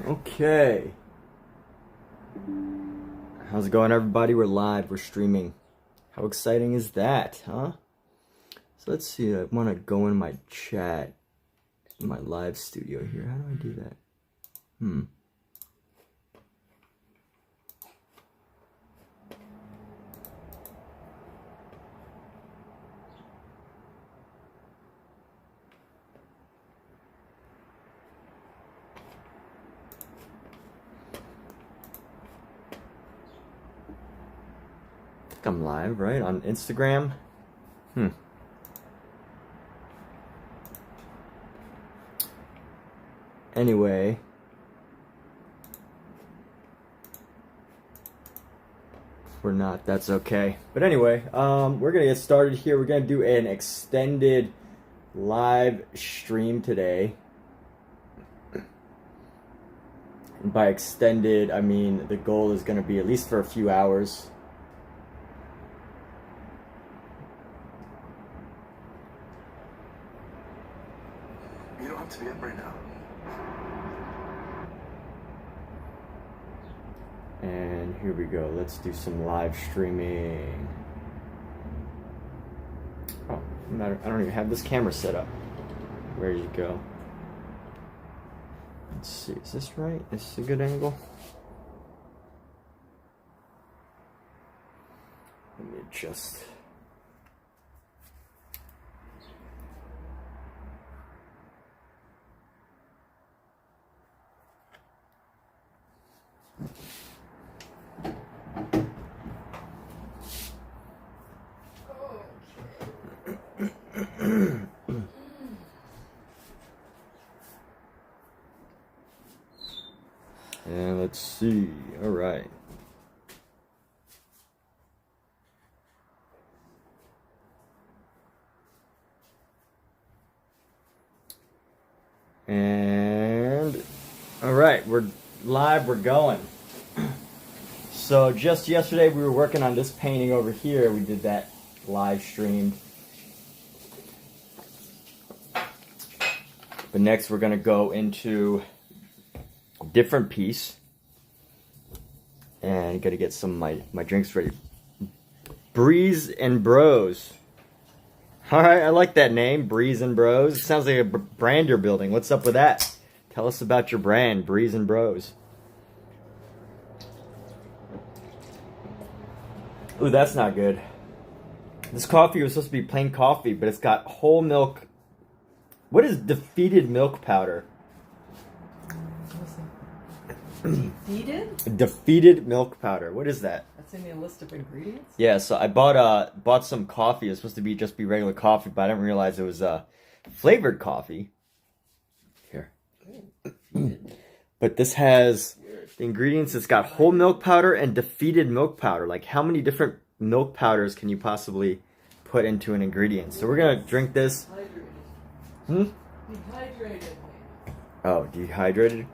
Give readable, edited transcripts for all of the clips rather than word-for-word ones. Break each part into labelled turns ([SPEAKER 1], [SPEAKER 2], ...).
[SPEAKER 1] Okay. How's it going, everybody? We're live. We're streaming. How exciting is that, huh? So let's see. I want to go in my chat, in my live studio here. How do I do that? I'm live, right? On Instagram. Anyway. If we're not, that's okay. But anyway, we're gonna get started here. We're gonna do an extended live stream today. And by extended, I mean the goal is gonna be at least for a few hours.
[SPEAKER 2] You don't have to be up right now.
[SPEAKER 1] And here we go. Let's do some live streaming. Oh, I don't even have this camera set up. Where did it go? Let's see. Is this right? Is this a good angle? Let me adjust. And let's see. All right. And all right, we're live, we're going. So just yesterday we were working on this painting over here. We did that live streamed. But next we're gonna go into a different piece. And gotta get some of my drinks ready. Breeze and Bros. Alright, I like that name, Breeze and Bros. It sounds like a brand you're building. What's up with that? Tell us about your brand, Breeze and Bros. Ooh, that's not good. This coffee was supposed to be plain coffee, but it's got whole milk. What is defeated milk powder?
[SPEAKER 3] Defeated?
[SPEAKER 1] Defeated milk powder. What is that?
[SPEAKER 3] That's in the list of ingredients?
[SPEAKER 1] Yeah, so I bought some coffee. It was supposed to just be regular coffee, but I didn't realize it was flavored coffee. Here. But this has the ingredients. It's got whole milk powder and defeated milk powder. Like, how many different milk powders can you possibly put into an ingredient? So we're gonna drink this.
[SPEAKER 3] Dehydrated.
[SPEAKER 1] Oh, dehydrated.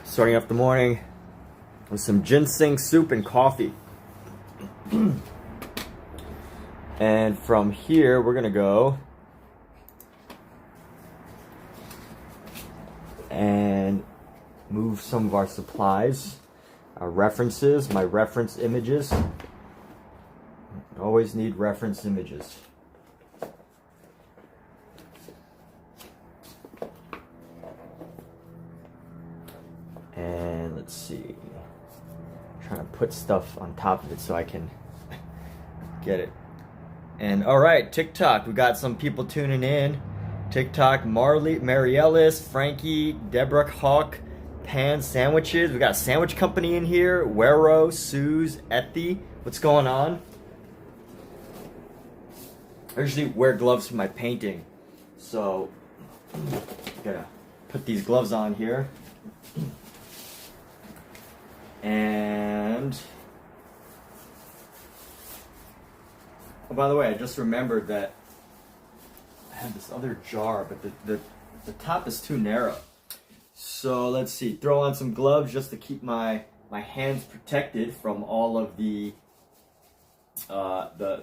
[SPEAKER 1] Starting off the morning with some ginseng soup and coffee. And from here, we're gonna go and move some of our supplies, our references, my reference images. Always need reference images. And let's see. I'm trying to put stuff on top of it so I can get it. And all right, TikTok. We got some people tuning in. TikTok, Mary Ellis, Frankie, Deborah Hawk, Pan Sandwiches. We got a sandwich company in here. Wero, Suze, Ethy. What's going on? I usually wear gloves for my painting, so gotta put these gloves on here. And oh, by the way, I just remembered that I have this other jar, but the top is too narrow. So let's see, throw on some gloves just to keep my hands protected from all of the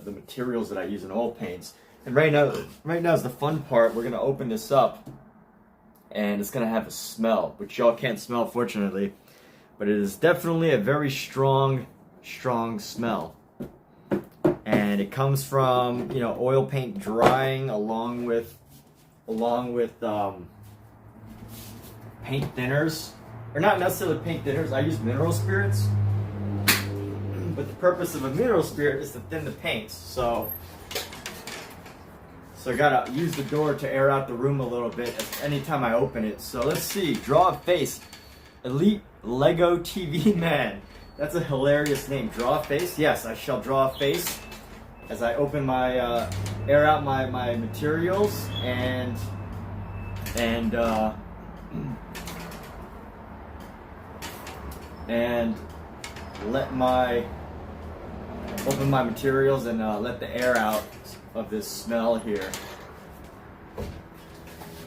[SPEAKER 1] materials that I use in oil paints. And right now is the fun part. We're gonna open this up and it's gonna have a smell, which y'all can't smell fortunately, but it is definitely a very strong smell. And it comes from, you know, oil paint drying along with paint thinners, or not necessarily paint thinners. I use mineral spirits, but the purpose of a mineral spirit is to thin the paints. So I gotta use the door to air out the room a little bit anytime I open it. So let's see, draw a face. Elite Lego TV Man. That's a hilarious name. Draw a face? Yes, I shall draw a face as I open my, air out my materials and open my materials and let the air out of this smell here.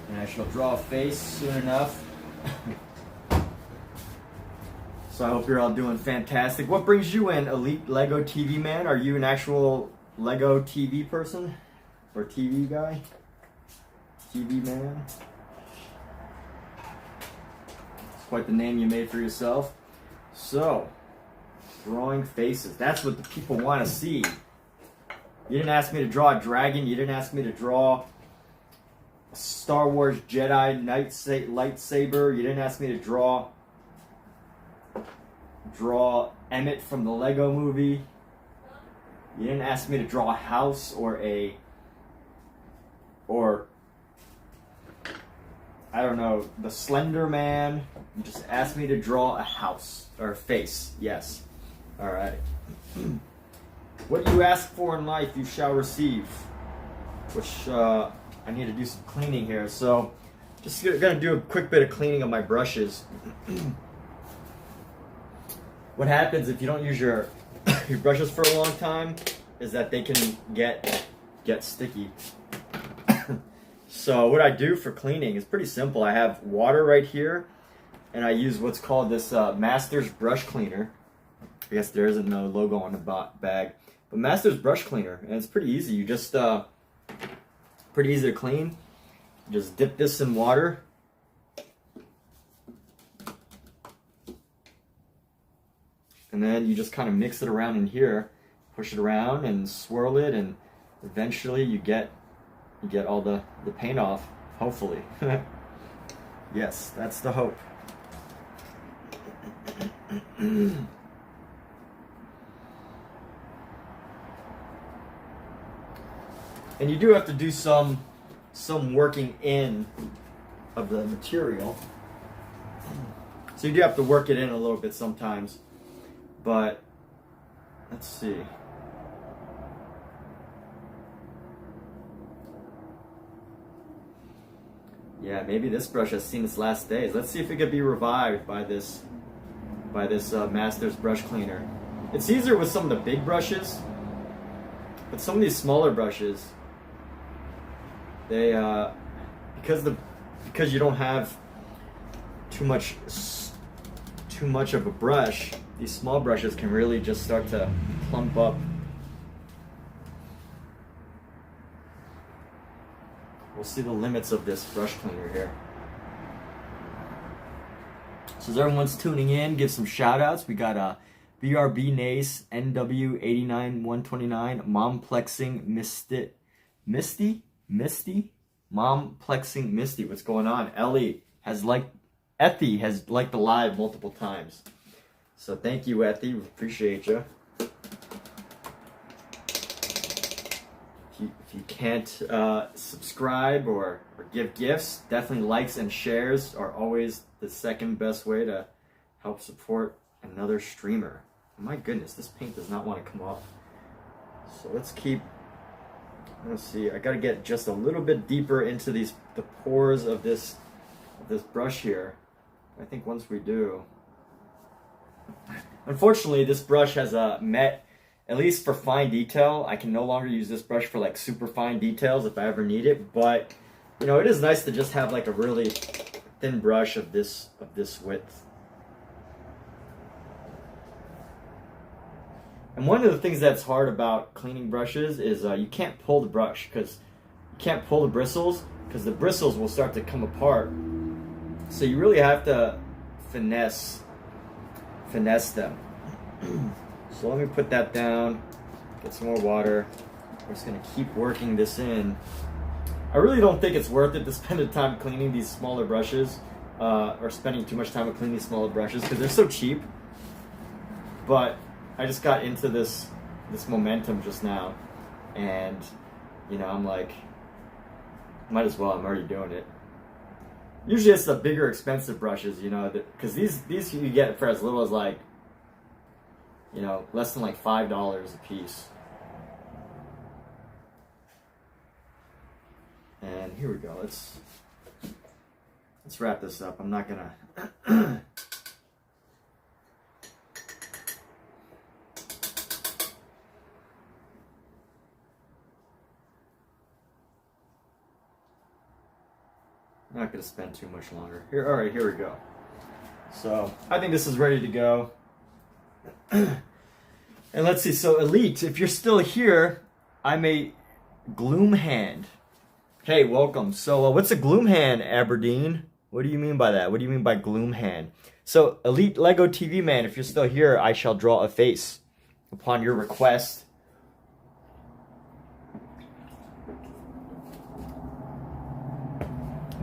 [SPEAKER 1] And I shall draw a face soon enough. So I hope you're all doing fantastic. What brings you in, Elite Lego TV Man? Are you an actual Lego TV person? Or TV guy? TV man? It's quite the name you made for yourself. So, drawing faces. That's what the people want to see. You didn't ask me to draw a dragon. You didn't ask me to draw a Star Wars Jedi lightsaber. You didn't ask me to draw Emmett from the Lego movie. You didn't ask me to draw a house or I don't know, the Slender Man. You just asked me to draw a house or a face. Yes. All right. What you ask for in life, you shall receive. Which I need to do some cleaning here. So, just gonna do a quick bit of cleaning of my brushes. What happens if you don't use your brushes for a long time is that they can get sticky. So what I do for cleaning is pretty simple. I have water right here, and I use what's called this Master's brush cleaner. I guess there isn't no logo on the bag, but Master's brush cleaner, and it's pretty easy. You just pretty easy to clean. You just dip this in water. And then you just kind of mix it around in here, push it around and swirl it, and eventually you get all the paint off, hopefully. Yes, that's the hope. And you do have to do some working in of the material. So you do have to work it in a little bit sometimes. But let's see. Yeah, maybe this brush has seen its last days. Let's see if it could be revived by this Master's brush cleaner. It's easier with some of the big brushes, but some of these smaller brushes, they because you don't have too much of a brush. These small brushes can really just start to plump up. We'll see the limits of this brush cleaner here. So as everyone's tuning in, give some shout outs. We got BRB Nace, NW89129, Mom Plexing Misty, Mom Plexing Misty. What's going on? Ethy has liked the live multiple times. So thank you, Ethy. We appreciate you. If you can't subscribe or give gifts, definitely likes and shares are always the second best way to help support another streamer. My goodness, this paint does not want to come off. So let's see. I got to get just a little bit deeper into the pores of this brush here. I think once we do. Unfortunately, this brush has met, at least for fine detail. I can no longer use this brush for like super fine details if I ever need it, but you know, it is nice to just have like a really thin brush of this width. And one of the things that's hard about cleaning brushes is you can't pull the brush, because you can't pull the bristles, because the bristles will start to come apart So you really have to finesse them. So let me put that down, get some more water. We're just gonna keep working this in. I really don't think it's worth it to spend the time cleaning these smaller brushes, or spending too much time cleaning these smaller brushes because they're so cheap. But I just got into this momentum just now, and you know, I'm like, might as well. I'm already doing it. Usually it's the bigger, expensive brushes, you know, because these you get for as little as like, you know, less than like $5 a piece. And here we go. Let's wrap this up. I'm not gonna. Not going to spend too much longer. Here, all right, here we go. So I think this is ready to go. And let's see. So Elite, if you're still here, I'm a gloom hand. Hey, welcome. So what's a gloom hand, Aberdeen? What do you mean by that? What do you mean by gloom hand? So Elite Lego TV man, if you're still here, I shall draw a face upon your request.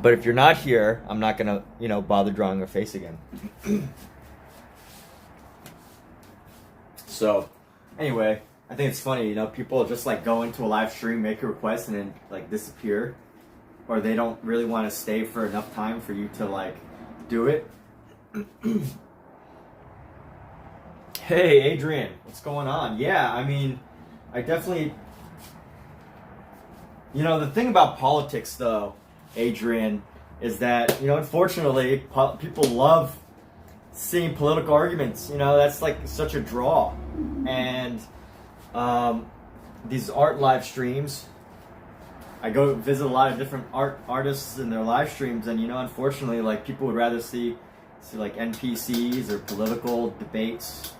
[SPEAKER 1] But if you're not here, I'm not gonna, you know, bother drawing a face again. So, anyway, I think it's funny, you know, people just like go into a live stream, make a request, and then like disappear, or they don't really want to stay for enough time for you to like do it. Hey, Adrian, what's going on? Yeah, I mean, I definitely, you know, the thing about politics though, Adrian, is that, you know, unfortunately, people love seeing political arguments. You know, that's like such a draw. And these art live streams, I go visit a lot of different artists in their live streams, and, you know, unfortunately, like, people would rather see like NPCs or political debates.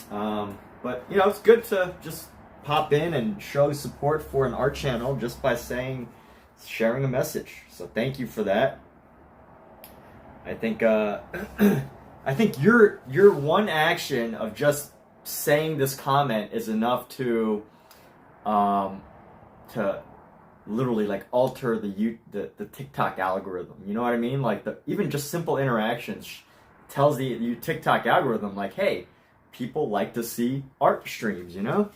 [SPEAKER 1] But, you know, it's good to just pop in and show support for an art channel just by sharing a message. So thank you for that. I think I think your one action of just saying this comment is enough to literally like alter the TikTok algorithm. You know what I mean? Like even just simple interactions tells the TikTok algorithm like, hey, people like to see art streams, you know?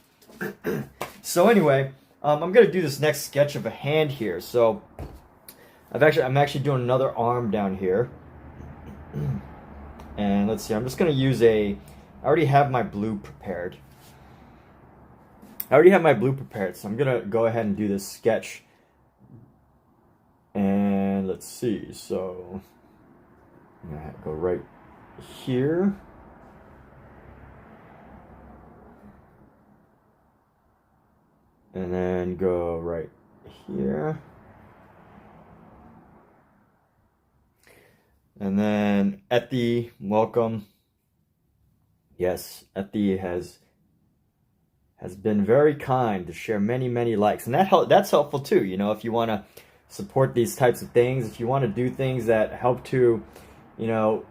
[SPEAKER 1] So anyway, I'm gonna do this next sketch of a hand here. So I'm actually doing another arm down here. And let's see, I'm just gonna use I already have my blue prepared. So I'm gonna go ahead and do this sketch. And let's see, so I'm gonna go right here. And then go right here. And then Ethy, welcome. Yes, Ethy has been very kind to share many likes. And that's helpful too, you know, if you want to support these types of things, if you want to do things that help to, you know,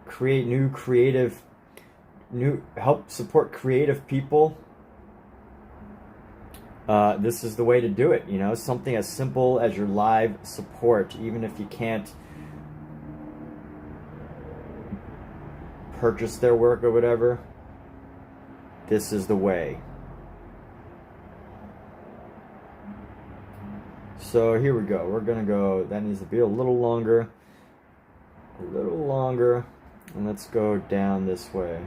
[SPEAKER 1] help support creative people. This is the way to do it, you know, something as simple as your live support, even if you can't purchase their work or whatever. This is the way. So here we go. We're gonna go, that needs to be a little longer, and let's go down this way.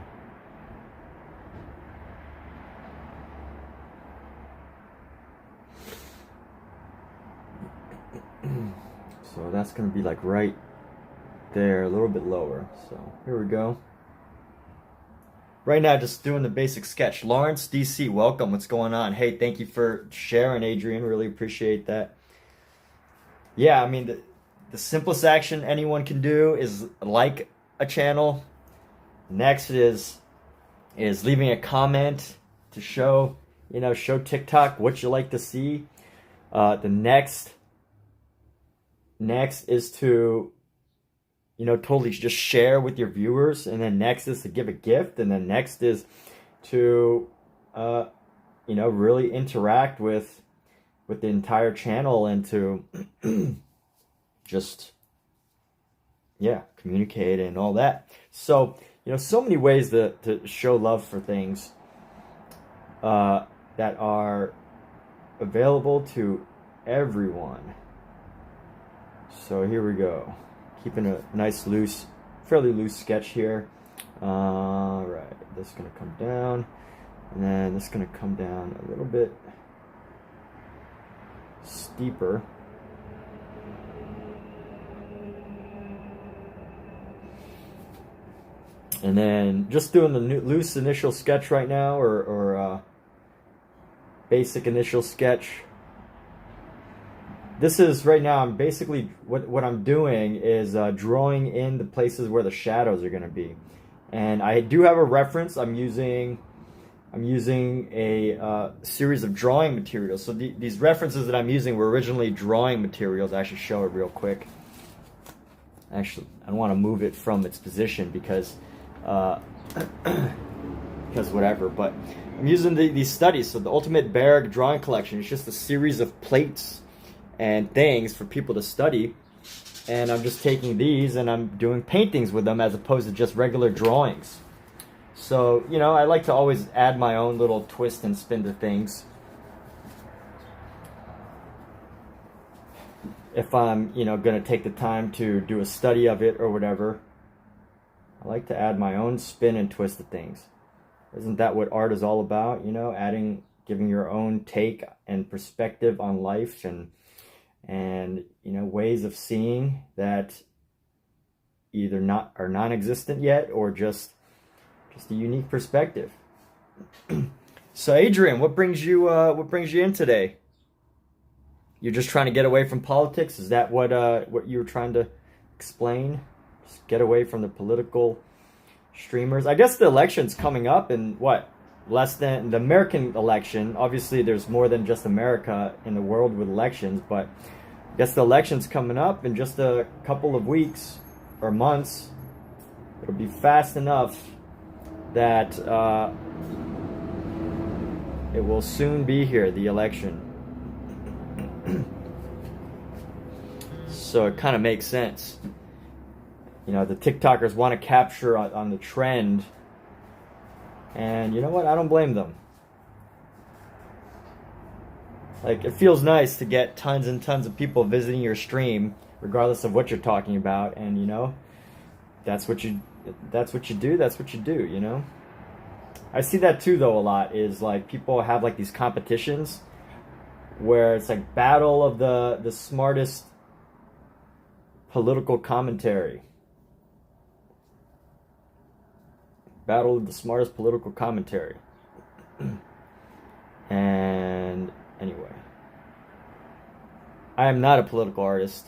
[SPEAKER 1] So that's going to be like right there, a little bit lower. So here we go. Right now, just doing the basic sketch. Lawrence, DC, welcome. What's going on? Hey, thank you for sharing, Adrian. Really appreciate that. Yeah, I mean, the simplest action anyone can do is like a channel. Next is leaving a comment to show TikTok what you like to see. The next is to, you know, totally just share with your viewers. And then next is to give a gift. And then next is to, you know, really interact with the entire channel and to just, yeah, communicate and all that. So, you know, so many ways to show love for things that are available to everyone. So here we go. Keeping a nice loose, fairly loose sketch here. All right, this is gonna come down, and then this is gonna come down a little bit steeper. And then just doing the loose initial sketch right now, or basic initial sketch. This is right now, I'm basically, what I'm doing is drawing in the places where the shadows are going to be. And I do have a reference. I'm using a series of drawing materials. So these references that I'm using were originally drawing materials. I should show it real quick. Actually, I don't want to move it from its position because whatever. But I'm using these studies. So the Ultimate Berg Drawing Collection is just a series of plates and things for people to study. And I'm just taking these and I'm doing paintings with them as opposed to just regular drawings. So, you know, I like to always add my own little twist and spin to things. If I'm, you know, going to take the time to do a study of it or whatever, I like to add my own spin and twist to things. Isn't that what art is all about? You know, giving your own take and perspective on life and you know, ways of seeing that either are non-existent yet or just a unique perspective. So Adrian, what brings you in today? You're just trying to get away from politics? Is that what you were trying to explain? Just get away from the political streamers? I guess the election's coming up in less than the American election. Obviously there's more than just America in the world with elections, but I guess the election's coming up in just a couple of weeks or months. It'll be fast enough that it will soon be here, the election. So it kind of makes sense. You know, the TikTokers want to capture on the trend. And you know what? I don't blame them. Like, it feels nice to get tons and tons of people visiting your stream, regardless of what you're talking about. And, you know, that's what you do, you know? I see that too, though, a lot, is like people have like these competitions where it's like battle of the smartest political commentary. Battle of the smartest political commentary. And anyway, I am not a political artist.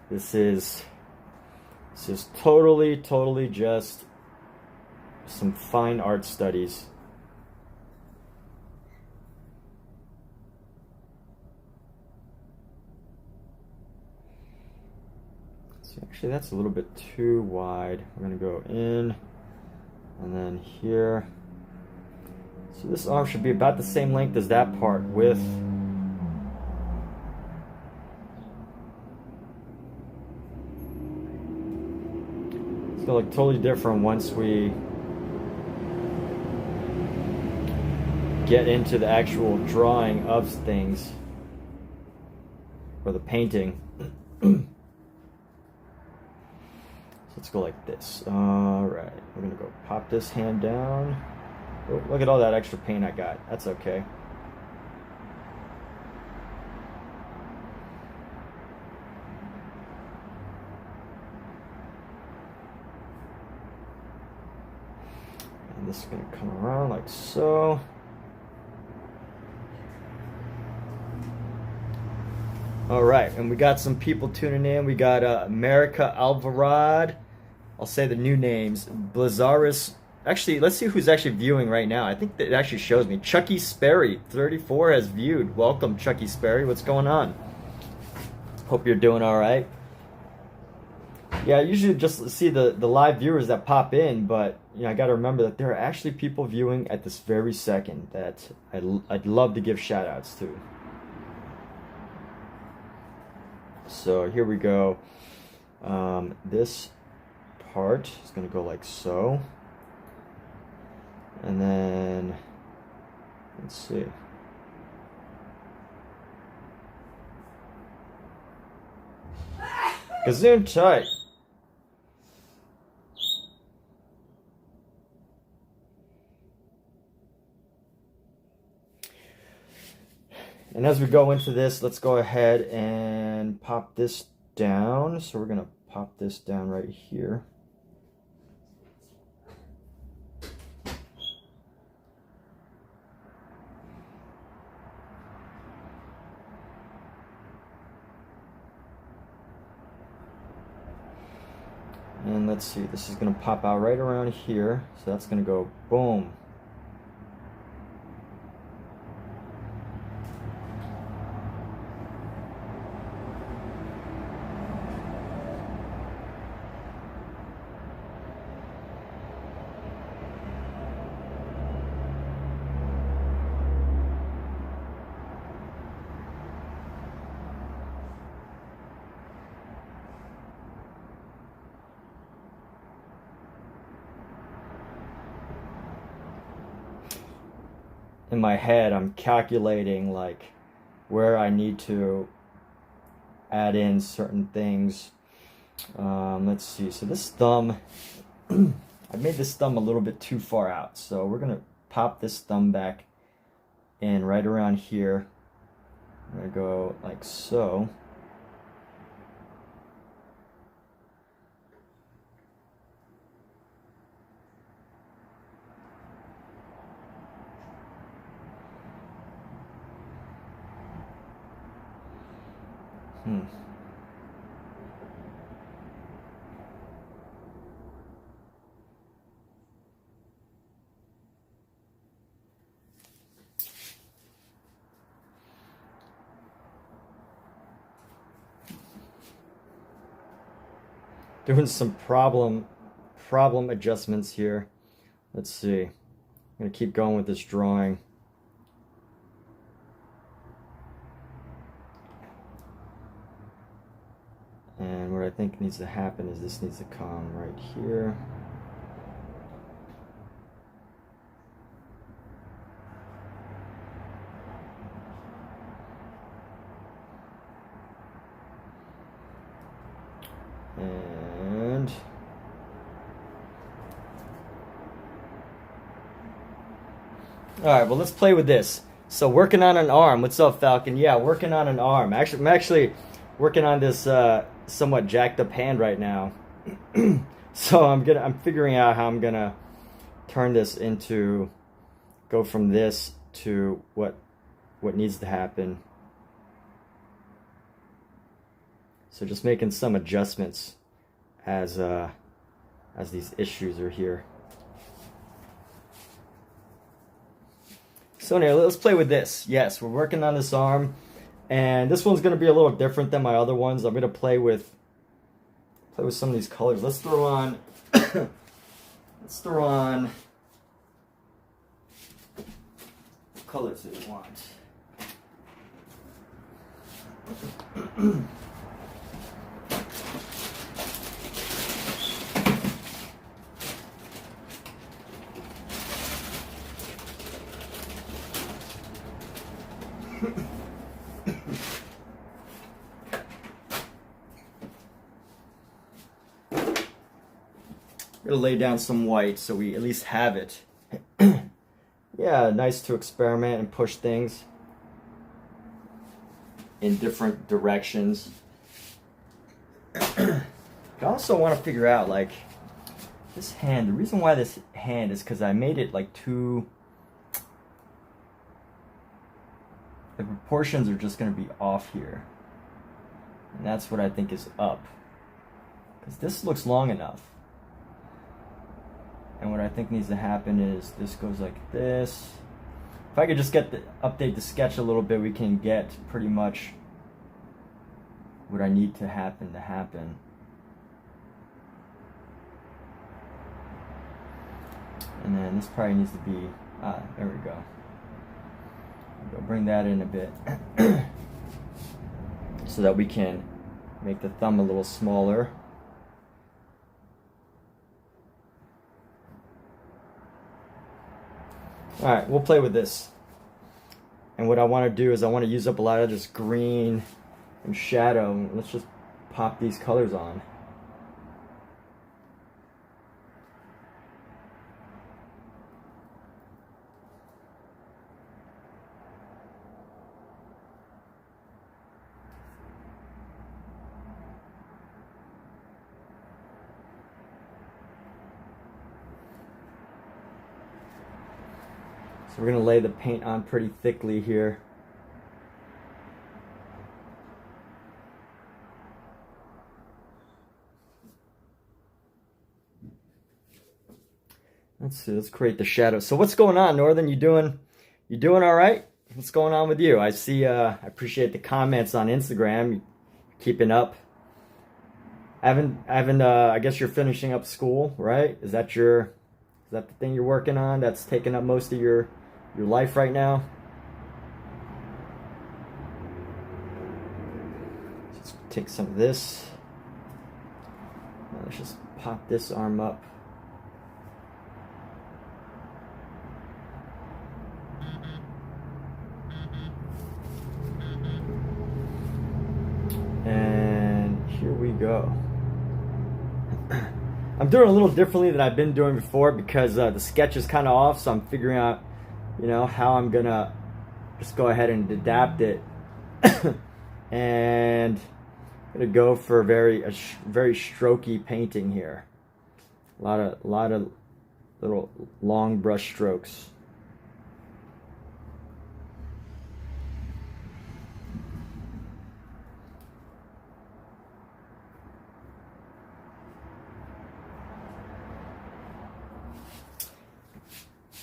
[SPEAKER 1] This is totally just some fine art studies. So actually that's a little bit too wide. We're gonna go in and then here. So this arm should be about the same length as that part with it's gonna look totally different once we get into the actual drawing of things or the painting. So let's go like this. All right, we're gonna go pop this hand down. Oh, look at all that extra paint I got. That's okay. And this is gonna come around like so. All right, and we got some people tuning in. We got America Alvarad. I'll say the new names. Blazaris. Actually, let's see who's actually viewing right now. I think that it actually shows me. Chucky Sperry, 34, has viewed. Welcome, Chucky Sperry. What's going on? Hope you're doing all right. Yeah, I usually just see the live viewers that pop in, but you know, I got to remember that there are actually people viewing at this very second that I'd love to give shout outs to. So here we go. This part is going to go like so. And then, let's see. Gazoon tight. And as we go into this, let's go ahead and pop this down. So we're gonna pop this down right here. And let's see, this is gonna pop out right around here. So that's gonna go boom. In my head, I'm calculating like where I need to add in certain things. Let's see. So this thumb, I made this thumb a little bit too far out. So we're gonna pop this thumb back in right around here. I'm gonna go like so. Doing some problem adjustments here. Let's see. I'm gonna keep going with this drawing. And what I think needs to happen is this needs to come right here. And all right, well, let's play with this. So working on an arm. What's up, Falcon? Yeah, working on an arm. I'm actually working on this somewhat jacked up hand right now. So I'm figuring out how I'm gonna turn this into, go from this to what needs to happen. So just making some adjustments as these issues are here. So anyway, let's play with this. Yes, we're working on this arm, and this one's going to be a little different than my other ones. I'm going to play with some of these colors. Let's throw on what colors do you want? Gonna lay down some white so we at least have it. Yeah, nice to experiment and push things in different directions. I also want to figure out, like, this hand. The reason why this hand is because I made it like too. The proportions are just going to be off here, and that's what I think is up. Because this looks long enough. And what I think needs to happen is this goes like this. If I could just update the sketch a little bit, we can get pretty much what I need to happen. And then this probably needs to be, there we go. We'll bring that in a bit so that we can make the thumb a little smaller. Alright, we'll play with this. And what I want to do is I want to use up a lot of this green and shadow. Let's just pop these colors on. So we're going to lay the paint on pretty thickly here. Let's see, let's create the shadow. So what's going on, Northern? You doing all right? What's going on with you? I see, I appreciate the comments on Instagram. You keeping up. I guess you're finishing up school, right? Is that the thing you're working on that's taking up most of your life right now? Let's take some of this. Let's just pop this arm up. And here we go. I'm doing a little differently than I've been doing before because the sketch is kind of off, so I'm figuring out, how I'm gonna just go ahead and adapt it. And I'm gonna go for a very strokey painting here. A lot of little long brush strokes.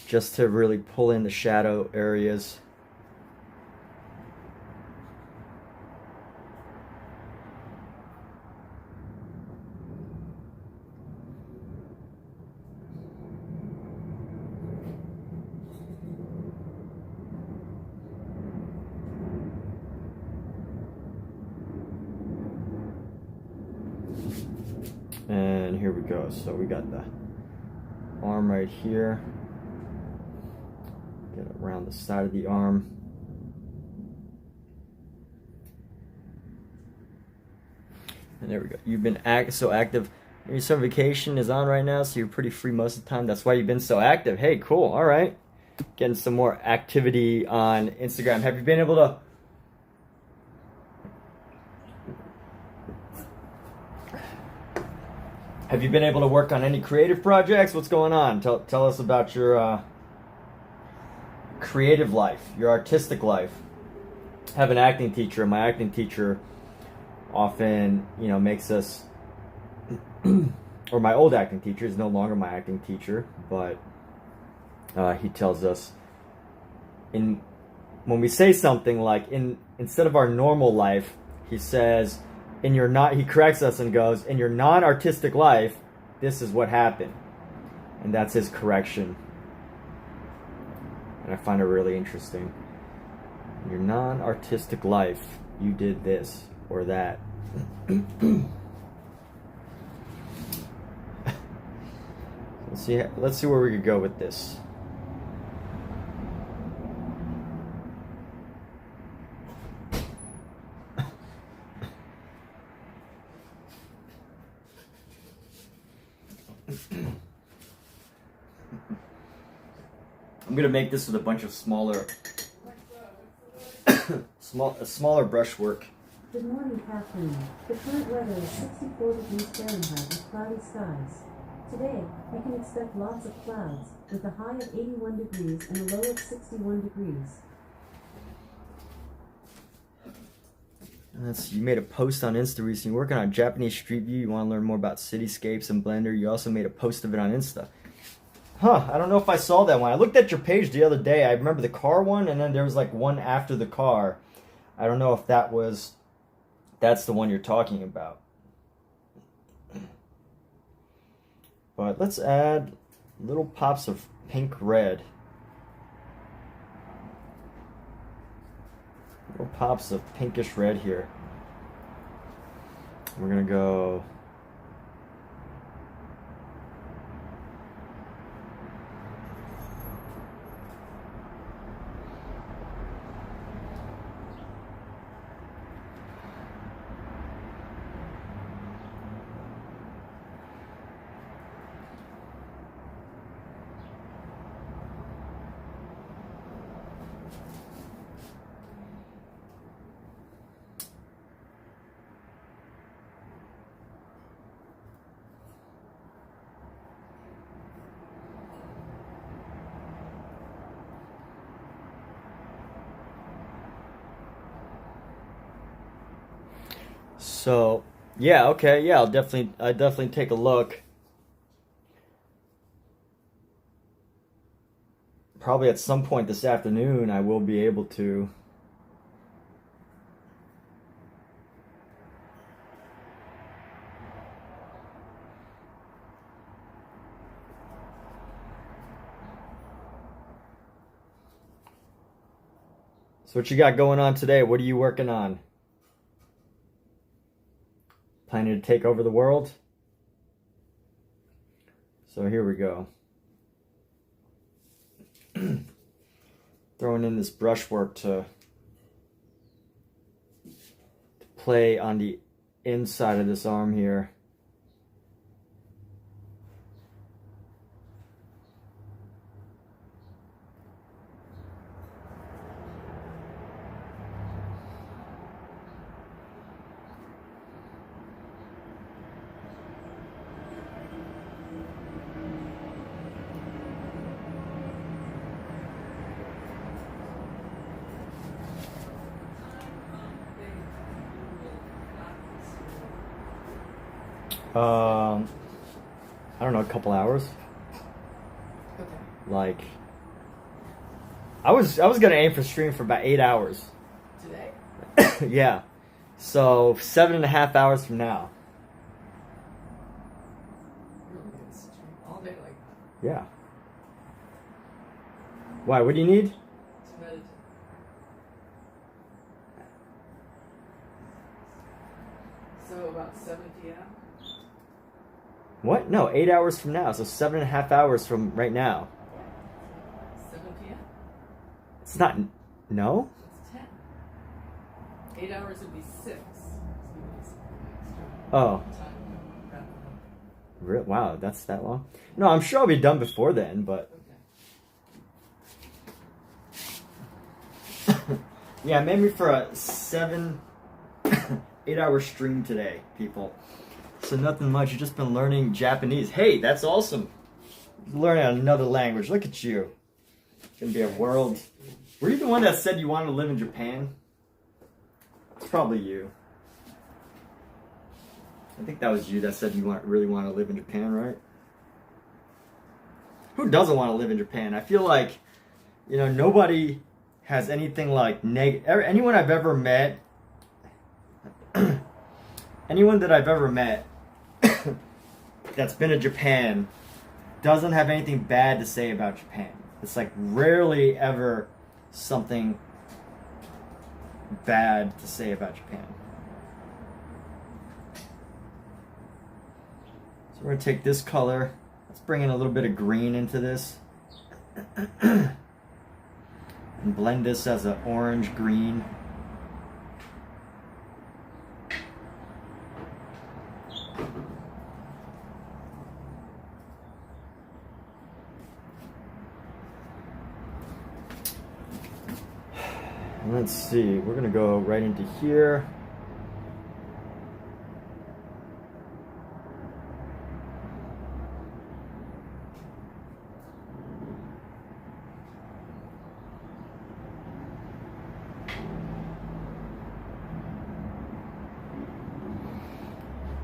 [SPEAKER 1] Just to really pull in the shadow areas. And here we go. So we got the arm right here. Get it around the side of the arm. And there we go. You've been so active. Your summer vacation is on right now, so you're pretty free most of the time. That's why you've been so active. Hey, cool. All right. Getting some more activity on Instagram. Have you been able to... Have you been able to work on any creative projects? What's going on? Tell us about your creative life, your artistic life. I have an acting teacher, and my acting teacher often, makes us, or my old acting teacher is no longer my acting teacher, but he tells us when we say something like instead of our normal life, he says, he corrects us and goes, in your non-artistic life, this is what happened. And that's his correction. And I find it really interesting. In your non-artistic life, you did this or that. Let's see where we could go with this. I'm gonna make this with a bunch of smaller brushwork.
[SPEAKER 4] Good morning, Kathleen. The current weather is 64 degrees Fahrenheit with cloudy skies. Today, we can expect lots of clouds with a high of 81 degrees and a low of 61 degrees.
[SPEAKER 1] You made a post on Insta recently. You're working on Japanese Street View. You want to learn more about cityscapes and Blender. You also made a post of it on Insta. Huh, I don't know if I saw that one. I looked at your page the other day. I remember the car one, and then there was like one after the car. I don't know if that's the one you're talking about. But let's add little pops of pink red. Little pops of pinkish red here. We're gonna go so yeah, okay, yeah, I'll definitely take a look. Probably at some point this afternoon I will be able to. So what you got going on today? What are you working on? Planning to take over the world? So here we go. Throwing in this brushwork to play on the inside of this arm here. I don't know, a couple hours.
[SPEAKER 3] Okay.
[SPEAKER 1] Like, I was gonna aim for stream for about 8 hours.
[SPEAKER 3] Today?
[SPEAKER 1] Yeah. So 7.5 hours from now.
[SPEAKER 3] Really good stream. All day like that.
[SPEAKER 1] Yeah. Why? What do you need?
[SPEAKER 3] To meditate. So about 7 p.m.
[SPEAKER 1] What? No, 8 hours from now. So 7.5 hours from right now.
[SPEAKER 3] 7 p.m.
[SPEAKER 1] It's not. No.
[SPEAKER 3] It's 10. 8 hours would be 6. So
[SPEAKER 1] Oh. Wow, that's that long. No, I'm sure I'll be done before then, but.
[SPEAKER 3] Okay.
[SPEAKER 1] Yeah, maybe for a 8 hour stream today, people. So nothing much. You've just been learning Japanese. Hey, that's awesome. Learning another language. Look at you. It's gonna be a world. Were you the one that said you wanted to live in Japan? It's probably you. I think that was you that said you really want to live in Japan, right? Who doesn't want to live in Japan? I feel like, nobody has anything like anyone I've ever met. Anyone that I've ever met that's been to Japan doesn't have anything bad to say about Japan. It's like rarely ever something bad to say about Japan. So we're going to take this color. Let's bring in a little bit of green into this. And blend this as an orange green. Let's see, we're gonna go right into here.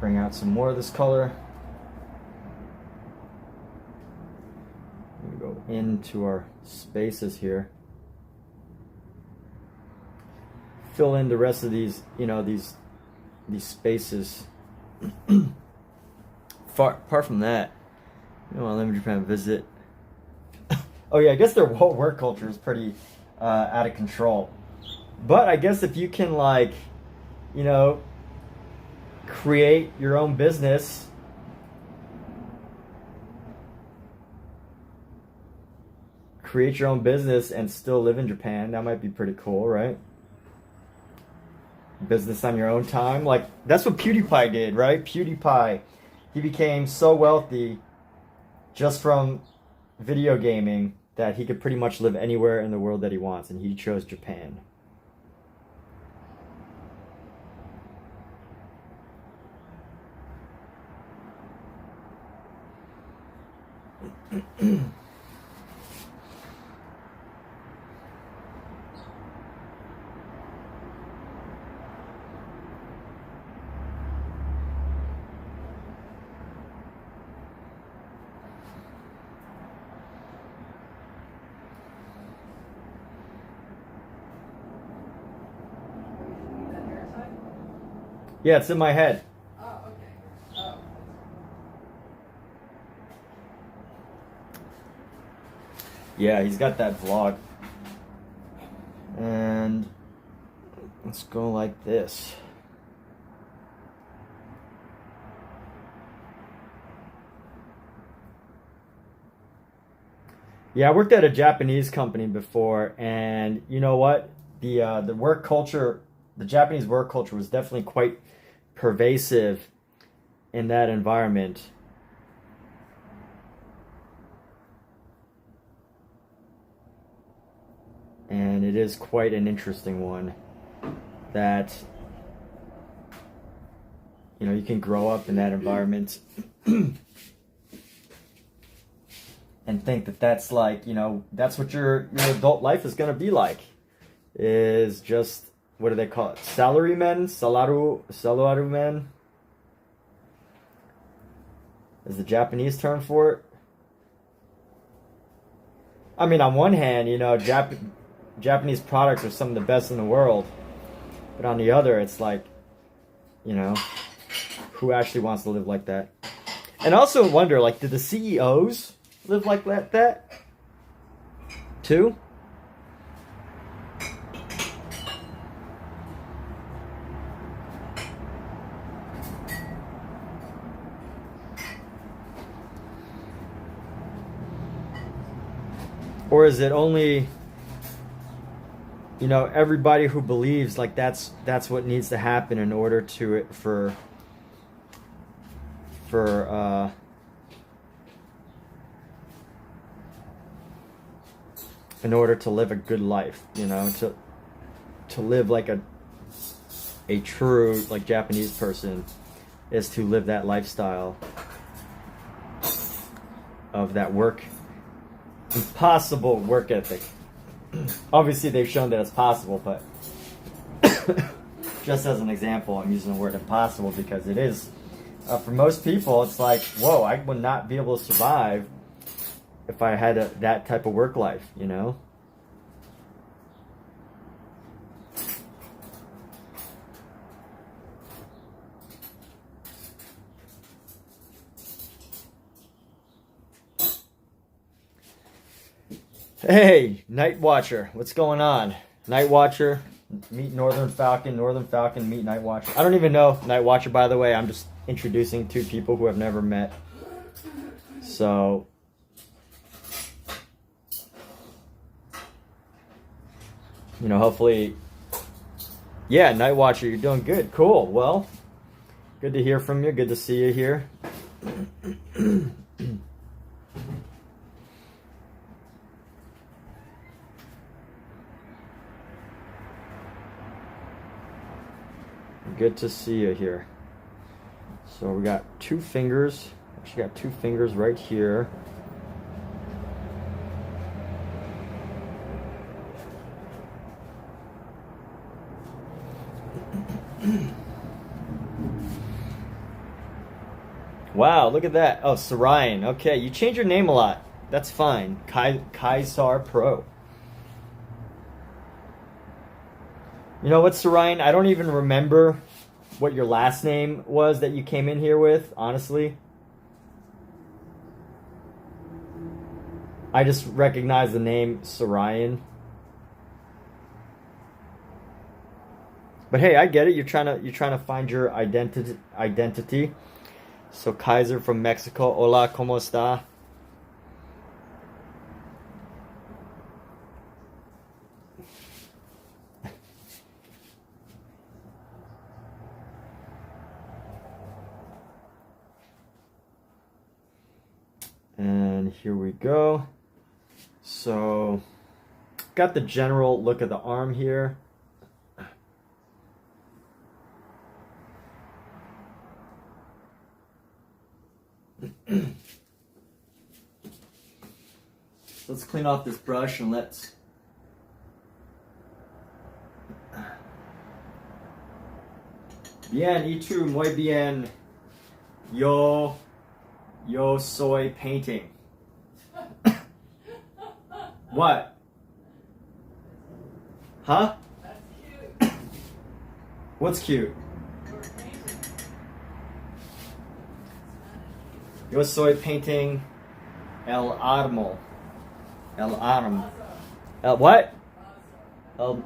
[SPEAKER 1] Bring out some more of this color. I'm gonna go into our spaces here. Fill in the rest of these, these spaces. Apart from that, You know, I live in Japan, visit. Oh yeah, I guess their whole work culture is pretty out of control. But I guess if you can, like, you know, create your own business, and still live in Japan, that might be pretty cool, right? Business on your own time. Like, that's what PewDiePie did, right? PewDiePie, he became so wealthy just from video gaming that he could pretty much live anywhere in the world that he wants, and he chose Japan.
[SPEAKER 3] Is that Airtight?
[SPEAKER 1] Yeah, it's in my head.
[SPEAKER 3] Oh, okay. Oh.
[SPEAKER 1] Yeah, he's got that vlog. And let's go like this. Yeah, I worked at a Japanese company before, and you know what? The work culture, the Japanese work culture was definitely quite pervasive in that environment. And it is quite an interesting one that, you know, you can grow up in that environment and think that that's like, you know, that's what your adult life is going to be like, is just, what do they call it? Salarymen? Salarymen is the Japanese term for it. I mean, on one hand, you know, Japanese products are some of the best in the world, but on the other, it's like, you know, who actually wants to live like that? And also wonder, like, did the CEOs live like that too? Or is it only, you know, everybody who believes like that's what needs to happen in order to in order to live a good life, you know, to live like a true, like, Japanese person is to live that lifestyle of that impossible work ethic. Obviously they've shown that it's possible, but just as an example, I'm using the word impossible because it is, for most people, it's like, whoa, I would not be able to survive if I had that type of work life, you know? Hey, Night Watcher, what's going on? Night Watcher, meet Northern Falcon, meet Night Watcher. I don't even know Night Watcher, by the way. I'm just introducing two people who I've never met. So, you know, hopefully, yeah, Night Watcher, you're doing good. Cool. Well, good to hear from you. Good to see you here. Good to see you here. So we got two fingers. Actually got two fingers right here. Wow, look at that. Oh, Sarayan. Okay, you change your name a lot. That's fine. Kaisar Pro. You know what, Sarayan? I don't even remember what your last name was that you came in here with, honestly. I just recognize the name Sarayan. But hey, I get it. You're trying to find your identity. So Kaiser from Mexico. Hola, ¿cómo está? And here we go. So, got the general look of the arm here. Let's clean off this brush and let's bien, y tú, muy bien. Yo soy painting. What? Huh?
[SPEAKER 3] That's cute.
[SPEAKER 1] What's cute?
[SPEAKER 3] You're painting.
[SPEAKER 1] Yo soy painting el armo. El arm. El what? El.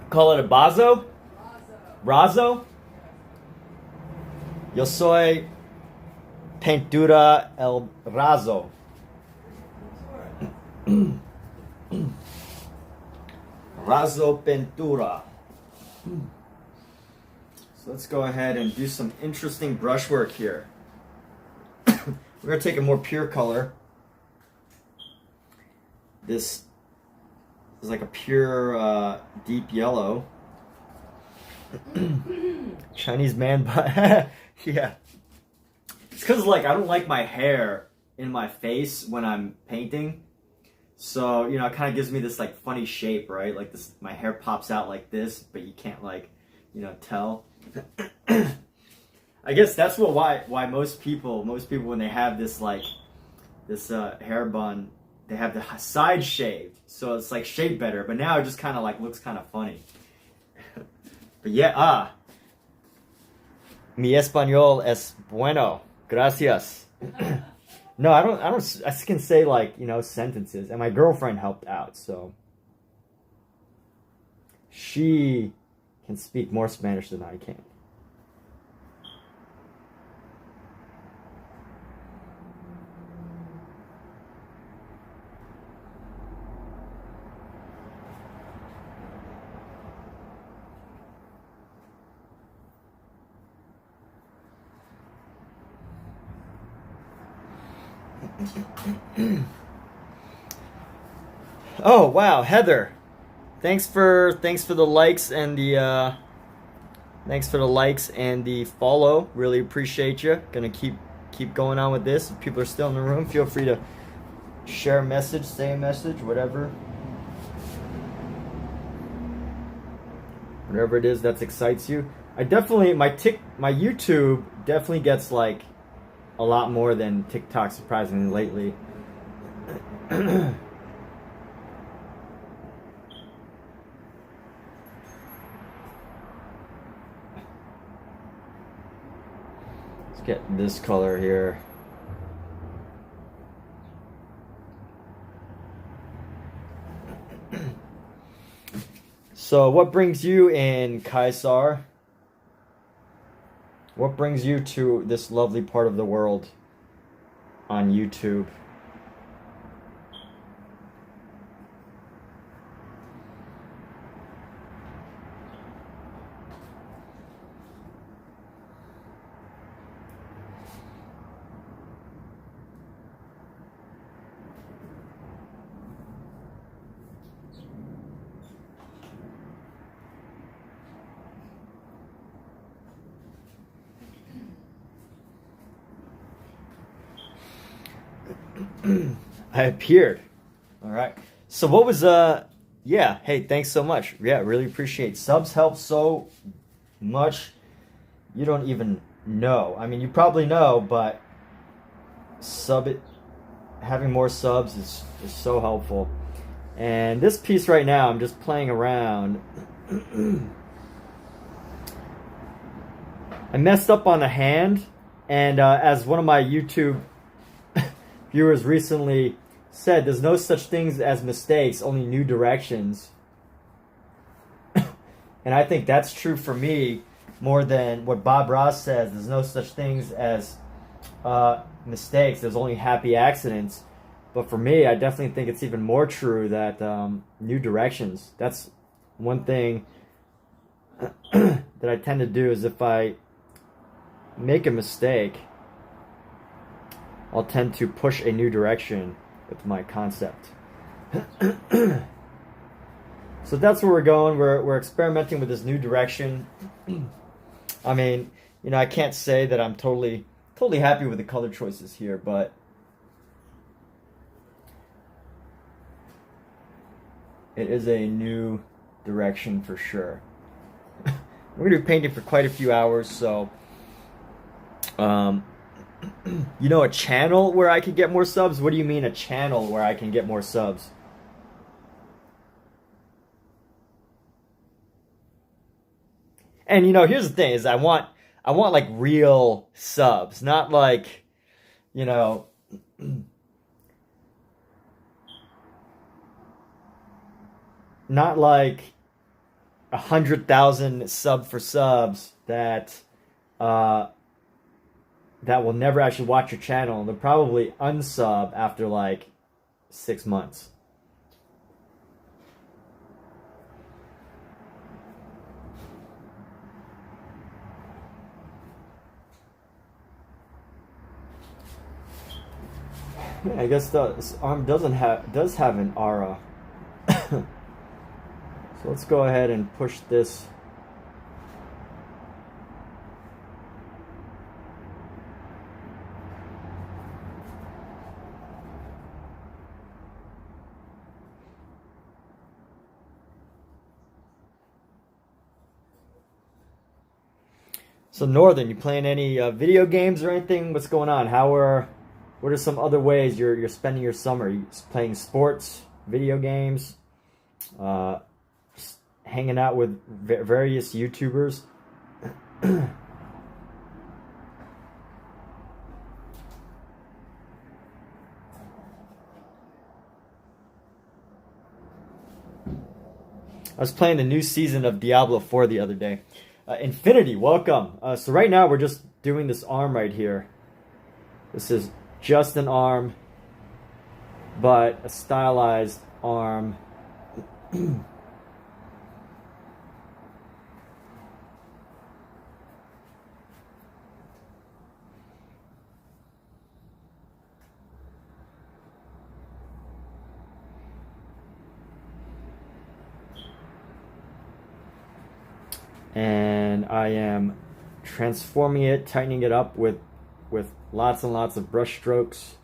[SPEAKER 1] Call it a bazo? Razo? Yo soy pintura el razo. Razo pintura. So let's go ahead and do some interesting brushwork here. We're going to take a more pure color. This is like a pure deep yellow. Chinese man butt. Yeah. It's because like I don't like my hair in my face when I'm painting. So, you know, it kind of gives me this like funny shape, right? Like this, my hair pops out like this, but you can't like, you know, tell. I guess that's why most people when they have this like this hair bun, they have the side shaved, so it's like shaped better. But now it just kind of like looks kind of funny. But yeah, mi español es bueno, gracias. No, I just can say like, you know, sentences, and my girlfriend helped out, so she can speak more Spanish than I can. Oh wow, Heather, thanks for the likes and the follow. Really appreciate you. Gonna keep going on with this. If people are still in the room, feel free to share a message, say a message, whatever it is that excites you. I definitely my YouTube definitely gets like a lot more than TikTok, surprisingly, lately. Let's get this color here. So what brings you in, Kaisar? What brings you to this lovely part of the world on YouTube? I appeared. All right. So what was yeah, hey, thanks so much. Yeah, really appreciate. Subs help so much. You don't even know. I mean, you probably know, but having more subs is so helpful. And this piece right now, I'm just playing around. I messed up on a hand, and as one of my YouTube viewers recently said there's no such things as mistakes, only new directions. And I think that's true for me more than what Bob Ross says. There's no such things as mistakes. There's only happy accidents. But for me, I definitely think it's even more true that new directions. That's one thing that I tend to do is if I make a mistake, I'll tend to push a new direction with my concept. So that's where we're going. We're experimenting with this new direction. I mean, you know, I can't say that I'm totally happy with the color choices here, but it is a new direction for sure. We're gonna be painting for quite a few hours, so you know, a channel where I could get more subs? What do you mean a channel where I can get more subs? And you know, here's the thing: is I want like real subs, not like, you know, not like 100,000 sub for subs that that will never actually watch your channel, and they'll probably unsub after like 6 months. Yeah, I guess this arm does have an aura. So let's go ahead and push this. So Northern, you playing any video games or anything? What's going on? What are some other ways you're spending your summer? You playing sports, video games, hanging out with various YouTubers? I was playing the new season of Diablo 4 the other day. Infinity, welcome. So right now we're just doing this arm right here. This is just an arm, but a stylized arm. And I am transforming it, tightening it up with lots and lots of brush strokes.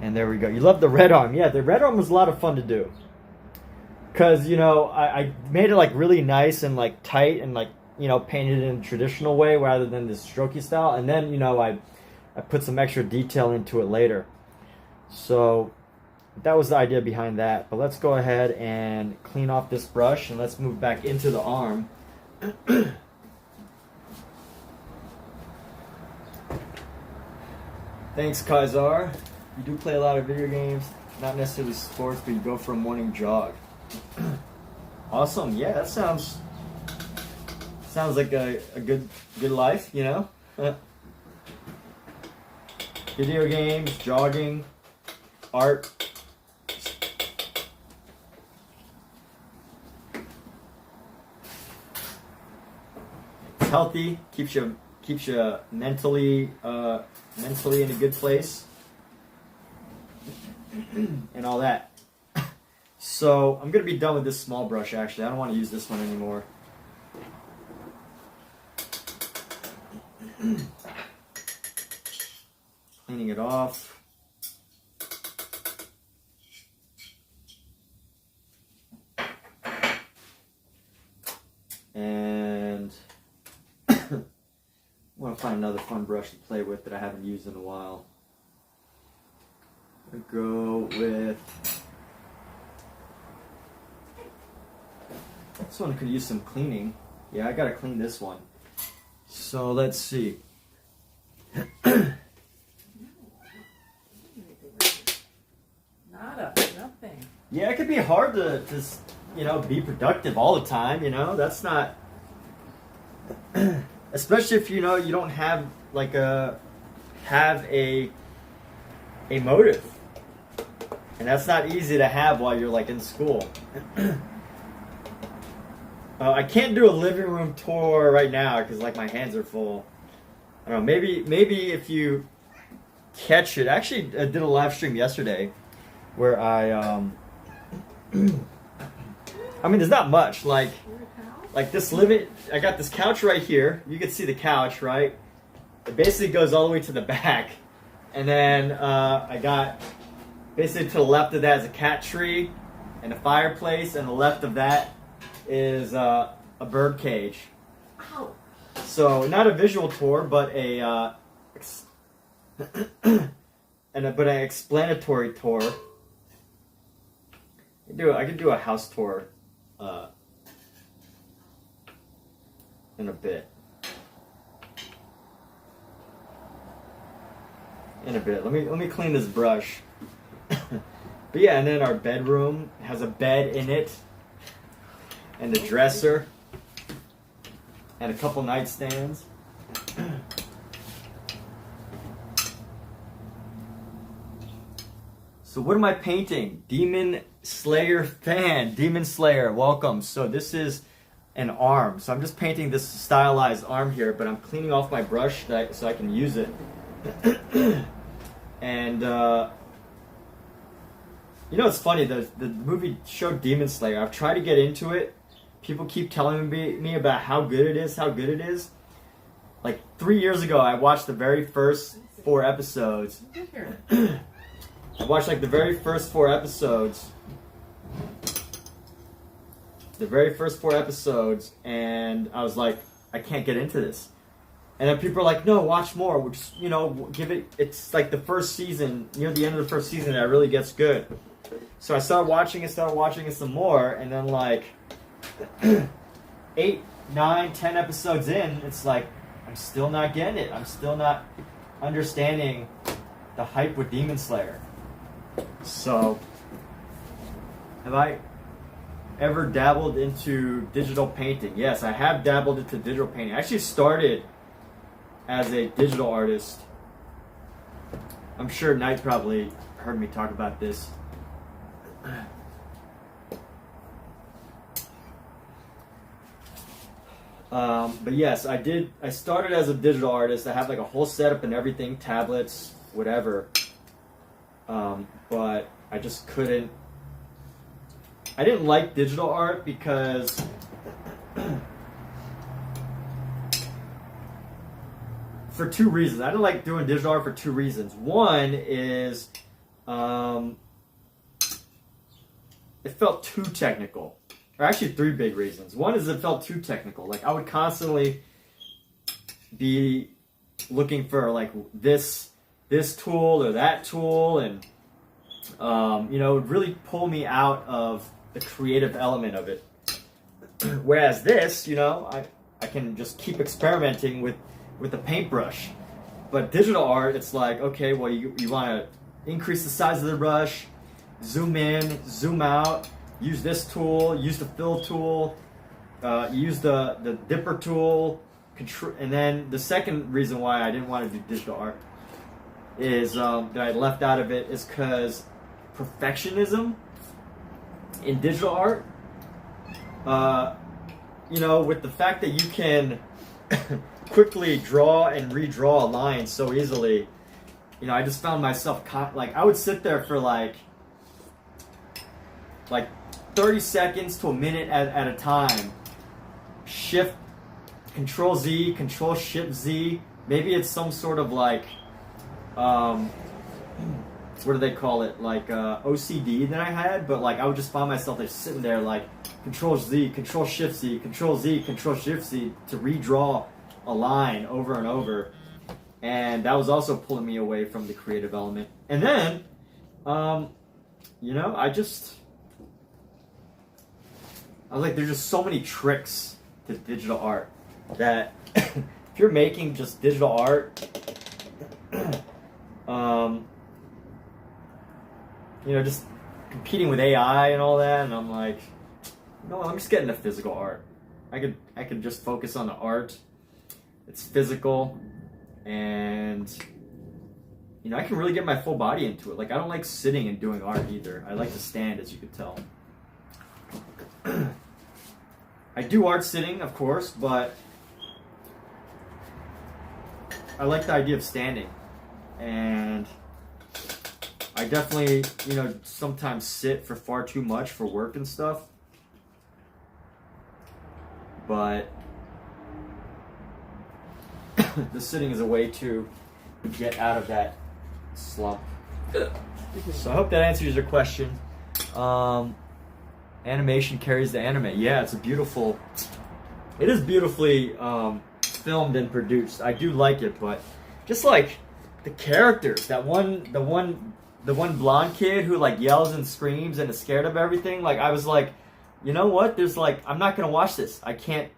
[SPEAKER 1] And there we go. You love the red arm. Yeah, the red arm was a lot of fun to do. Because, you know, I made it like really nice and like tight and like, you know, painted it in a traditional way rather than this strokey style. And then, you know, I put some extra detail into it later. So that was the idea behind that. But let's go ahead and clean off this brush and let's move back into the arm. Thanks, Kaisar. You do play a lot of video games, not necessarily sports, but you go for a morning jog. Awesome. Yeah, that sounds like a good life, you know? Video games, jogging, art. It's healthy, keeps you mentally in a good place, and all that. So I'm gonna be done with this small brush. Actually, I don't want to use this one anymore. Cleaning it off. And I want to find another fun brush to play with that I haven't used in a while. I'll go with This one could use some cleaning. Yeah, I gotta clean this one. So let's see.
[SPEAKER 3] Nada, nothing.
[SPEAKER 1] Yeah, it could be hard to you know, be productive all the time, you know? That's not... Especially if, you know, you don't have, like, a motive. And that's not easy to have while you're, like, in school. I can't do a living room tour right now because, like, my hands are full. I don't know, maybe if you catch it... Actually, I did a live stream yesterday where I mean, there's not much. Like this living... I got this couch right here. You can see the couch, right? It basically goes all the way to the back. And then I got... Basically to the left of that is a cat tree and a fireplace. And the left of that is a bird cage.
[SPEAKER 3] Ow.
[SPEAKER 1] So, not a visual tour, but an explanatory tour. I could do a house tour in a bit. Let me clean this brush. But yeah, and then our bedroom has a bed in it, and a dresser, and a couple nightstands. So what am I painting? Demon Slayer fan. Demon Slayer, welcome. So this is an arm. So I'm just painting this stylized arm here, but I'm cleaning off my brush so I can use it. And you know, it's funny, the movie showed Demon Slayer. I've tried to get into it. People keep telling me about how good it is, Like 3 years ago, I watched the very first 4 episodes. I watched like the very first 4 episodes. And I was like, I can't get into this. And then people are like, no, watch more. Which, you know, it's like the first season, near the end of the first season, that really gets good. So I started watching it some more, and then like 8, 9, 10 episodes in, it's like, I'm still not getting it. I'm still not understanding the hype with Demon Slayer. So, have I ever dabbled into digital painting? Yes, I have dabbled into digital painting. I actually started as a digital artist. I'm sure Knight probably heard me talk about this. But yes, I did. I started as a digital artist. I have like a whole setup and everything, tablets, whatever. But I just couldn't. I didn't like digital art because for 2 reasons. I didn't like doing digital art for 2 reasons. One is it felt too technical. Or actually 3 big reasons. One is it felt too technical. Like I would constantly be looking for like this tool or that tool, and you know, it would really pull me out of the creative element of it. Whereas this, you know, I can just keep experimenting with a paintbrush. But digital art, it's like, okay, well, you want to increase the size of the brush, zoom in, zoom out, use this tool, use the fill tool, use the dipper tool, and then the second reason why I didn't want to do digital art is that I left out of it is because perfectionism in digital art, you know, with the fact that you can quickly draw and redraw a line so easily, you know, I just found myself like I would sit there for like 30 seconds to a minute at a time, shift, control Z, control shift Z. Maybe it's some sort of like what do they call it, like OCD that I had, but like I would just find myself like sitting there like control Z, control shift Z, control Z, control shift Z to redraw a line over and over, and that was also pulling me away from the creative element. And then you know, I I was like, there's just so many tricks to digital art that if you're making just digital art, you know, just competing with AI and all that, and I'm like, no, I'm just getting into physical art. I could just focus on the art. It's physical, and you know, I can really get my full body into it. Like, I don't like sitting and doing art either. I like to stand, as you could tell. I do art sitting, of course, but I like the idea of standing. And I definitely, you know, sometimes sit for far too much for work and stuff. But the sitting is a way to get out of that slump. So I hope that answers your question. Animation carries the anime. Yeah, it is beautifully filmed and produced. I do like it, but just like the characters, the one blonde kid who like yells and screams and is scared of everything, like I was like, you know what? There's like, I'm not gonna watch this. I can't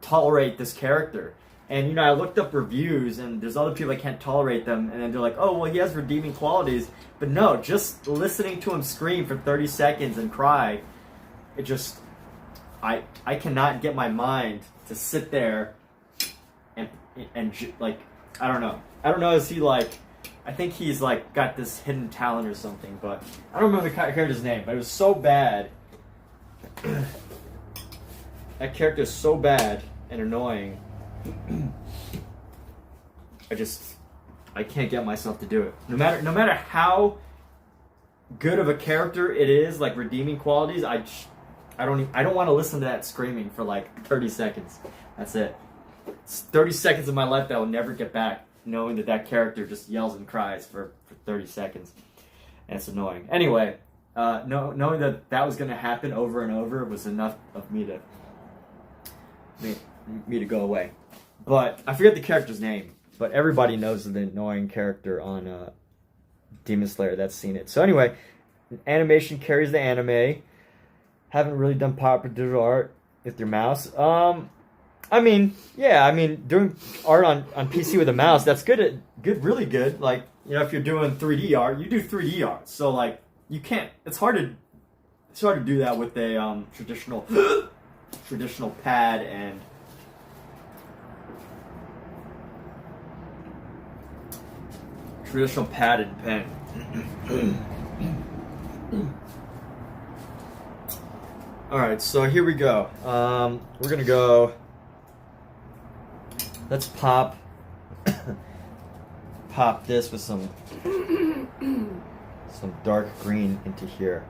[SPEAKER 1] tolerate this character. And you know, I looked up reviews, and there's other people that can't tolerate them, and then they're like, oh, well, he has redeeming qualities. But no, just listening to him scream for 30 seconds and cry, it just, I cannot get my mind to sit there and like, I don't know, is he like, I think he's like got this hidden talent or something, but I don't remember the character's name, but it was so bad. That character is so bad and annoying. I can't get myself to do it. No matter how good of a character it is, like redeeming qualities, I don't want to listen to that screaming for like 30 seconds. That's it. It's 30 seconds of my life that I will never get back, knowing that character just yells and cries for 30 seconds. And it's annoying. Anyway, knowing that was going to happen over and over was enough of me to go away. But I forget the character's name, but everybody knows the annoying character on Demon Slayer that's seen it. So anyway, animation carries the anime. Haven't really done proper digital art with your mouse. I mean, doing art on PC with a mouse, that's good, really good. Like, you know, if you're doing 3D art, you do 3D art. So like, you can't. It's hard to do that with a traditional pad and pen. All right, so here we go. We're gonna go. Let's pop this with some dark green into here.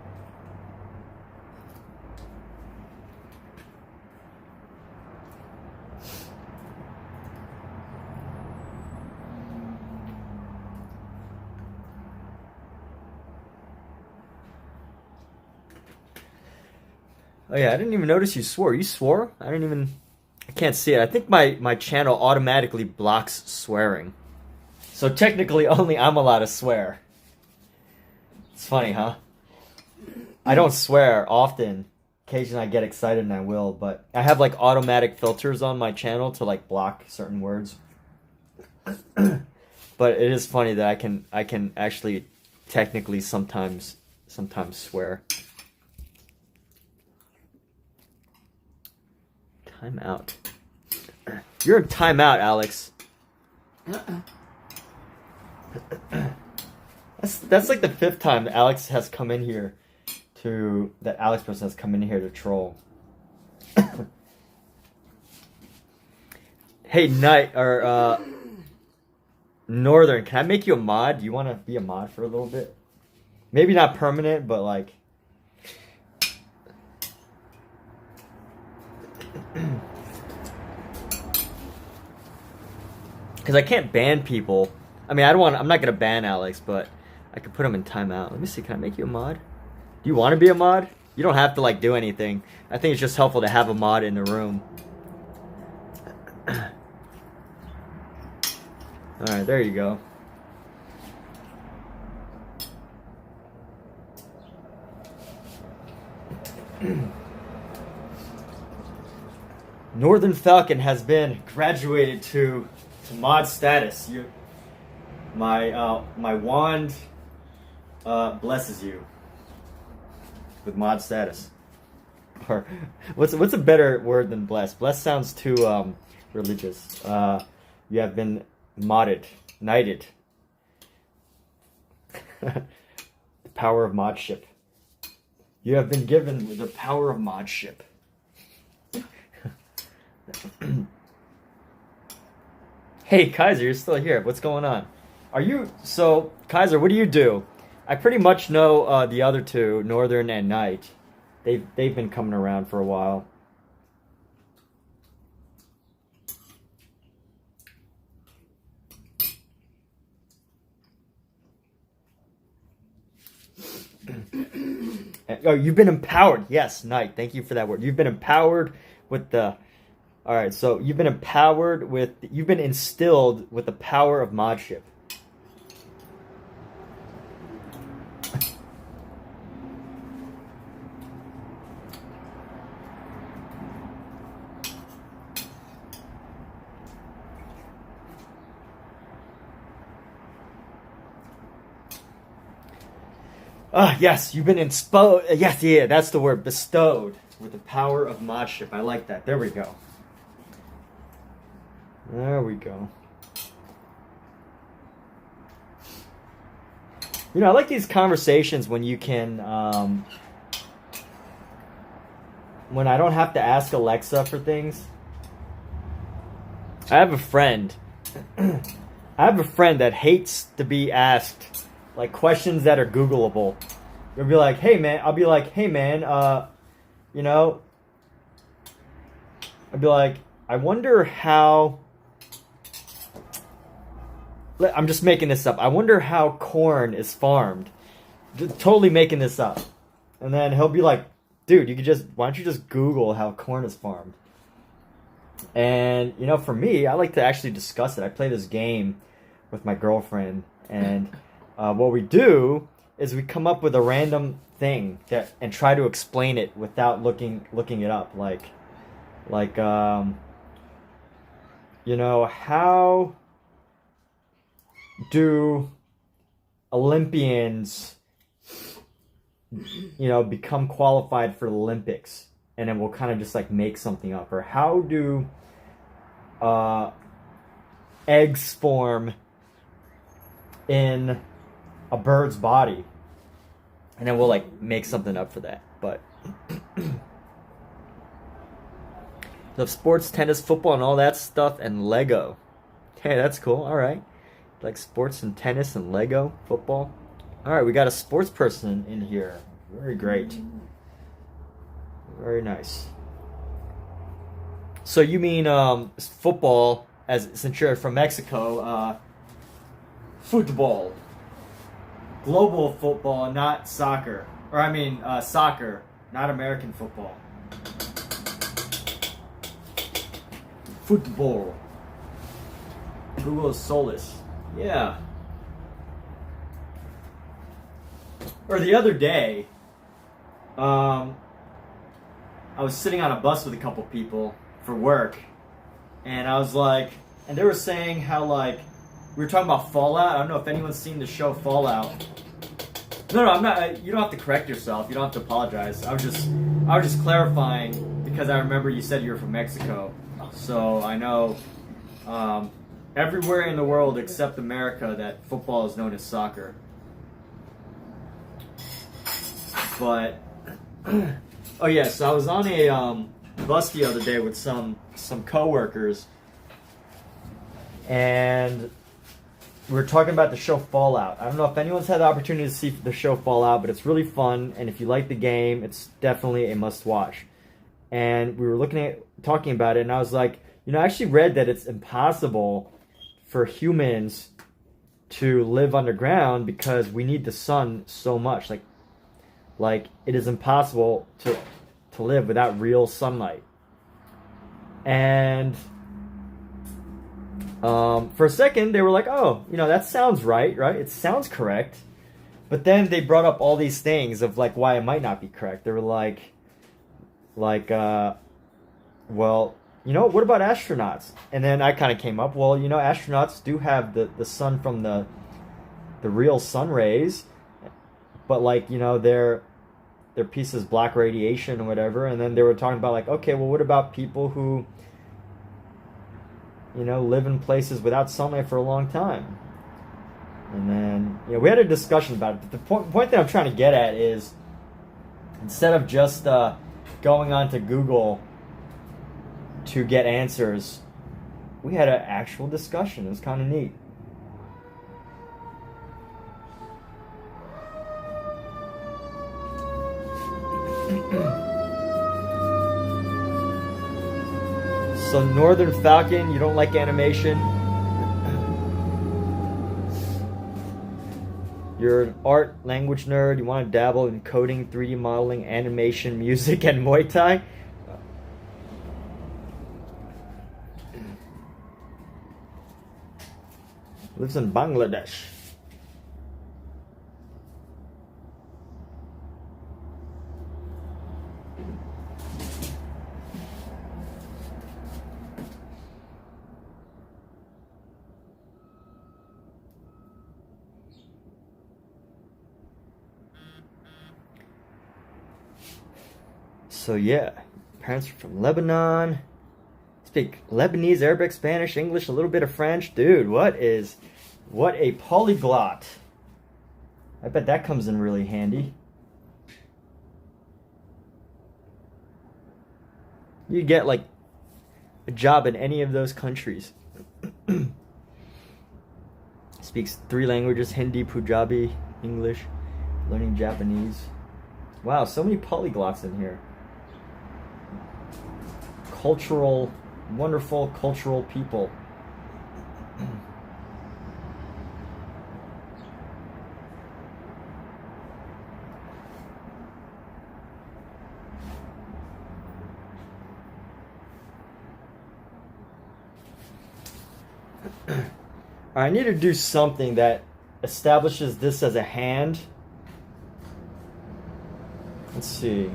[SPEAKER 1] Oh yeah, I didn't even notice you swore. You swore? I can't see it. I think my channel automatically blocks swearing. So technically only I'm allowed to swear. It's funny, huh? I don't swear often. Occasionally I get excited and I will, but I have like automatic filters on my channel to like block certain words. But it is funny that I can actually technically sometimes swear. Time out. You're in timeout, Alex. That's like the 5th time that Alex has come in here to troll. Hey, Night or Northern, can I make you a mod? Do you want to be a mod for a little bit? Maybe not permanent, but like. Because I can't ban people. I mean, I'm not gonna ban Alex, but I could put him in timeout. Let me see. Can I make you a mod? Do you want to be a mod? You don't have to like do anything. I think it's just helpful to have a mod in the room. All right, there you go. Northern Falcon has been graduated to mod status. My wand blesses you with mod status. Or what's a better word than bless? Bless sounds too religious. You have been modded, knighted. The power of modship. You have been given the power of modship. Hey Kaiser, you're still here. What's going on? So Kaiser, what do you do? I pretty much know the other two, Northern and Knight. They've been coming around for a while. Oh, you've been empowered. Yes, Knight. Thank you for that word. You've been empowered with the... Alright, so you've been empowered with... You've been instilled with the power of modship. Yes, you've been inspo... Yes, yeah, that's the word. Bestowed with the power of modship. I like that. There we go. There we go. You know, I like these conversations when you can... when I don't have to ask Alexa for things. I have a friend. I have a friend that hates to be asked... like questions that are Googleable. You'll be like, hey man, I'll be like, hey man, you know, I'd be like, I wonder how, I'm just making this up. I wonder how corn is farmed. Totally making this up. And then he'll be like, dude, why don't you just Google how corn is farmed? And, you know, for me, I like to actually discuss it. I play this game with my girlfriend, and what we do is we come up with a random thing and try to explain it without looking it up. Like, you know, how do Olympians, you know, become qualified for the Olympics? And then we'll kind of just like make something up. Or how do eggs form in a bird's body? And then we'll like make something up for that. But so sports, tennis, football, and all that stuff, and Lego. Hey, that's cool. All right, like sports and tennis and Lego, football. All right, we got a sports person in here. Very great. Very nice. So you mean football? Since you're from Mexico, football. Global football, not soccer. Or I mean, soccer, not American football. Football. Google is soulless. Yeah. Or the other day, I was sitting on a bus with a couple people for work, and I was like, and they were saying how like, we were talking about Fallout. I don't know if anyone's seen the show Fallout. No, I'm not. You don't have to correct yourself. You don't have to apologize. I was just clarifying because I remember you said you were from Mexico, so I know everywhere in the world except America that football is known as soccer. But oh yeah, so I was on a bus the other day with some coworkers, and we were talking about the show Fallout. I don't know if anyone's had the opportunity to see the show Fallout, but it's really fun, and if you like the game, it's definitely a must-watch. And we were talking about it, and I was like, you know, I actually read that it's impossible for humans to live underground because we need the sun so much. Like it is impossible to live without real sunlight. And for a second, they were like, oh, you know, that sounds right? It sounds correct. But then they brought up all these things of, like, why it might not be correct. They were well, you know, what about astronauts? And then I kind of came up, well, you know, astronauts do have the sun from the real sun rays, but like, you know, their piece is black radiation or whatever. And then they were talking about like, okay, well, what about people who, you know, live in places without sunlight for a long time? And then, you know, we had a discussion about it. But the point that I'm trying to get at is, instead of just going on to Google to get answers, we had an actual discussion. It was kind of neat. So Northern Falcon, you don't like animation? You're an art language nerd. You want to dabble in coding, 3D modeling, animation, music, and Muay Thai? Lives in Bangladesh. So yeah, parents are from Lebanon. Speak Lebanese, Arabic, Spanish, English, a little bit of French. Dude, what a polyglot. I bet that comes in really handy. You get like a job in any of those countries. Speaks 3 languages, Hindi, Punjabi, English, learning Japanese. Wow, so many polyglots in here. Cultural, wonderful cultural people. I need to do something that establishes this as a hand. Let's see.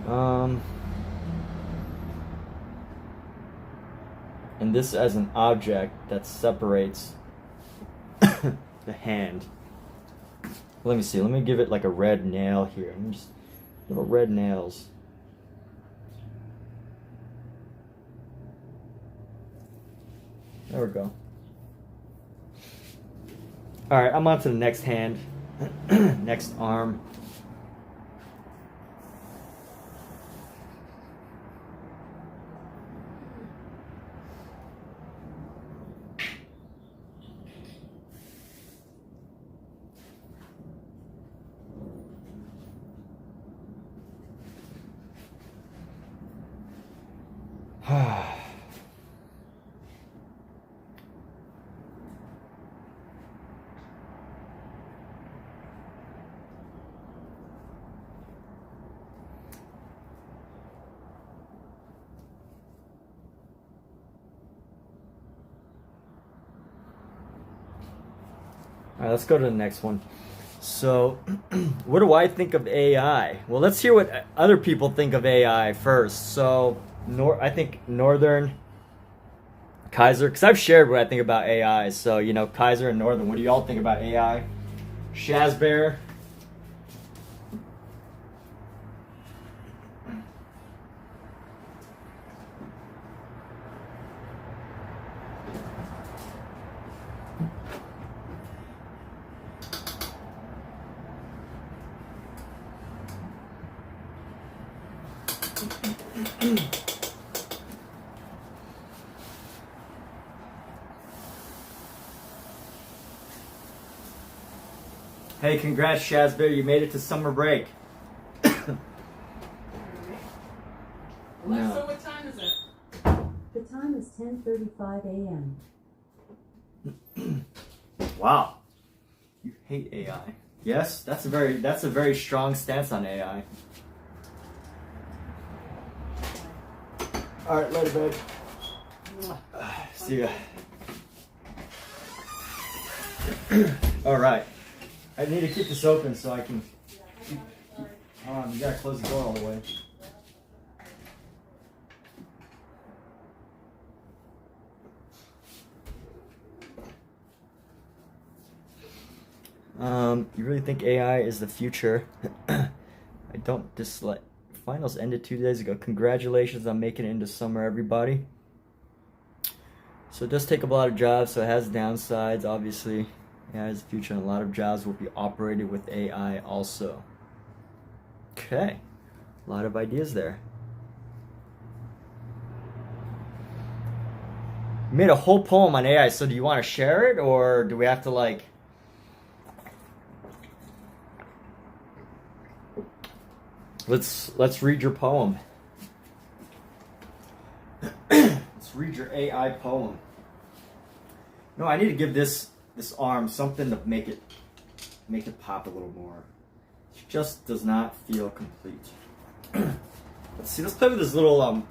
[SPEAKER 1] And this as an object that separates the hand. Let me see. Let me give it like a red nail here. Let me just little red nails. There we go. All right, I'm on to the next hand, next arm. All right, let's go to the next one. So, what do I think of AI? Well, let's hear what other people think of AI first. So, I think Northern, Kaiser, because I've shared what I think about AI. So, you know, Kaiser and Northern, what do y'all think about AI? Shazbear. Hey, congrats, Shazbear. You made it to summer break.
[SPEAKER 3] Alexa,
[SPEAKER 1] No.
[SPEAKER 3] what time is it?
[SPEAKER 4] The time is 10:35 a.m.
[SPEAKER 1] Wow. You hate AI. Yes, that's a very strong stance on AI. All right, later, babe. See ya. All right. I need to keep this open so I can. You gotta close the door all the way. You really think AI is the future? I don't dislike. Finals ended 2 days ago. Congratulations on making it into summer, everybody. So it does take up a lot of jobs, so it has downsides, obviously. AI is the future, and a lot of jobs will be operated with AI also. Okay, a lot of ideas there. You made a whole poem on AI, so do you want to share it, or do we have to like... Let's read your poem. Let's read your AI poem. No, I need to give this arm something to make it pop a little more. It just does not feel complete. Let's see. Let's play with this little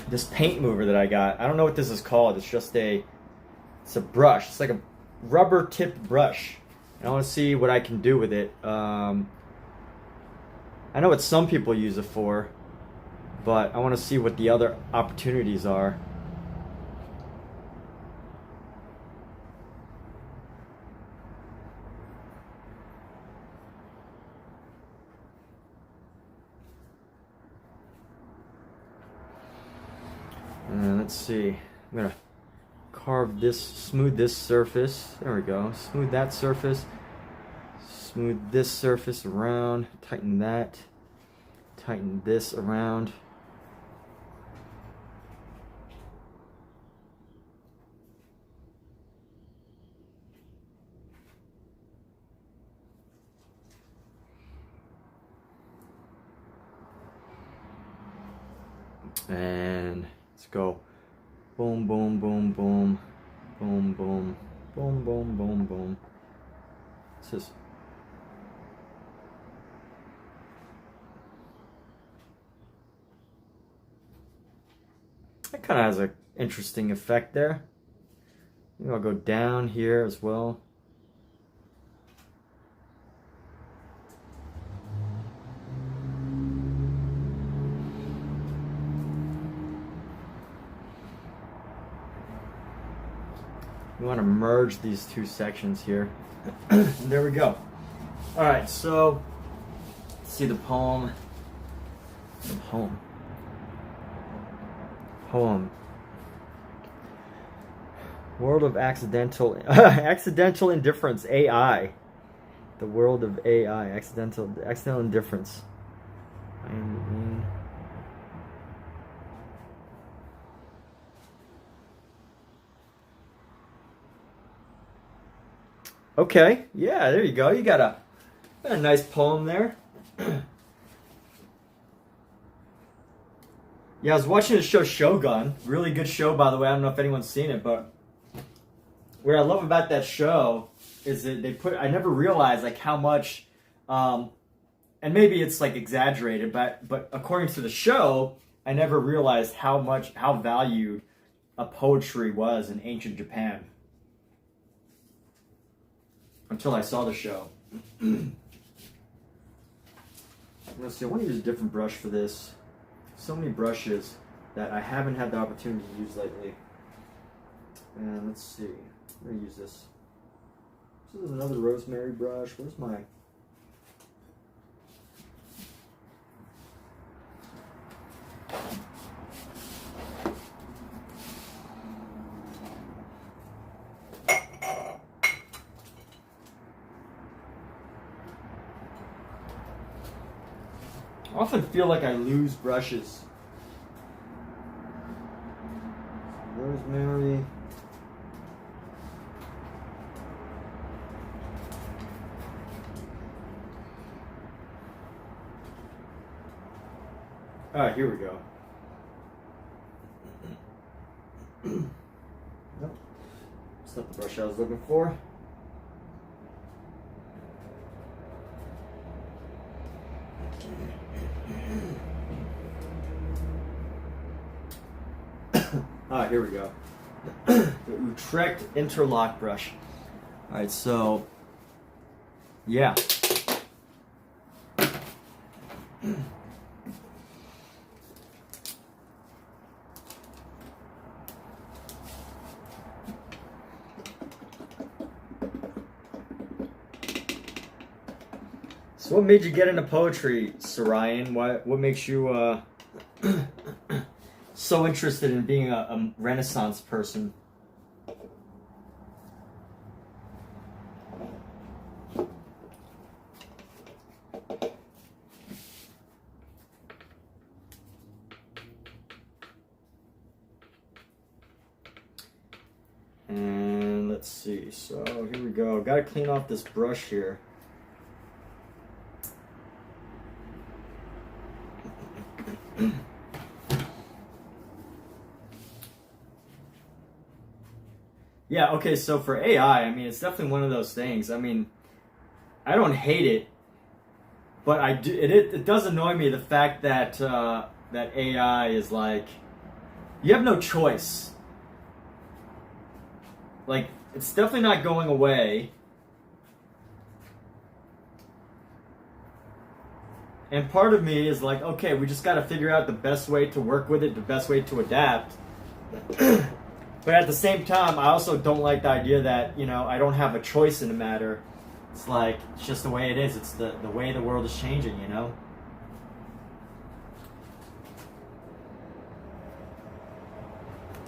[SPEAKER 1] this paint mover that I got. I don't know what this is called. It's a brush. It's like a rubber tipped brush. And I want to see what I can do with it. I know what some people use it for, but I want to see what the other opportunities are. And let's see. I'm gonna carve this, smooth this surface. There we go. Smooth that surface. Smooth this surface around, tighten that, tighten this around. And let's go boom, boom, boom, boom, boom, boom, boom, boom, boom, boom. It's just that kind of has an interesting effect there. Maybe I'll go down here as well. We want to merge these two sections here. And there we go. All right, so let's see the poem. Poem. World of accidental accidental indifference, AI. The world of AI, accidental indifference. Okay, yeah, there you go. You got a nice poem there. Yeah, I was watching the show Shogun. Really good show, by the way. I don't know if anyone's seen it, but what I love about that show is that I never realized like how much, and maybe it's like exaggerated, but according to the show, I never realized how valued a poetry was in ancient Japan. Until I saw the show. Let's see, I want to use a different brush for this. So many brushes that I haven't had the opportunity to use lately. And let's see, I'm going to use this. This is another Rosemary brush. Where's my... I often feel like I lose brushes. Rosemary. All right, here we go. Nope, it's not the brush I was looking for. Ah, here we go. The Utrecht interlock brush. All right, so yeah. So what made you get into poetry, Sarayan? What makes you so interested in being a Renaissance person? And let's see. So here we go. Got to clean off this brush here. Yeah, okay, so for AI, I mean, it's definitely one of those things. I mean, I don't hate it, but it does annoy me, the fact that that AI is like, you have no choice. Like, it's definitely not going away. And part of me is like, okay, we just got to figure out the best way to work with it, the best way to adapt. But at the same time, I also don't like the idea that, you know, I don't have a choice in the matter. It's like, it's just the way it is. It's the way the world is changing, you know?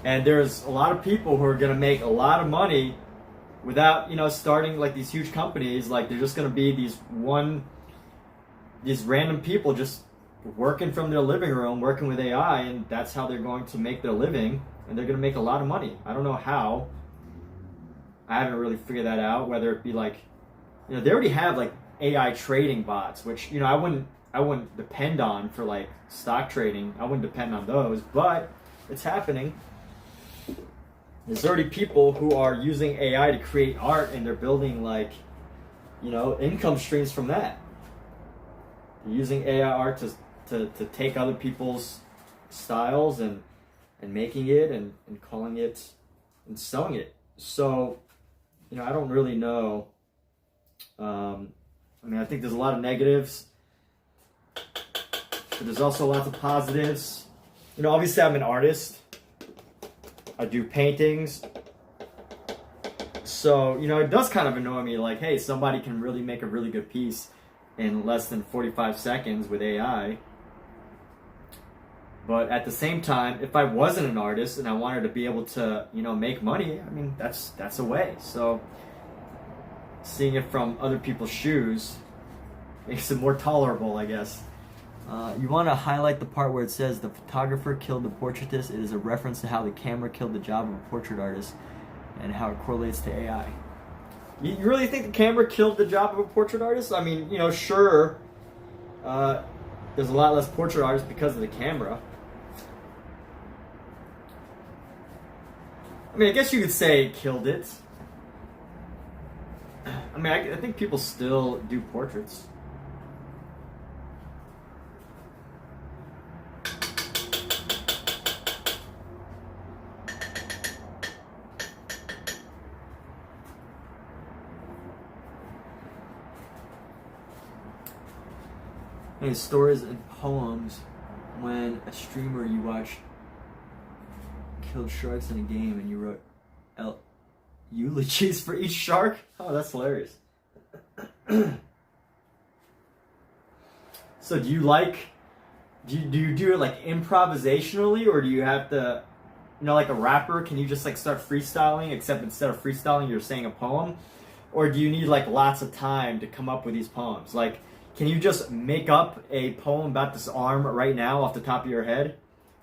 [SPEAKER 1] And there's a lot of people who are going to make a lot of money without, you know, starting like these huge companies. Like, they're just going to be these random people just working from their living room, working with AI, and that's how they're going to make their living, and they're going to make a lot of money. I don't know how. I haven't really figured that out, whether it be like, you know, they already have like AI trading bots, which, you know, I wouldn't depend on for like stock trading. I wouldn't depend on those, but it's happening. There's already people who are using AI to create art, and they're building like, you know, income streams from that. They're using AI art to take other people's styles and making it and calling it and selling it. So, you know, I don't really know. I mean, I think there's a lot of negatives, but there's also lots of positives. You know, obviously I'm an artist. I do paintings. So, you know, it does kind of annoy me, like, hey, somebody can really make a really good piece in less than 45 seconds with AI. But at the same time, if I wasn't an artist and I wanted to be able to, you know, make money, I mean, that's a way. So seeing it from other people's shoes makes it more tolerable, I guess. You want to highlight the part where it says the photographer killed the portraitist. It is a reference to how the camera killed the job of a portrait artist and how it correlates to AI. You really think the camera killed the job of a portrait artist? I mean, you know, sure, there's a lot less portrait artists because of the camera. I mean, I guess you could say it killed it. I mean, I think people still do portraits. Any stories and poems when a streamer you watched killed sharks in a game and you wrote eulogies for each shark? Oh, that's hilarious. So do you do it like improvisationally, or do you have to, you know, like a rapper, can you just like start freestyling, except instead of freestyling you're saying a poem? Or do you need like lots of time to come up with these poems? Like, can you just make up a poem about this arm right now off the top of your head?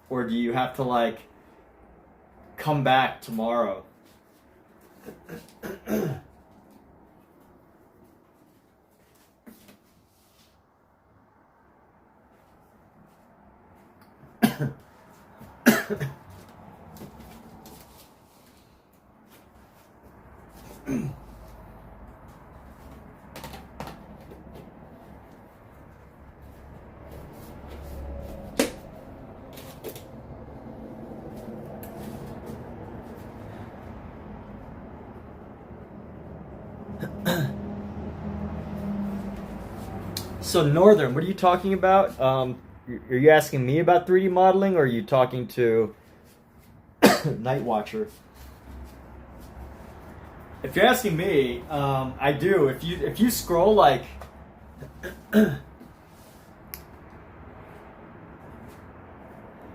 [SPEAKER 1] Or do you have to like come back tomorrow? So Northern, what are you talking about? Are you asking me about 3D modeling, or are you talking to Night Watcher? If you're asking me, I do. If you scroll like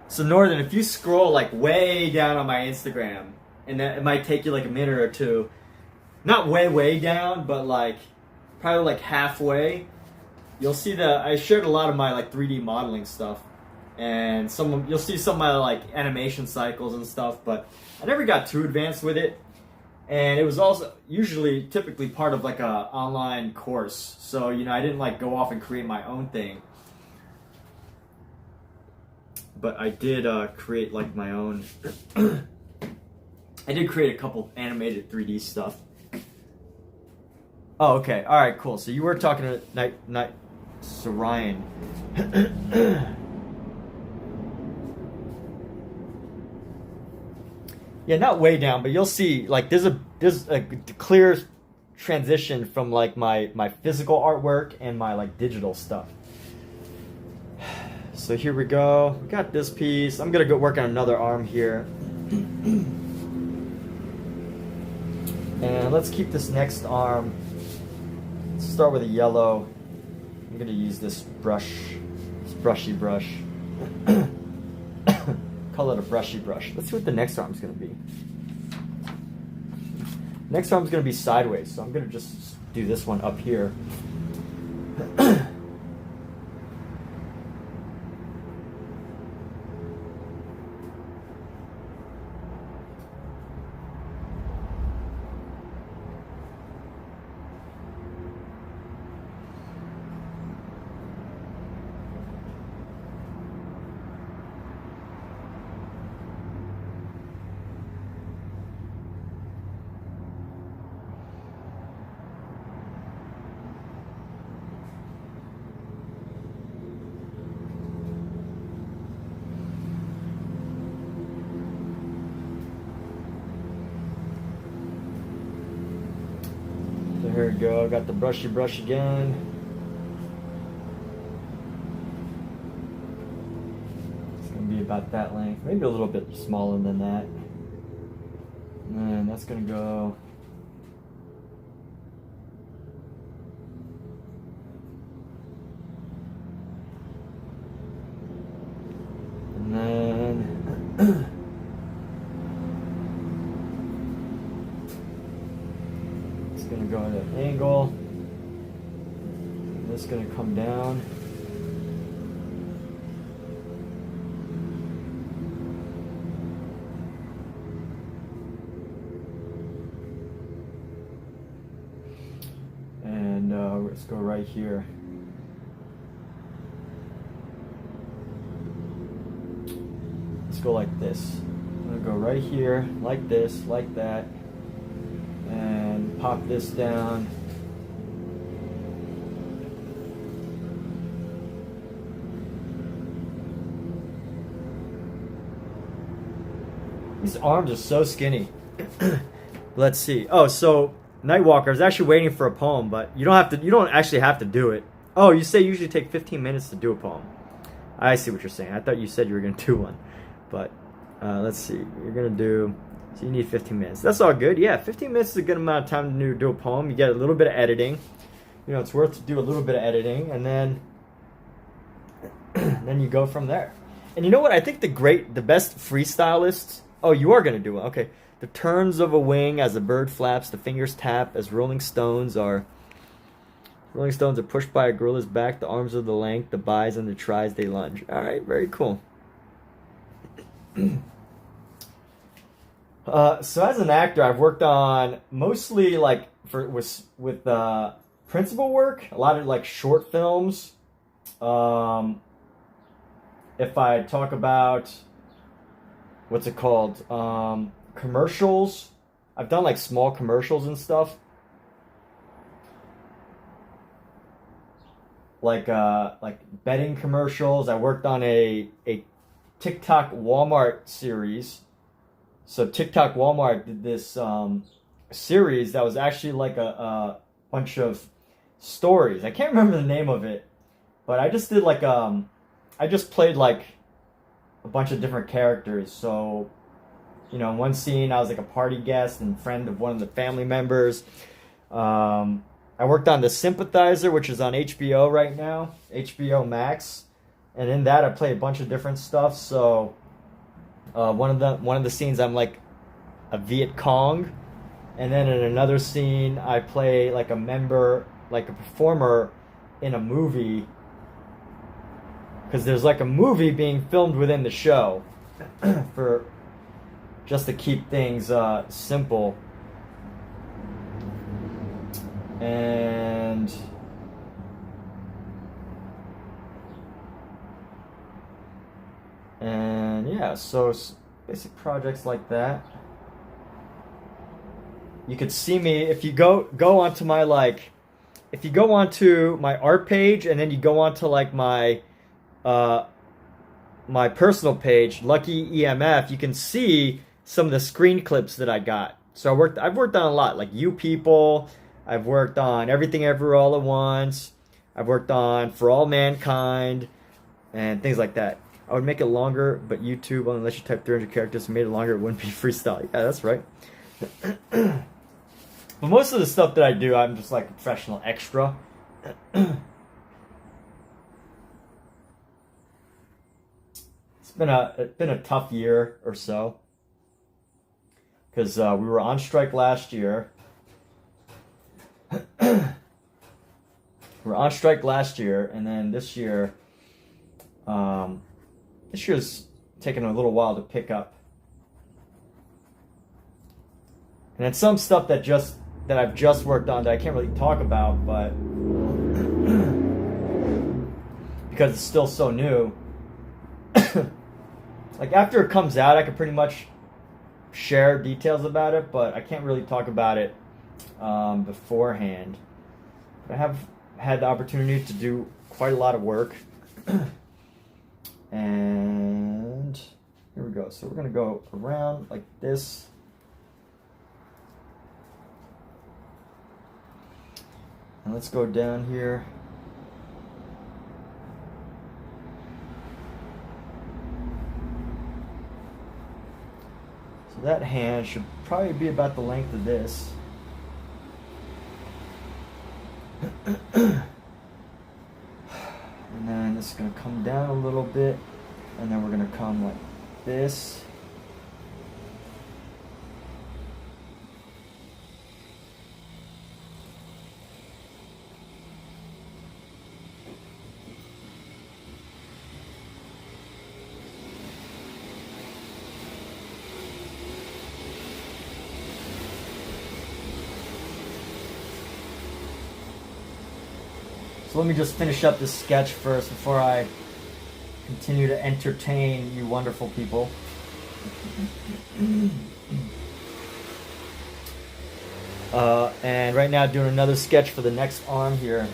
[SPEAKER 1] So Northern, if you scroll like way down on my Instagram, and that it might take you like a minute or two, not way down, but like probably like halfway, you'll see that I shared a lot of my like 3D modeling stuff, and you'll see some of my like animation cycles and stuff, but I never got too advanced with it. And it was also typically part of like a online course. So, you know, I didn't like go off and create my own thing. But I did create like my own. I did create a couple animated 3D stuff. Oh, okay. All right, cool. So you were talking to so Ryan. Yeah, not way down, but you'll see like there's a clear transition from like my physical artwork and my like digital stuff. So here we go. We got this piece. I'm gonna go work on another arm here. And let's keep this next arm. Let's start with a yellow. I'm gonna use this brush, this brushy brush. Call it a brushy brush. Let's see what the next arm's gonna be. Next arm's gonna be sideways, so I'm gonna just do this one up here. There we go, got the brushy brush again. It's gonna be about that length, maybe a little bit smaller than that. And then that's gonna go. And then gonna go at an angle. This is gonna come down. And let's go right here. Let's go like this. I'm gonna go right here, like this, like that. And pop this down. These arms are so skinny. Let's see. Oh, so Nightwalker, I was actually waiting for a poem, but you don't actually have to do it. Oh, you say you usually take 15 minutes to do a poem. I see what you're saying. I thought you said you were gonna do one. But let's see. You're gonna do. So you need 15 minutes. That's all good. Yeah, 15 minutes is a good amount of time to do a poem. You get a little bit of editing. You know, it's worth to do a little bit of editing, and then then you go from there. And you know what? I think the best freestylists. Oh, you are gonna do it. Okay. The turns of a wing as a bird flaps, the fingers tap as rolling stones are pushed by a gorilla's back. The arms of the length, the buys and the tries they lunge. All right, very cool. So as an actor, I've worked on mostly like with principal work, a lot of like short films. If I talk about what's it called, commercials, I've done like small commercials and stuff. Like betting commercials. I worked on a TikTok Walmart series. So TikTok Walmart did this series that was actually like a bunch of stories. I can't remember the name of it, but I just did like I just played like a bunch of different characters. So, you know, in one scene I was like a party guest and friend of one of the family members. I worked on The Sympathizer, which is on HBO right now, HBO Max, and in that I play a bunch of different stuff. So one of the scenes I'm like a Viet Cong, and then in another scene I play like a member, like a performer in a movie, because there's like a movie being filmed within the show for just to keep things simple. And yeah, so basic projects like that. You could see me if you go onto my if you go onto my art page and then you go onto like my my personal page, Lucky EMF, you can see some of the screen clips that I got. So I've worked on a lot, like You People. I've worked on Everything Everywhere All at Once. I've worked on For All Mankind and things like that. I would make it longer, but YouTube, unless you type 300 characters and made it longer, it wouldn't be freestyle. Yeah, that's right. But most of the stuff that I do, I'm just like a professional extra. It's been a tough year or so, because we were on strike last year. We were on strike last year, and then this year's taken a little while to pick up. And then some stuff that I've just worked on that I can't really talk about, but because it's still so new. Like after it comes out, I can pretty much share details about it, but I can't really talk about it beforehand. But I have had the opportunity to do quite a lot of work. And here we go. So we're going to go around like this. And let's go down here. So that hand should probably be about the length of this. And then this is going to come down a little bit, and then we're going to come like this. So let me just finish up this sketch first before I continue to entertain you wonderful people. And right now doing another sketch for the next arm here.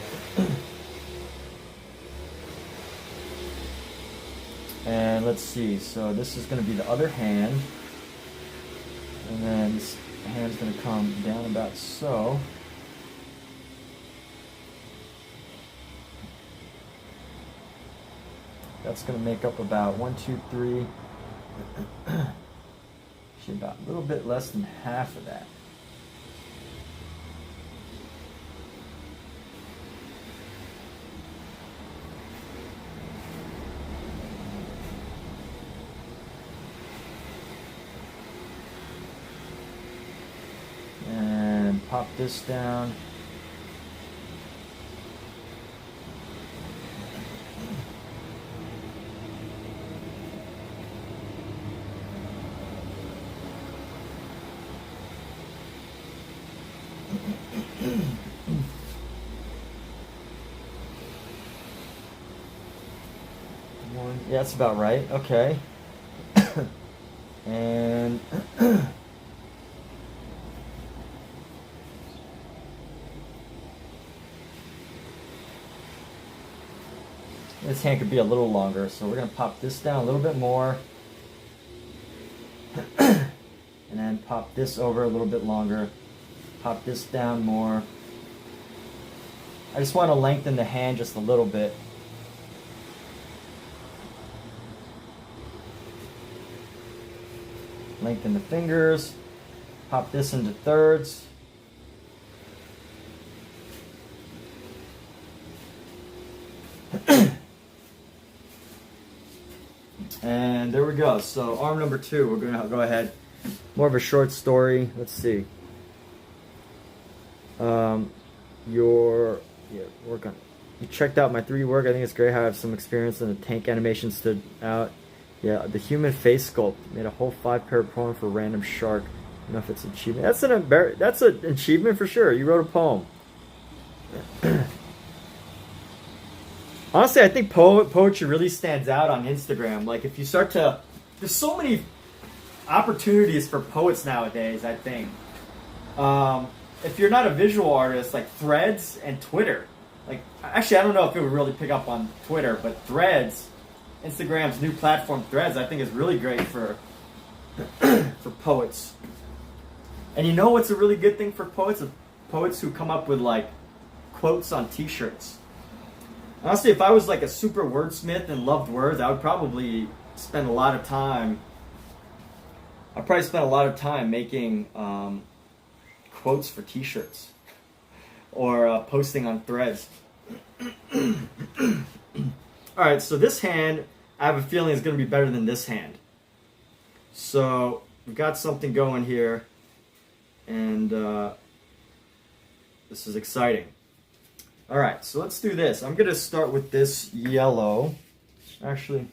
[SPEAKER 1] And let's see, so this is going to be the other hand. And then this hand's going to come down about so. That's going to make up about 1, 2, 3. Actually, about a little bit less than half of that. And pop this down. Yeah, that's about right. Okay. And this hand could be a little longer, so we're going to pop this down a little bit more. And then pop this over a little bit longer. Pop this down more. I just want to lengthen the hand just a little bit. Lengthen the fingers. Pop this into thirds. And there we go. So arm number 2, we're gonna go ahead. More of a short story. Let's see. You checked out my 3D work. I think it's great how I have some experience in the tank animation stood out. Yeah, the human face sculpt. Made a whole 5-paragraph poem for a random shark. I don't know if it's an achievement. That's an achievement for sure. You wrote a poem. Honestly, I think poetry really stands out on Instagram. Like, if you start to... There's so many opportunities for poets nowadays, I think. If you're not a visual artist, like Threads and Twitter. Like, actually, I don't know if it would really pick up on Twitter, but Threads, Instagram's new platform, Threads, I think is really great for for poets. And you know what's a really good thing for poets? Poets who come up with, like, quotes on t-shirts. Honestly, if I was like a super wordsmith and loved words, I would probably spend a lot of time. I'd probably spend a lot of time making quotes for t-shirts or posting on Threads. Alright, so this hand, I have a feeling is going to be better than this hand. So we've got something going here, and this is exciting. Alright, so let's do this. I'm going to start with this yellow. Actually,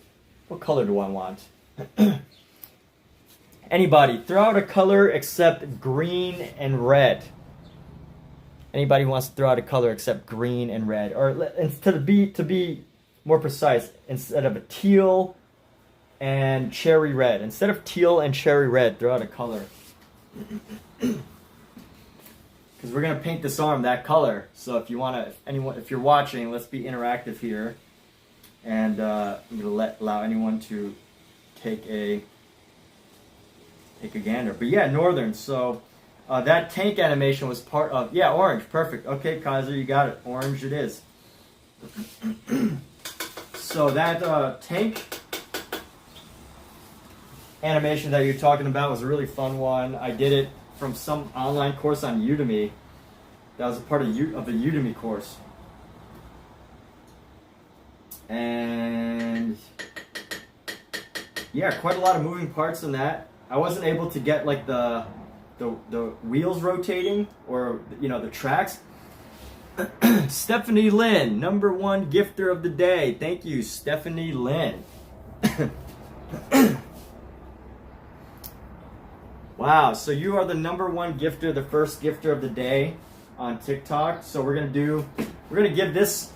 [SPEAKER 1] what color do I want? Anybody, throw out a color except green and red. Anybody who wants to throw out a color except green and red. Or to be more precise, instead of a teal and cherry red. Instead of teal and cherry red, throw out a color. Because we're going to paint this arm that color. So if you want to, if you're watching, let's be interactive here. And I'm going to allow anyone to take a gander. But yeah, northern. So that tank animation was part of... Yeah, orange. Perfect. Okay, Kaiser, you got it. Orange it is. So that tank animation that you're talking about was a really fun one. I did it from some online course on Udemy. That was a part of the Udemy course. And yeah, quite a lot of moving parts in that. I wasn't able to get like the wheels rotating, or the tracks. Stephanie Lynn, #1 gifter of the day. Thank you, Stephanie Lynn. Wow, so you are the #1 gifter, the first gifter of the day on TikTok. So we're gonna give this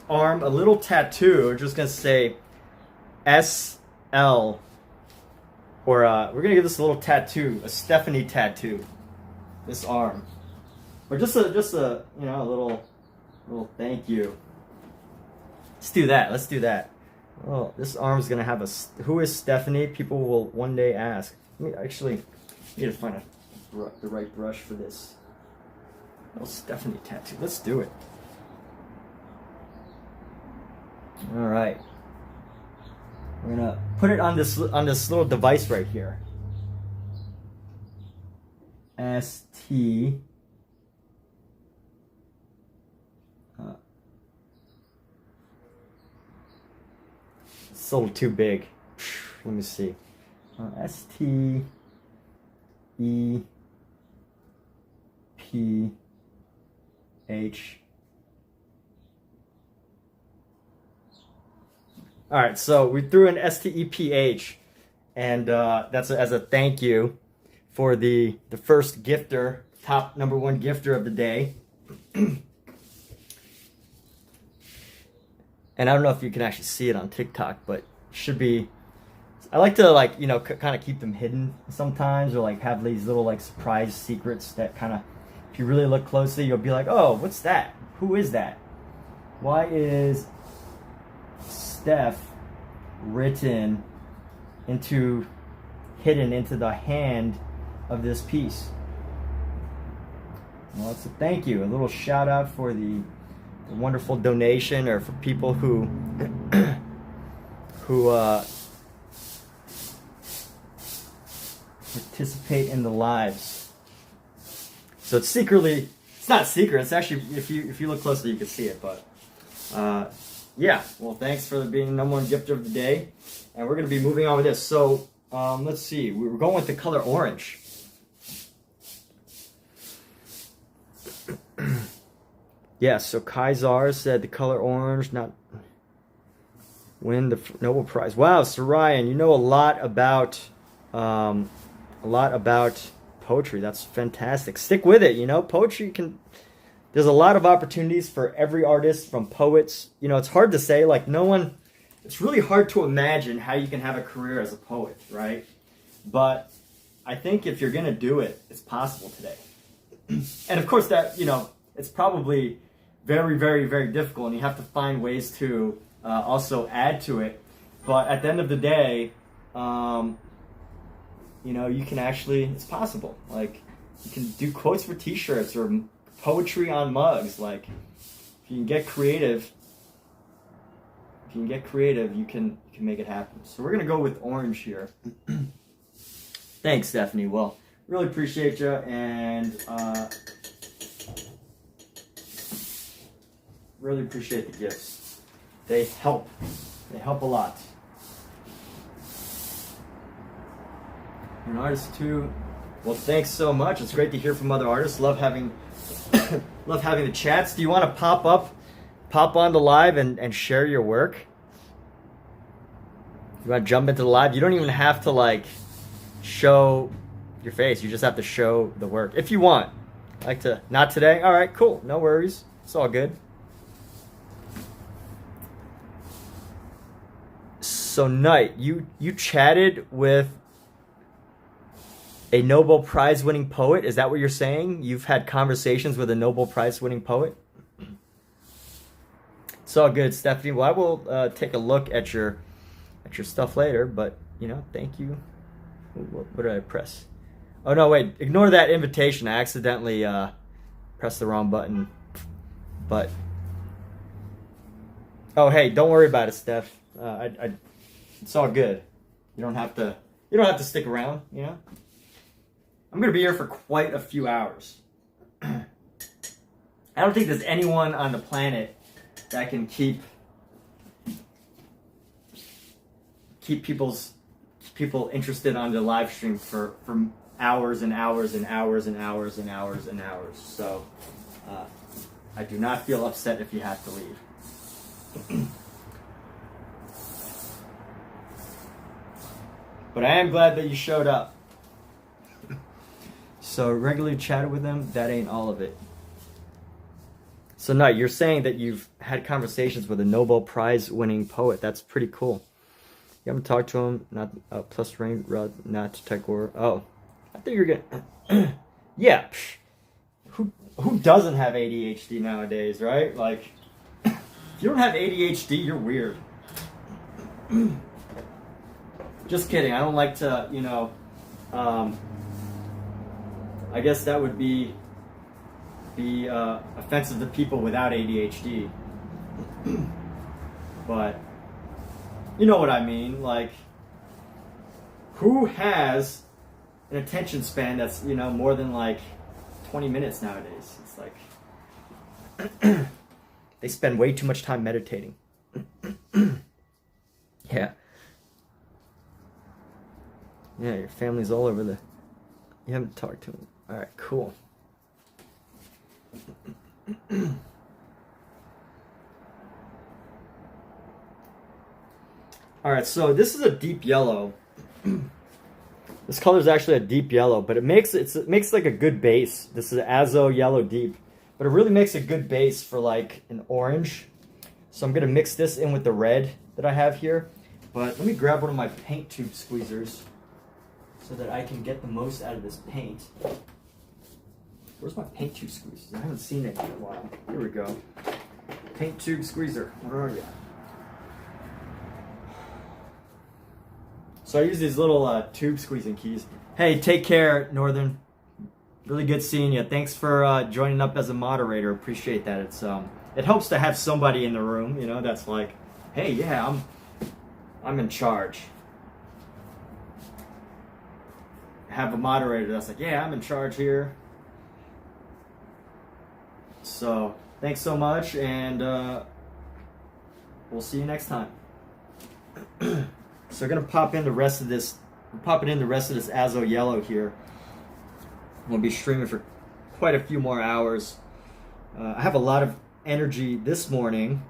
[SPEAKER 1] arm a little tattoo. We're just gonna say SL. Or we're gonna give this a little tattoo, a Stephanie tattoo. This arm, or just a little thank you. Let's do that. Let's do that. Well, this arm's gonna have who is Stephanie? People will one day ask. Let me actually need to find the right brush for this. Oh, Stephanie tattoo. Let's do it. All right. We're gonna put it on this little device right here. ST. It's a little too big. Let me see. STEPH. All right, so we threw an STEPH, and that's as a thank you for the first gifter, top #1 gifter of the day. And I don't know if you can actually see it on TikTok, but it should be. I like to kind of keep them hidden sometimes, or like have these little surprise secrets that kind of, if you really look closely, you'll be like, oh, what's that? Who is that? Why is Steph hidden into the hand of this piece? Well, it's a thank you, a little shout out for the wonderful donation, or for people who participate in the lives. So it's not secret. It's actually, if you look closely, you can see it. But yeah, well, thanks for being the number one gifter of the day. And we're going to be moving on with this. So, let's see. We were going with the color orange. Yeah, so Kaisar said the color orange, not win the Nobel Prize. Wow, Sarayan, you know a lot about poetry. That's fantastic. Stick with it. You know, poetry can. There's a lot of opportunities for every artist, from poets. You know, it's hard to say. Like, no one. It's really hard to imagine how you can have a career as a poet, right? But I think if you're gonna do it, it's possible today. And of course, that, you know, it's probably very, very, very difficult, and you have to find ways to also add to it. But at the end of the day, you know, you can actually, it's possible. Like, you can do quotes for t-shirts or poetry on mugs. Like, if you can get creative, you can make it happen. So we're gonna go with orange here. Thanks, Stephanie. Well, really appreciate you, and really appreciate the gifts. They help. They help a lot. You're an artist too. Well, thanks so much. It's great to hear from other artists. Love having the chats. Do you want to pop on the live and share your work? You want to jump into the live? You don't even have to like show your face. You just have to show the work if you want. Like to not today? All right, cool. No worries. It's all good. So, Knight, you chatted with a Nobel Prize winning poet? Is that what you're saying? You've had conversations with a Nobel Prize winning poet? It's all good, Stephanie. Well, I will take a look at your stuff later, but, you know, thank you. What did I press? Oh, no, wait. Ignore that invitation. I accidentally pressed the wrong button. But, oh, hey, don't worry about it, Steph. It's all good. You don't have to stick around, you know? I'm going to be here for quite a few hours. I don't think there's anyone on the planet that can keep people interested on the live stream for hours and hours and hours and hours and hours and hours. So I do not feel upset if you have to leave. But I am glad that you showed up. So regularly chatted with them, that ain't all of it. So no, you're saying that you've had conversations with a Nobel Prize winning poet. That's pretty cool. You haven't talked to him, not plus rank, not Tagore. Oh, I think you're gonna. Yeah, who doesn't have ADHD nowadays, right? Like, if you don't have ADHD, you're weird. Just kidding. I don't like to, you know. I guess that would be offensive to people without ADHD. But you know what I mean. Like, who has an attention span that's, you know, more than like 20 minutes nowadays? It's like they spend way too much time meditating. Yeah. Yeah, your family's all over the... You haven't talked to him. All right, cool. All right, so this is a deep yellow. This color is actually a deep yellow, but it makes like a good base. This is Azo Yellow Deep, but it really makes a good base for like an orange. So I'm gonna mix this in with the red that I have here. But let me grab one of my paint tube squeezers so that I can get the most out of this paint. Where's my paint tube squeezers? I haven't seen it in a while. Here we go. Paint tube squeezer. Where are you? So I use these little tube squeezing keys. Hey, take care, Northern. Really good seeing you. Thanks for joining up as a moderator. Appreciate that. It's it helps to have somebody in the room, you know, that's like, hey, yeah, I'm in charge. Have a moderator that's like, yeah, I'm in charge here. So thanks so much, and we'll see you next time. So we're gonna pop in the rest of this. We're popping in the rest of this Azo Yellow here. I'm gonna be streaming for quite a few more hours. I have a lot of energy this morning.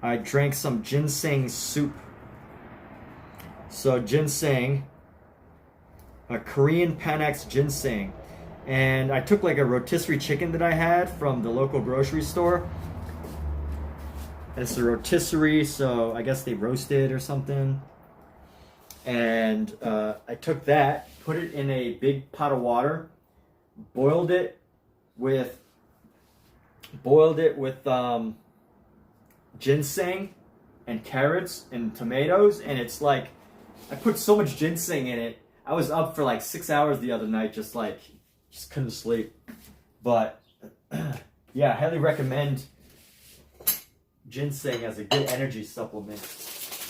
[SPEAKER 1] I drank some ginseng soup. So ginseng, a Korean Panax ginseng. And I took like a rotisserie chicken that I had from the local grocery store. It's a rotisserie, so I guess they roasted or something. And I took that, put it in a big pot of water, boiled it with ginseng and carrots and tomatoes, and it's like I put so much ginseng in it. I was up for like 6 hours the other night, just couldn't sleep. But yeah, I highly recommend ginseng as a good energy supplement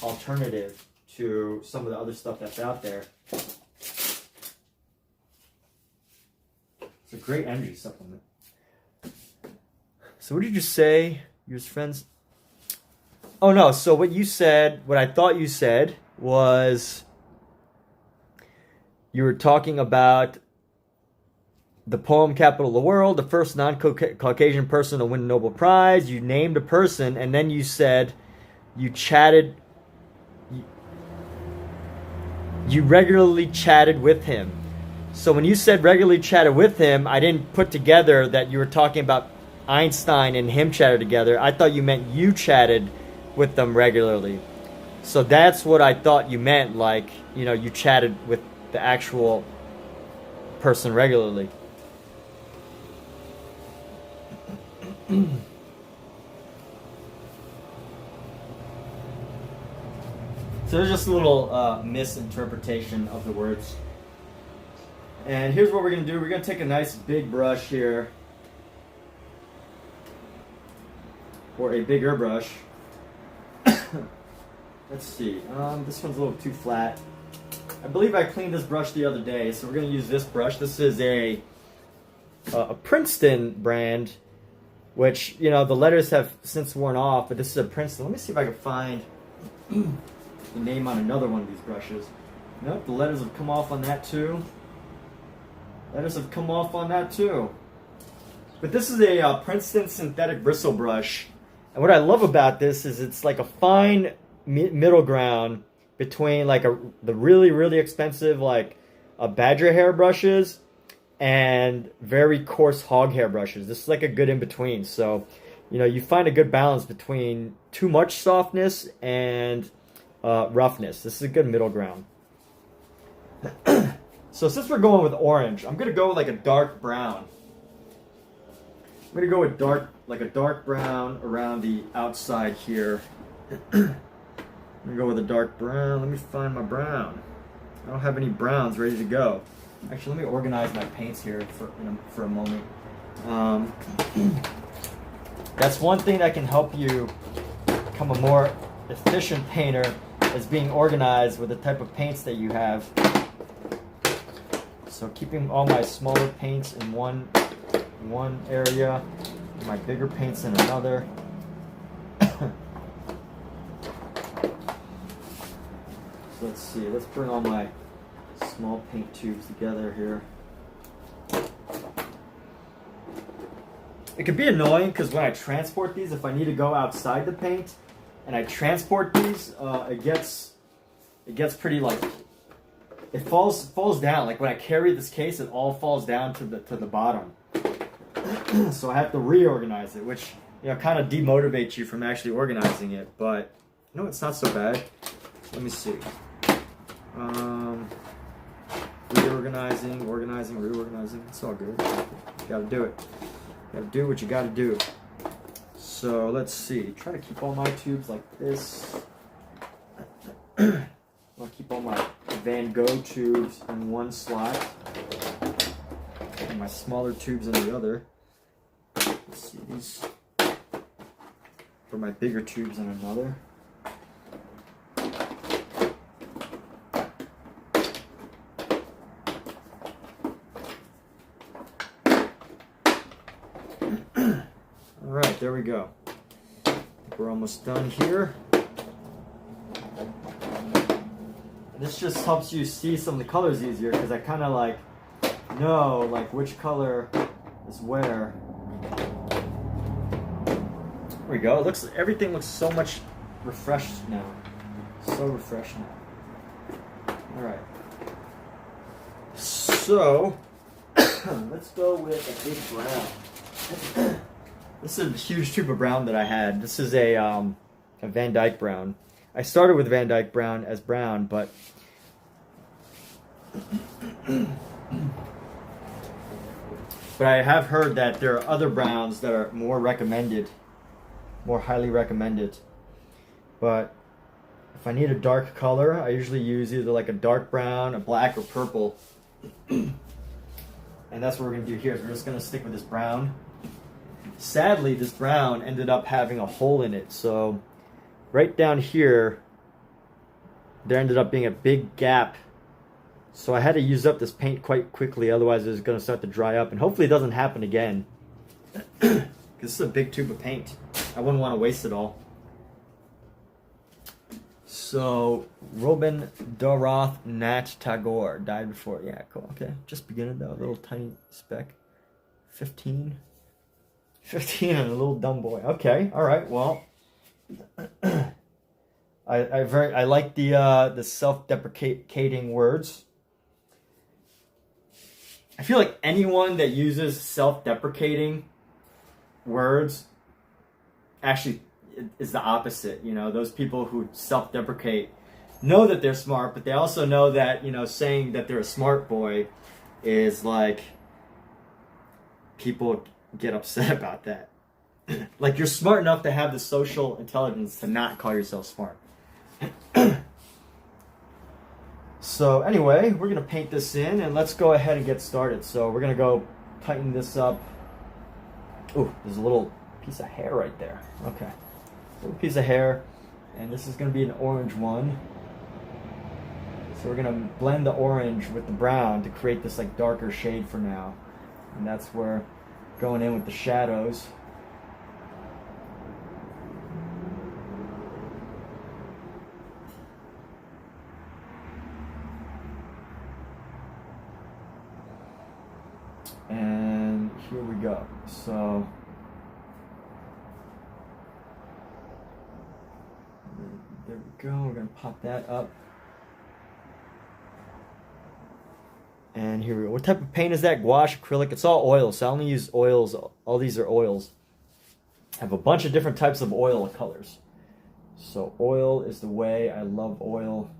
[SPEAKER 1] alternative to some of the other stuff that's out there. It's a great energy supplement. So what did you say, your friends? Oh no, so what you said, what I thought you said was you were talking about the poem Capital of the World, the first non-Caucasian person to win a Nobel Prize. You named a person, and then you said you regularly chatted with him. So when you said regularly chatted with him, I didn't put together that you were talking about Einstein and him chatted together. I thought you meant you chatted with them regularly. So that's what I thought you meant, like, you know, you chatted with the actual person regularly. So there's just a little misinterpretation of the words. And here's what we're going to do. We're going to take a nice big brush here, or a bigger brush. Let's see. This one's a little too flat. I believe I cleaned this brush the other day, so we're going to use this brush. This is a Princeton brand, which, you know, the letters have since worn off, but this is a Princeton. Let me see if I can find the name on another one of these brushes. Nope, the letters have come off on that too. Letters have come off on that too. But this is a Princeton synthetic bristle brush. And what I love about this is it's like a fine middle ground between like the really, really expensive like badger hair brushes and very coarse hog hair brushes. This is like a good in between. So, you know, you find a good balance between too much softness and roughness. This is a good middle ground. So since we're going with orange, I'm gonna go with like a dark brown. I'm gonna go with a dark brown around the outside here. I'm gonna go with a dark brown. Let me find my brown. I don't have any browns ready to go. Actually, let me organize my paints here for a moment. That's one thing that can help you become a more efficient painter, is being organized with the type of paints that you have. So keeping all my smaller paints in one area, and my bigger paints in another. So let's see, let's bring all my small paint tubes together here. It could be annoying because when I transport these, if I need to go outside the paint and I transport these, it gets pretty like, it falls down. Like when I carry this case, it all falls down to the bottom. So I have to reorganize it, which, you know, kind of demotivates you from actually organizing it. But no, it's not so bad. Let me see. Reorganizing. It's all good. You gotta do it. You gotta do what you gotta do. So let's see. Try to keep all my tubes like this. I'll keep all my Van Gogh tubes in one slot, and my smaller tubes in the other. Let's see, these for my bigger tubes in another. right, there we go. We're almost done here. This just helps you see some of the colors easier because I kind of like know like which color is where. There we go. It looks, everything looks so much refreshed now. So refreshing. All right. So let's go with a big brown. This is a huge tube of brown that I had. This is a Van Dyke brown. I started with Van Dyke brown as brown, but I have heard that there are other browns that are more recommended, more highly recommended. But if I need a dark color, I usually use either like a dark brown, a black, or purple. And that's what we're going to do here. We're just going to stick with this brown. Sadly, this brown ended up having a hole in it. So right down here, there ended up being a big gap. So I had to use up this paint quite quickly. Otherwise, it's going to start to dry up. And hopefully it doesn't happen again. Because this is a big tube of paint. I wouldn't want to waste it all. So, Robin Doroth Nat Tagore died before. Yeah, cool. Okay. Just beginning though. A little tiny speck. 15. 15 and a little dumb boy. Okay. All right. Well, I like the self-deprecating words. I feel like anyone that uses self-deprecating words actually is the opposite. You know, those people who self-deprecate know that they're smart, but they also know that, you know, saying that they're a smart boy is like, people get upset about that. Like, you're smart enough to have the social intelligence to not call yourself smart. So anyway, we're going to paint this in and let's go ahead and get started. So we're going to go tighten this up. Ooh, there's a little piece of hair right there. Okay. A little piece of hair. And this is going to be an orange one. So we're going to blend the orange with the brown to create this like darker shade for now. And that's where going in with the shadows. And here we go. So there we go. We're going to pop that up. And here we go. What type of paint is that? Gouache, acrylic? It's all oil, so I only use oils. All these are oils. I have a bunch of different types of oil colors. So oil is the way. I love oil.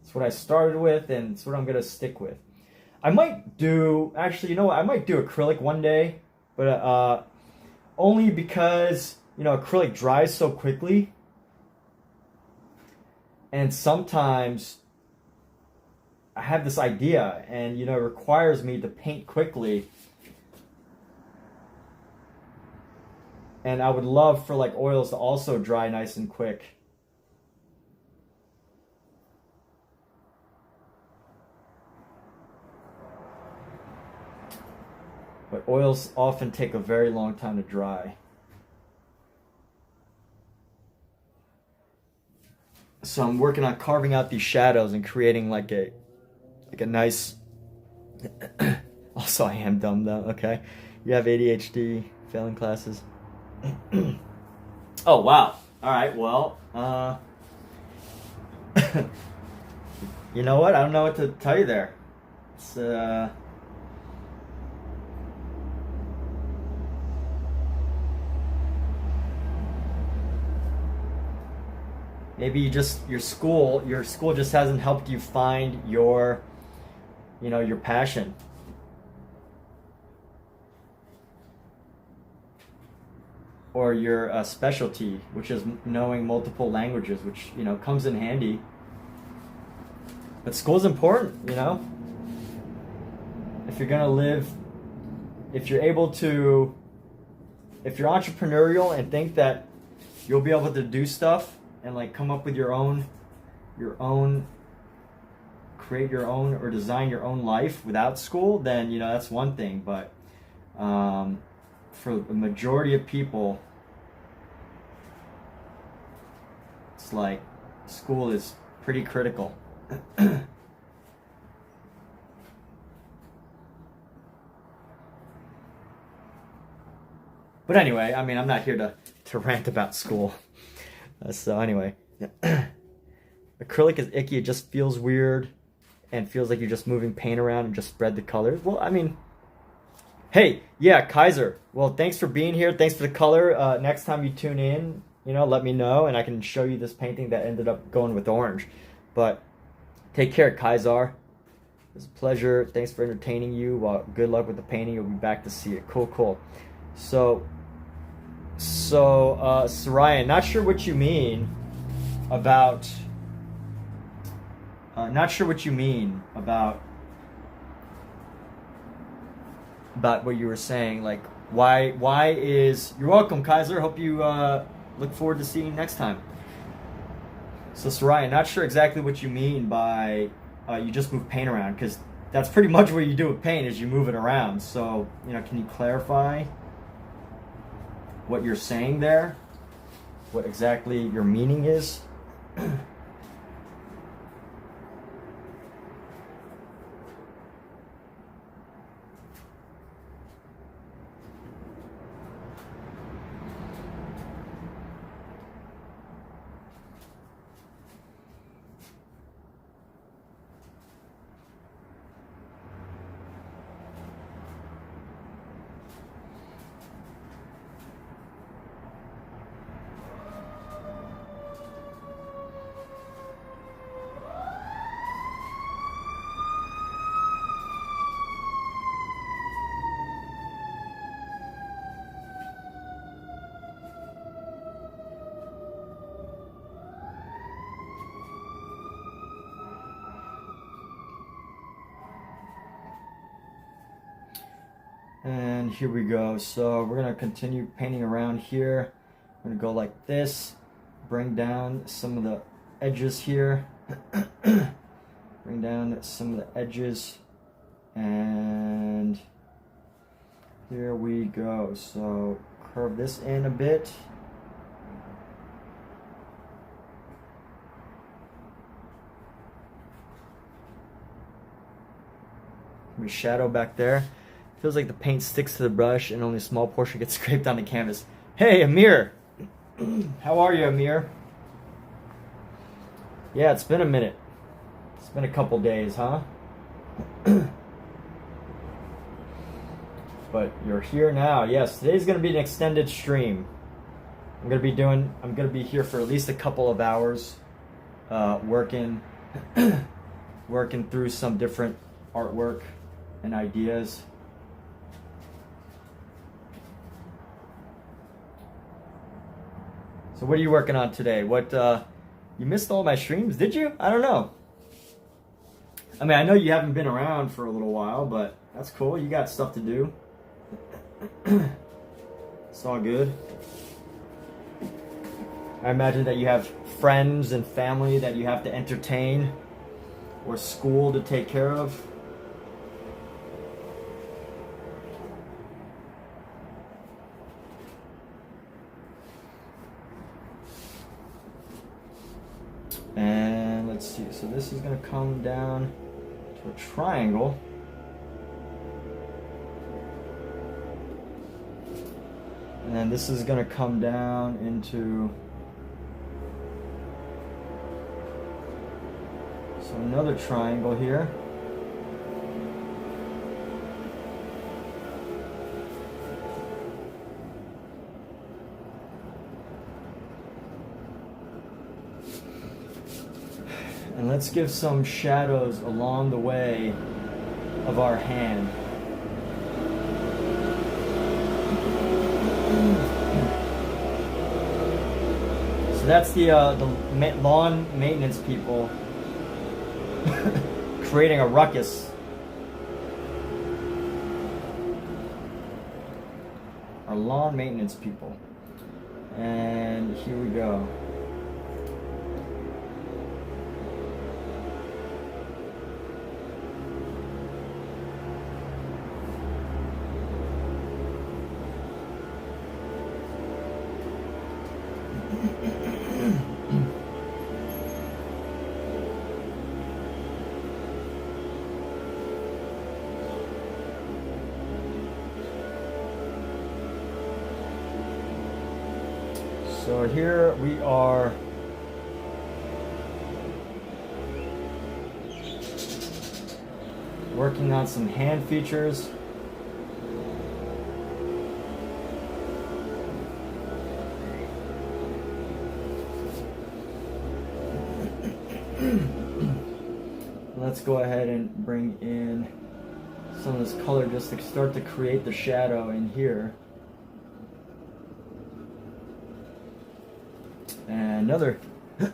[SPEAKER 1] It's what I started with, and it's what I'm going to stick with. I might do, actually, you know what? I might do acrylic one day, but only because, you know, acrylic dries so quickly. And sometimes I have this idea and, you know, it requires me to paint quickly. And I would love for like oils to also dry nice and quick. But oils often take a very long time to dry. So I'm working on carving out these shadows and creating like a nice. Also, I am dumb though. Okay, you have ADHD, failing classes. Oh wow! All right, well, you know what? I don't know what to tell you there. It's maybe your school just hasn't helped you find your, you know, your passion. Or your specialty, which is knowing multiple languages, which, you know, comes in handy. But school's important, you know? If you're gonna live, if you're entrepreneurial and think that you'll be able to do stuff and like come up with your own, create your own or design your own life without school, then, you know, that's one thing. But for the majority of people, it's like school is pretty critical. But anyway, I mean, I'm not here to rant about school. So anyway, acrylic is icky. It just feels weird and feels like you're just moving paint around and just spread the colors. Well, I mean, hey, yeah, Kaiser. Well, thanks for being here. Thanks for the color. Next time you tune in, let me know, and I can show you this painting that ended up going with orange. But take care, Kaiser. It was a pleasure. Thanks for entertaining you. Well, good luck with the painting. You'll be back to see it. Cool. So Soraya, not sure what you mean about what you were saying. Like, why is... You're welcome, Kaiser. Hope you look forward to seeing you next time. So Soraya, not sure exactly what you mean by you just move paint around, because that's pretty much what you do with paint, is you move it around. So, can you clarify what you're saying there? What exactly your meaning is? And here we go. So we're gonna continue painting around here. I'm gonna go like this, bring down some of the edges here, bring down some of the edges, and here we go. So curve this in a bit. We shadow back there. Feels like the paint sticks to the brush and only a small portion gets scraped on the canvas. Hey, Amir! How are you, Amir? Yeah, it's been a minute. It's been a couple days, huh? But you're here now. Yes, today's gonna be an extended stream. I'm gonna be here for at least a couple of hours, working through some different artwork and ideas. So what are you working on today? You missed all my streams, did you? I don't know. I mean, I know you haven't been around for a little while, but that's cool. You got stuff to do. It's all good. I imagine that you have friends and family that you have to entertain, or school to take care of. And let's see, so this is going to come down to a triangle. And then this is going to come down into another triangle here. And let's give some shadows along the way of our hand. So that's the lawn maintenance people creating a ruckus. Our lawn maintenance people. And here we go. So here we are working on some hand features. Let's go ahead and bring in some of this color just to start to create the shadow in here. And another. Let's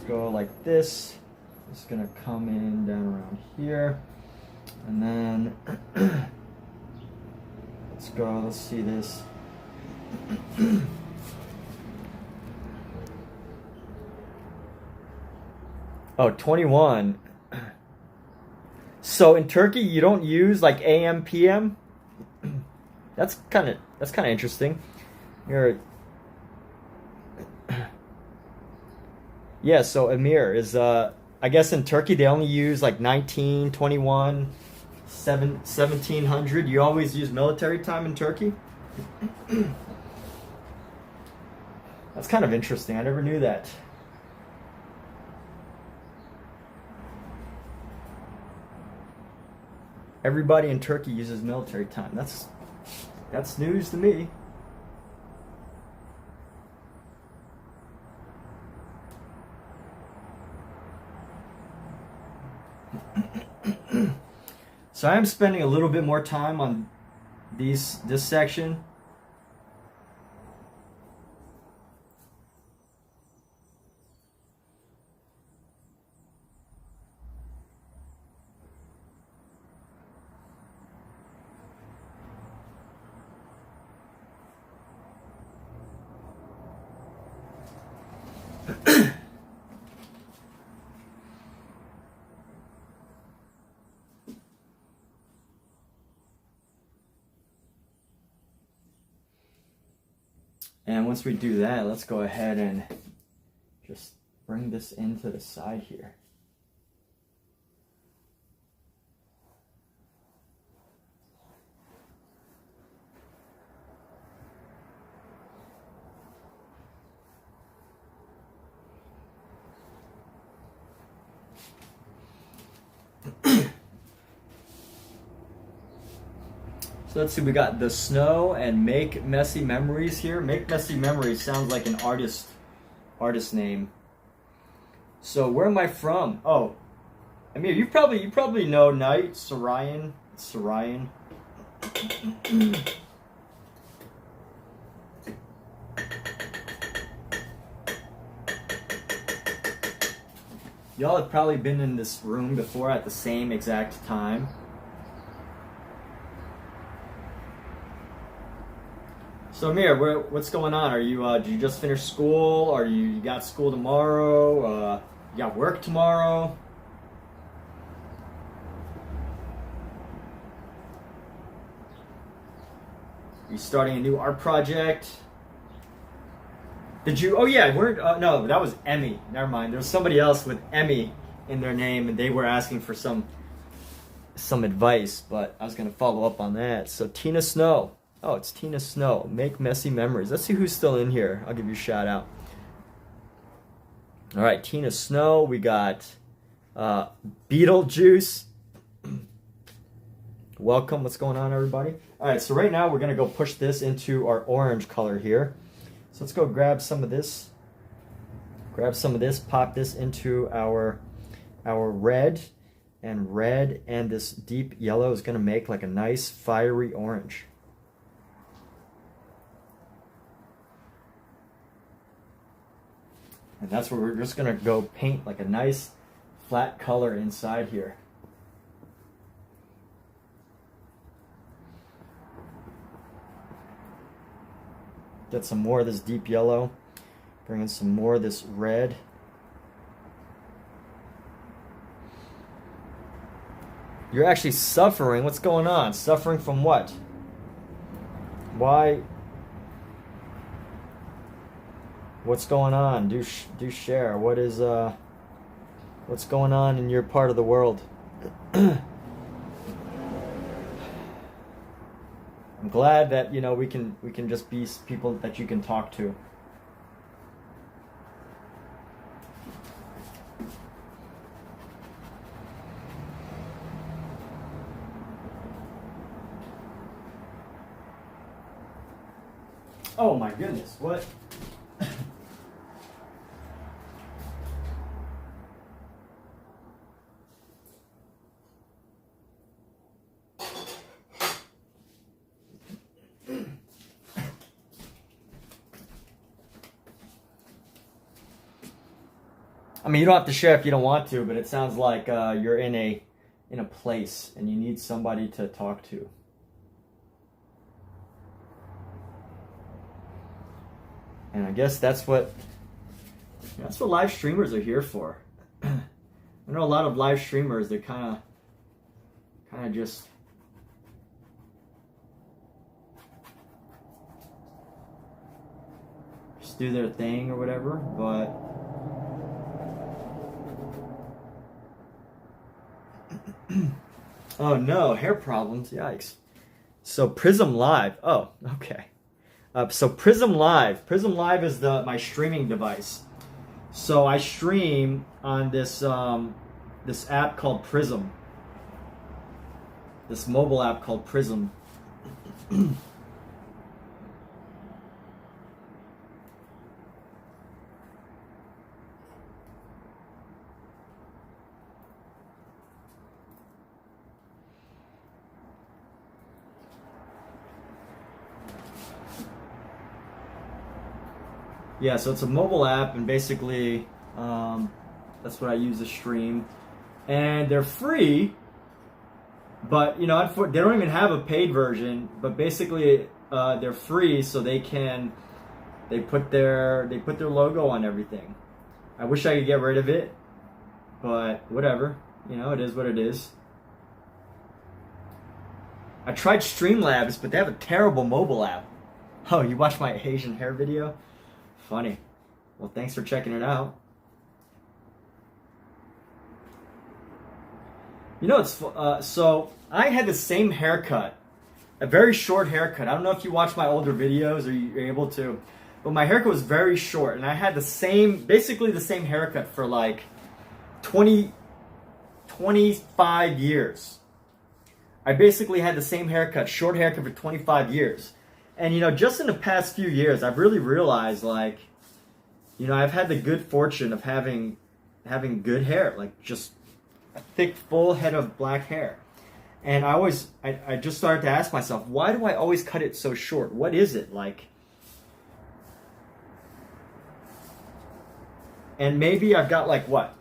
[SPEAKER 1] go like this. It's gonna come in down around here. And then let's go, let's see this. Oh, 21. So in Turkey, you don't use like AM, PM? That's kind of interesting. Yeah, so Emir is I guess in Turkey they only use like 19, 21, 1700. You always use military time in Turkey? That's kind of interesting. I never knew that. Everybody in Turkey uses military time. That's news to me. So I am spending a little bit more time on this section. And once we do that, let's go ahead and just bring this into the side here. So let's see, we got the snow and make messy memories here. Make messy memories sounds like an artist name. So where am I from? Oh, I mean you probably know Night Sarayan. Y'all have probably been in this room before at the same exact time. So Amir, what's going on? Are you did you just finish school? Are you got school tomorrow? You got work tomorrow? You starting a new art project? Did you? Oh yeah, no, that was Emmy. Never mind. There was somebody else with Emmy in their name, and they were asking for some advice, but I was gonna follow up on that. So Tina Snow. Oh, it's Tina Snow. Make messy memories. Let's see who's still in here. I'll give you a shout out. All right, Tina Snow. We got Beetlejuice. Welcome. What's going on, everybody? All right, so right now we're gonna go push this into our orange color here. So let's go grab some of this. Pop this into our red, and this deep yellow is gonna make like a nice fiery orange. And that's where we're just going to go paint like a nice flat color inside here. Get some more of this deep yellow. Bring in some more of this red. You're actually suffering. What's going on? Suffering from what? Why? What's going on? Do share. What is what's going on in your part of the world? I'm glad that, you know, we can just be people that you can talk to. Oh my goodness, what? I mean, you don't have to share if you don't want to, but it sounds like you're in a place and you need somebody to talk to. And I guess that's what live streamers are here for. I know a lot of live streamers, they're kind of just do their thing or whatever, but oh no, hair problems, yikes. So Prism Live, oh, okay. So Prism Live is my streaming device. So I stream on this this app called Prism. This mobile app called Prism. Yeah, so it's a mobile app, and basically that's what I use to stream. And they're free, but you know, they don't even have a paid version. But basically, they're free, so they put their logo on everything. I wish I could get rid of it, but whatever. You know, it is what it is. I tried Streamlabs, but they have a terrible mobile app. Oh, you watched my Asian hair video? Funny. Well, thanks for checking it out. You know, it's so I had the same haircut, a very short haircut. I don't know if you watch my older videos or you're able to, but my haircut was very short, and I had basically the same haircut for like 25 years. I basically had the same haircut, short haircut for 25 years. And, you know, just in the past few years, I've really realized, like, you know, I've had the good fortune of having good hair, like just a thick, full head of black hair. And I just started to ask myself, why do I always cut it so short? What is it? Like, and maybe I've got like, what,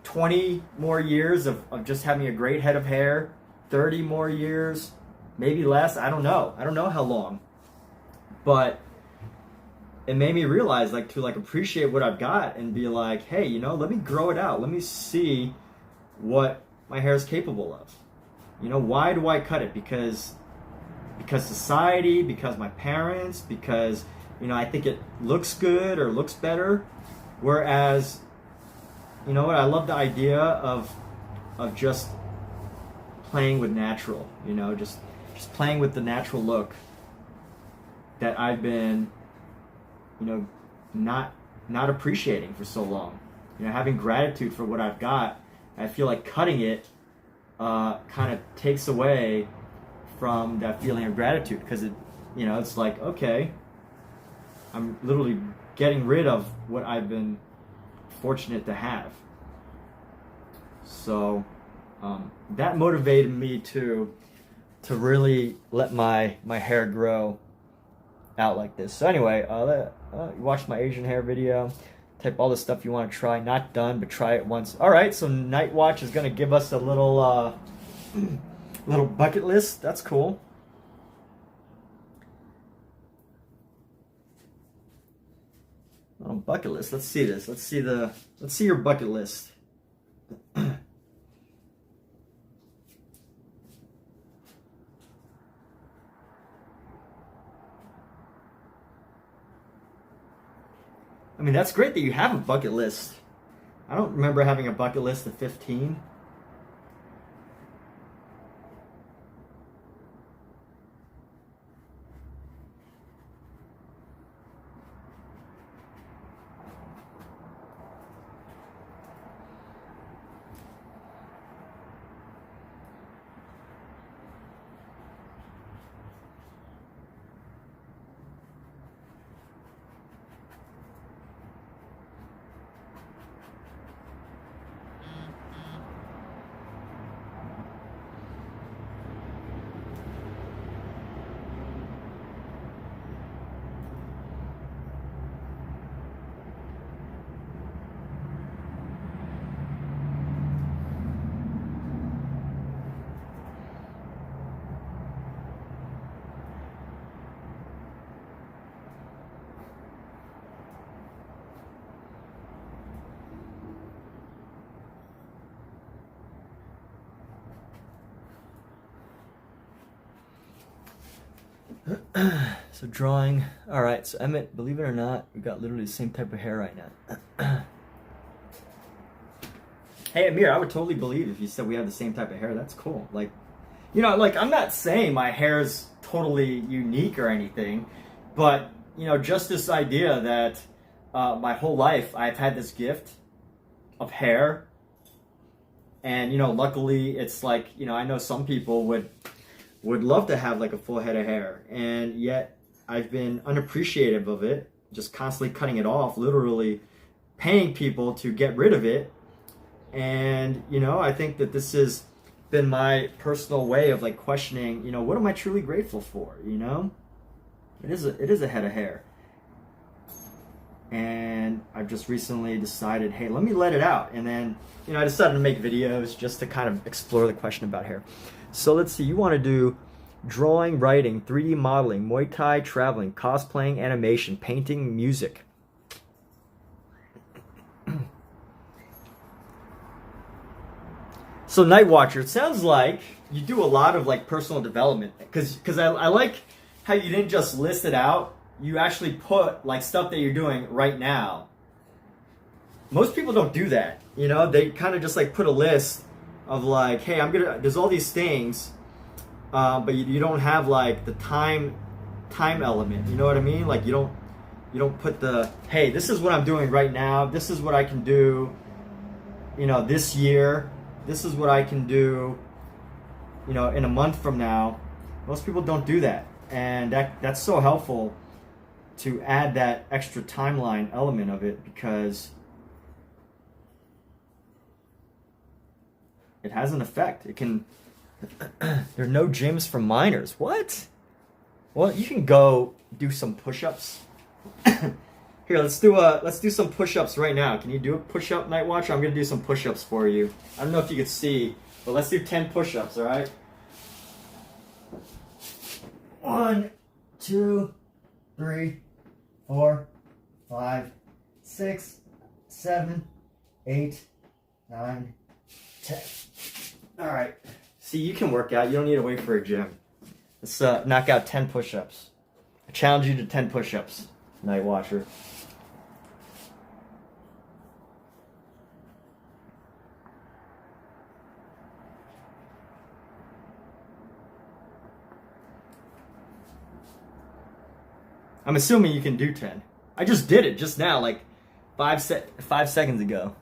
[SPEAKER 1] 20 more years of just having a great head of hair, 30 more years, maybe less, I don't know. I don't know how long. But it made me realize, like, to like appreciate what I've got and be like, hey, you know, let me grow it out. Let me see what my hair is capable of. You know, why do I cut it? Because society, because my parents, because, you know, I think it looks good or looks better. Whereas, you know what, I love the idea of just playing with natural, you know, just playing with the natural look that I've been, you know, not appreciating for so long. You know, having gratitude for what I've got, I feel like cutting it kind of takes away from that feeling of gratitude, because it, you know, it's like, okay, I'm literally getting rid of what I've been fortunate to have. So that motivated me to really let my hair grow out like this. So anyway, you watched my Asian hair video. Type all the stuff you want to try. Not done, but try it once. All right, so Night Watch is going to give us a little little bucket list. That's cool. Bucket list. Let's see this. Let's see your bucket list. I mean, that's great that you have a bucket list. I don't remember having a bucket list of 15. So drawing. All right. So Emmett, believe it or not, we got literally the same type of hair right now. Hey Amir, I would totally believe if you said we have the same type of hair. That's cool. Like, you know, like I'm not saying my hair's totally unique or anything, but you know, just this idea that my whole life I've had this gift of hair, and you know, luckily it's like, you know, I know some people would love to have like a full head of hair, and yet I've been unappreciative of it, just constantly cutting it off, literally paying people to get rid of it. And you know, I think that this has been my personal way of like questioning, you know, what am I truly grateful for? You know, it is a head of hair, and I've just recently decided, hey, let me let it out. And then, you know, I decided to make videos just to kind of explore the question about hair. So let's see, you want to do drawing, writing, 3D modeling, Muay Thai, traveling, cosplaying, animation, painting, music. So Night Watcher, it sounds like you do a lot of like personal development, because I like how you didn't just list it out. You actually put like stuff that you're doing right now. Most people don't do that. You know, they kind of just like put a list of like, hey, there's all these things, but you don't have like the time element. You know what I mean? Like you don't put the, hey, this is what I'm doing right now. This is what I can do, you know, this year. This is what I can do, you know, in a month from now. Most people don't do that. And that's so helpful to add that extra timeline element of it, because it has an effect. It can, there are no gyms for minors. What? Well, you can go do some push-ups. Here, let's do some push-ups right now. Can you do a push-up, Night Watcher? I'm gonna do some push-ups for you. I don't know if you can see, but let's do 10 push-ups, all right? 1, 2, 3, 4, 5, 6, 7, 8, 9, 10. All right. See, you can work out. You don't need to wait for a gym. Let's knock out 10 push-ups. I challenge you to 10 push-ups, Night Watcher. I'm assuming you can do 10. I just did it just now, like 5 seconds ago.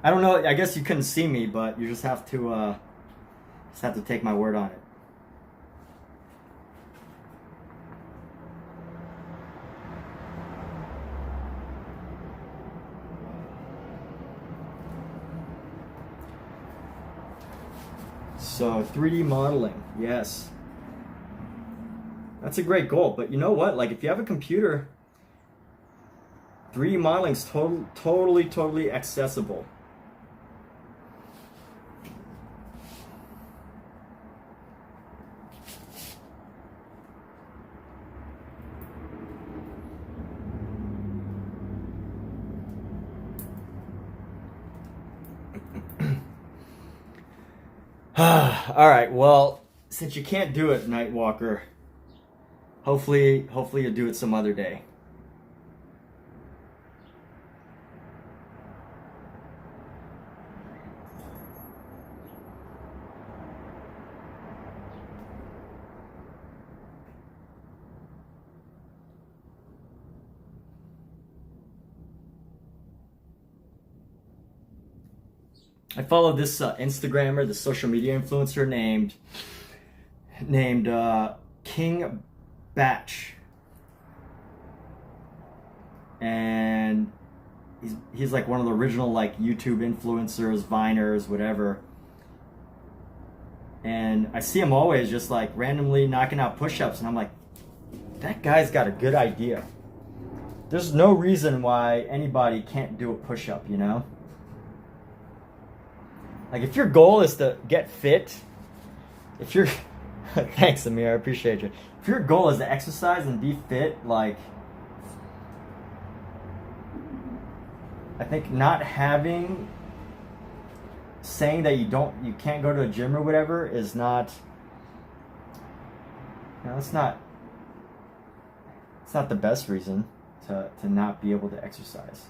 [SPEAKER 1] I don't know. I guess you couldn't see me, but you just have to take my word on it. So 3D modeling, yes. That's a great goal, but you know what? Like if you have a computer, 3D modeling is totally accessible. All right, well, since you can't do it, Night Walker, hopefully you'll do it some other day. I follow this Instagrammer, the social media influencer named King Batch, and he's like one of the original like YouTube influencers, Viners, whatever. And I see him always just like randomly knocking out push-ups, and I'm like, that guy's got a good idea. There's no reason why anybody can't do a push-up, you know? Like if your goal is to get fit, if you're thanks Amir, I appreciate you. If your goal is to exercise and be fit, like I think not saying that you can't go to a gym or whatever is not Now, it's not the best reason to not be able to exercise.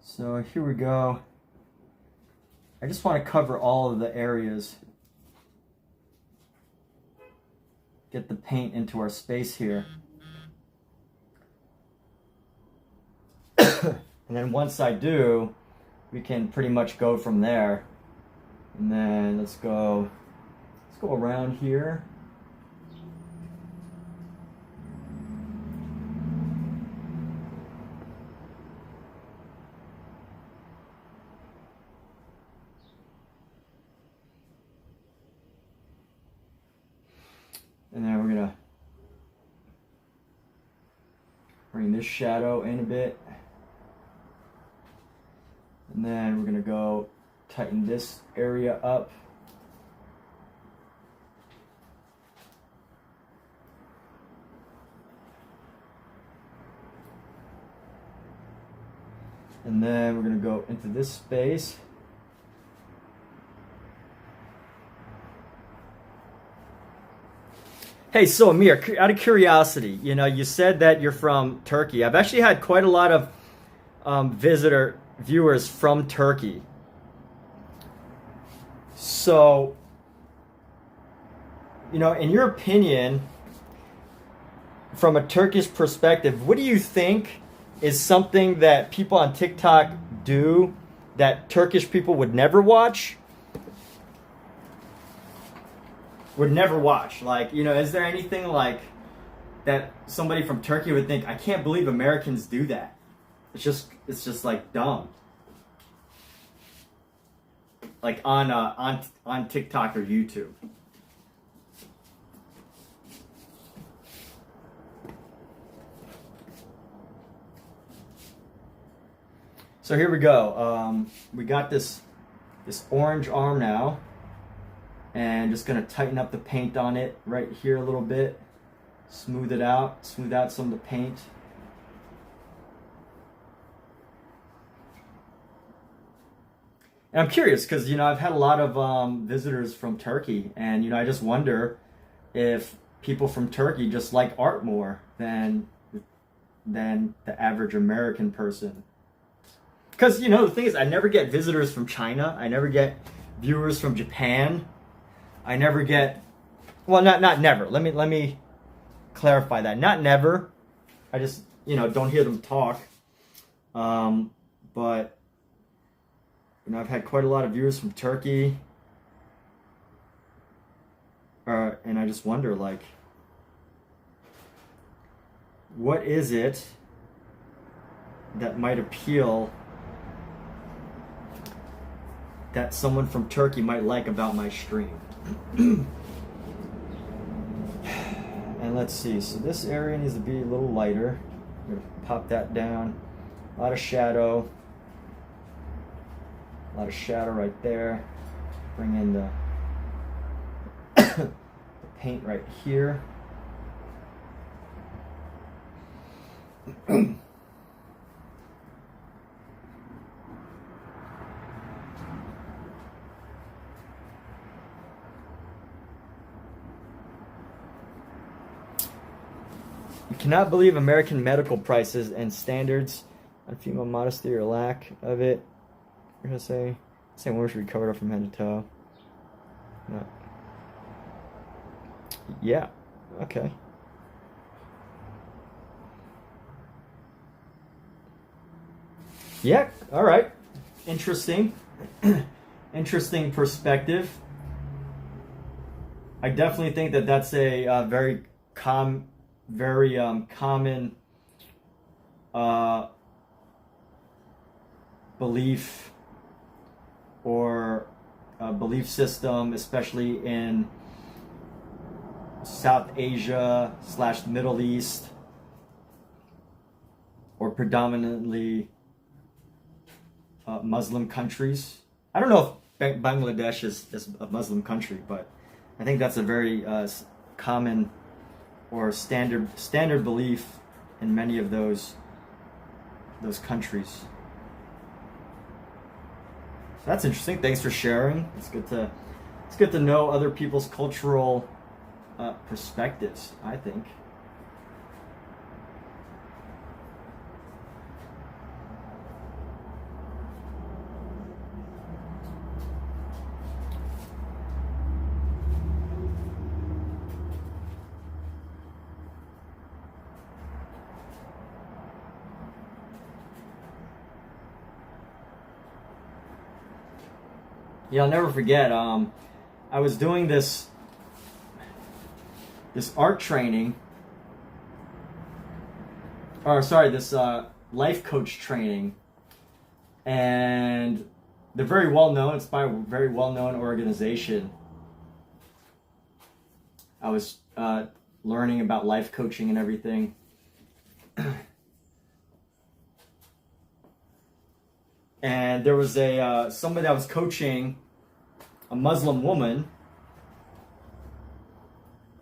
[SPEAKER 1] So here we go. I just want to cover all of the areas. Get the paint into our space here. And then once I do, we can pretty much go from there. And then let's go around here. And then we're gonna bring this shadow in a bit. And then we're gonna go tighten this area up. And then we're gonna go into this space. Hey, so Amir, out of curiosity, you know, you said that you're from Turkey. I've actually had quite a lot of viewers from Turkey. So, you know, in your opinion, from a Turkish perspective, what do you think is something that people on TikTok do that Turkish people would never watch? Would never watch. Like, you know, is there anything like that somebody from Turkey would think, I can't believe Americans do that? It's just like dumb. Like on TikTok or YouTube. So here we go. We got this orange arm now. And just gonna tighten up the paint on it right here a little bit. Smooth out some of the paint. And I'm curious because, you know, I've had a lot of visitors from Turkey, and, you know, I just wonder if people from Turkey just like art more than the average American person. Because, you know, the thing is, I never get visitors from China. I never get viewers from Japan. I never get, well, not never. Let me clarify that. Not never. I just, you know, don't hear them talk. But, you know, I've had quite a lot of viewers from Turkey. And I just wonder, like, what is it that might appeal that someone from Turkey might like about my stream? And let's see, so this area needs to be a little lighter. I'm gonna pop that down. A lot of shadow right there. Bring in the paint right here. You cannot believe American medical prices and standards on female modesty or lack of it. We're gonna say women should be covered up from head to toe. No. Yeah. Okay. Yeah. All right. Interesting. Interesting perspective. I definitely think that that's a very common belief or belief system, especially in South Asia / Middle East, or predominantly Muslim countries. I don't know if Bangladesh is a Muslim country, but I think that's a very common or standard belief in many of those countries. So that's interesting. Thanks for sharing. It's good to know other people's cultural perspectives, I think. Yeah, I'll never forget. I was doing this art training, or sorry, this life coach training, and they're very well known. It's by a very well known organization. I was learning about life coaching and everything. And there was somebody that was coaching a Muslim woman,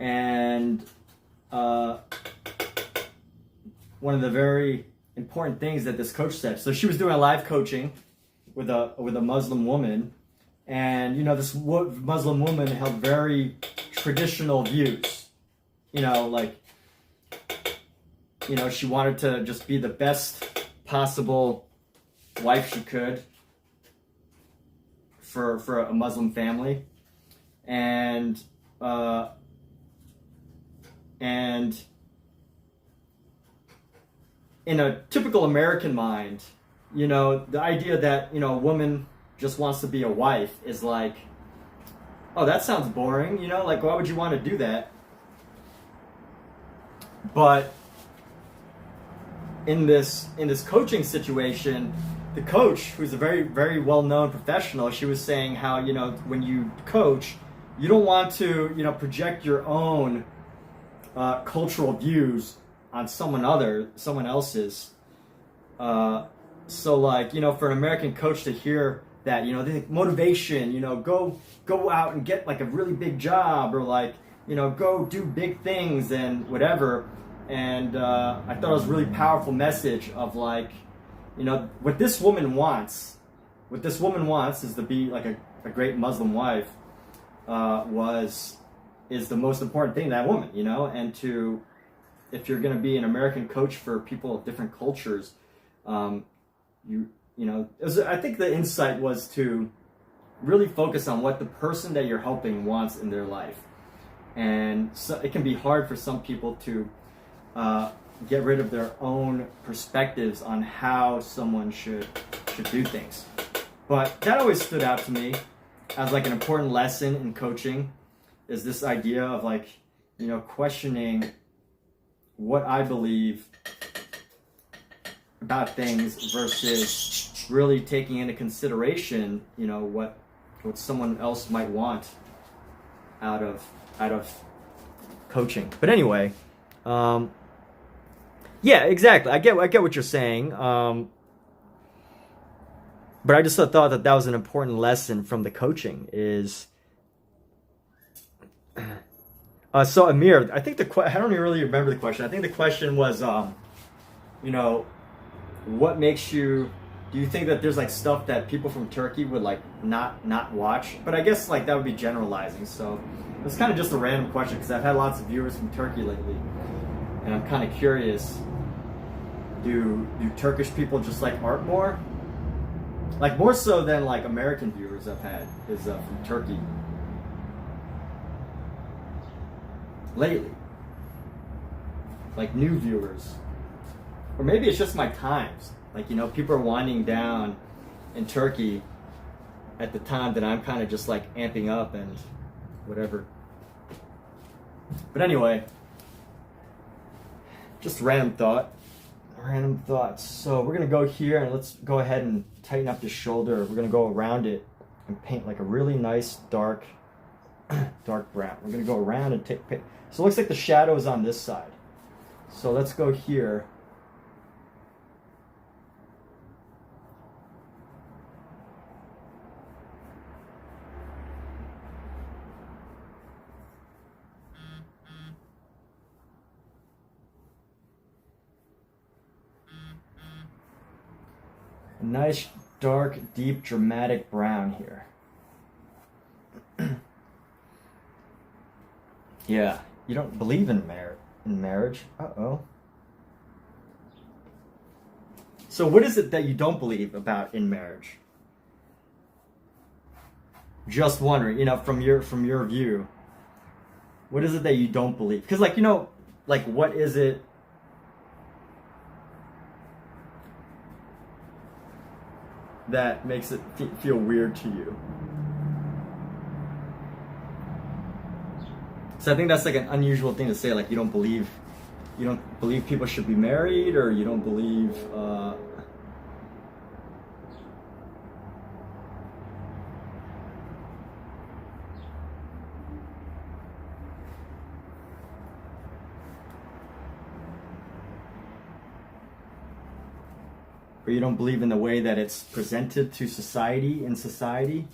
[SPEAKER 1] and one of the very important things that this coach said. So she was doing a live coaching with a Muslim woman, and you know, this Muslim woman held very traditional views. You know, like, you know, she wanted to just be the best possible wife she could for a Muslim family, and in a typical American mind, you know, the idea that, you know, a woman just wants to be a wife is like, oh, that sounds boring, you know, like, why would you want to do that? But in this coaching situation, the coach, who's a very, very well-known professional, she was saying how, you know, when you coach, you don't want to, you know, project your own cultural views on someone else's. So, like, you know, for an American coach to hear that, you know, they think motivation, you know, go out and get like a really big job, or like, you know, go do big things and whatever. And I thought it was a really powerful message of like, you know, what this woman wants is to be like a great Muslim wife, is the most important thing to that woman, you know. And to, if you're going to be an American coach for people of different cultures, you know, I think the insight was to really focus on what the person that you're helping wants in their life. And so it can be hard for some people to get rid of their own perspectives on how someone should do things. But that always stood out to me as like an important lesson in coaching, is this idea of like, you know, questioning what I believe about things versus really taking into consideration, you know, what someone else might want out of coaching. But anyway, yeah, exactly. I get what you're saying. But I just thought that was an important lesson from the coaching is. So Amir, I think I don't really remember the question. I think the question was, you know, what makes you? Do you think that there's like stuff that people from Turkey would like not watch? But I guess like that would be generalizing. So it's kind of just a random question because I've had lots of viewers from Turkey lately, and I'm kind of curious. Do Turkish people just like art more? Like more so than like American viewers I've had is from Turkey lately. Like new viewers. Or maybe it's just my times. Like, you know, people are winding down in Turkey at the time that I'm kind of just like amping up and whatever. But anyway, just random thoughts. So we're gonna go here and let's go ahead and tighten up the shoulder. We're gonna go around it and paint like a really nice dark brown. We're gonna go around and paint. So it looks like the shadow is on this side. So let's go here. nice, dark, deep, dramatic brown here. Yeah, you don't believe in marriage. Uh-oh. So what is it that you don't believe about in marriage? Just wondering, you know, from your view, what is it that you don't believe? Because, like, you know, like, what is it that makes it feel weird to you? So I think that's like an unusual thing to say. Like, you don't believe people should be married, or you don't believe. Or you don't believe in the way that it's presented to society, in society.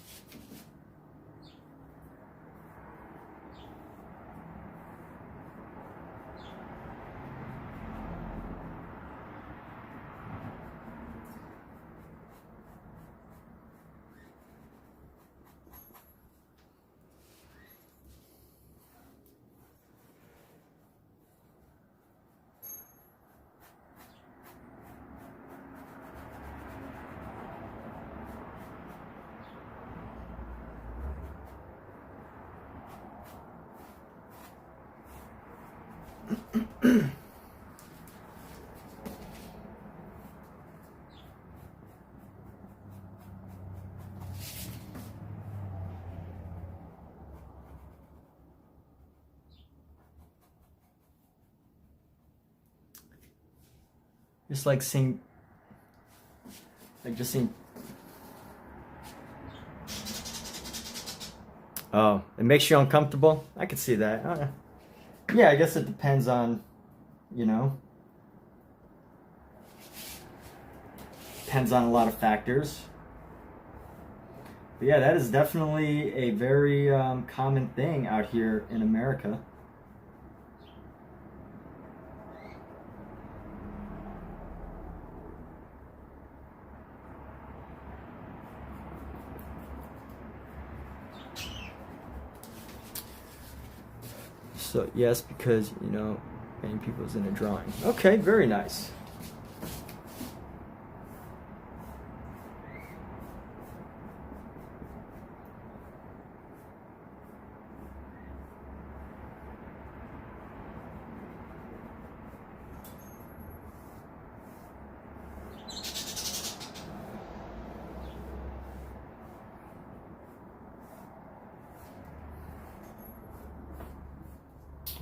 [SPEAKER 1] Just like seeing, oh, it makes you uncomfortable? I could see that. Yeah, I guess it depends on, you know, depends on a lot of factors. But yeah, that is definitely a very common thing out here in America. So yes, because, you know, many people's in a drawing. Okay, very nice.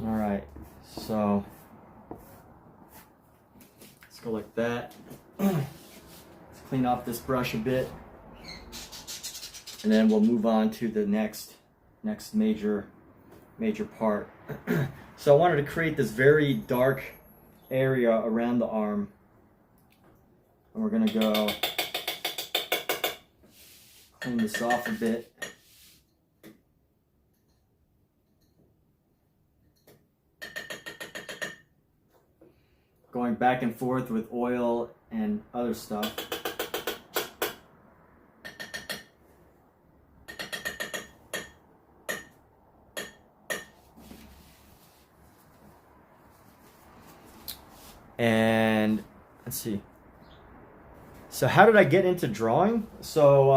[SPEAKER 1] All right, so let's go like that. Let's clean off this brush a bit, and then we'll move on to the next major part. So I wanted to create this very dark area around the arm, and we're gonna go clean this off a bit. Going back and forth with oil and other stuff. And let's see. So how did I get into drawing? So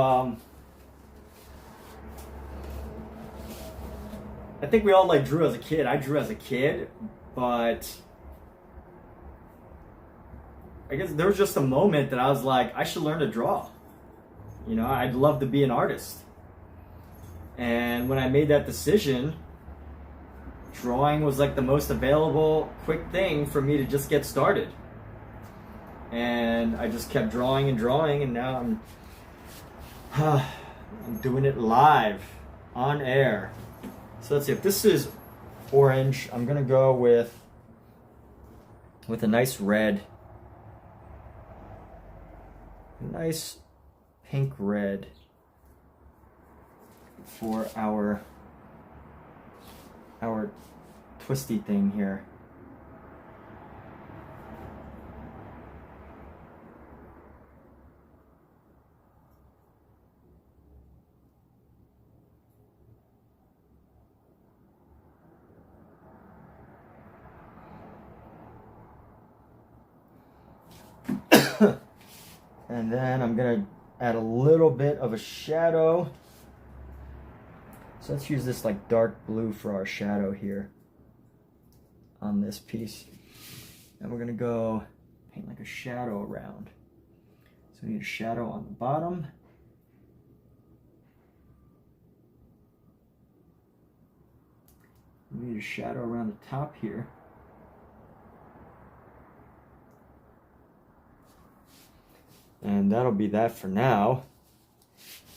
[SPEAKER 1] I think we all like drew as a kid. I drew as a kid, but I guess there was just a moment that I was like, I should learn to draw. You know, I'd love to be an artist. And when I made that decision, drawing was like the most available, quick thing for me to just get started. And I just kept drawing, and now I'm doing it live, on air. So let's see, if this is orange, I'm gonna go with a nice red. Nice pink red for our twisty thing here. And then I'm gonna add a little bit of a shadow. So let's use this like dark blue for our shadow here on this piece. And we're gonna go paint like a shadow around. So we need a shadow on the bottom. We need a shadow around the top here. And that'll be that for now.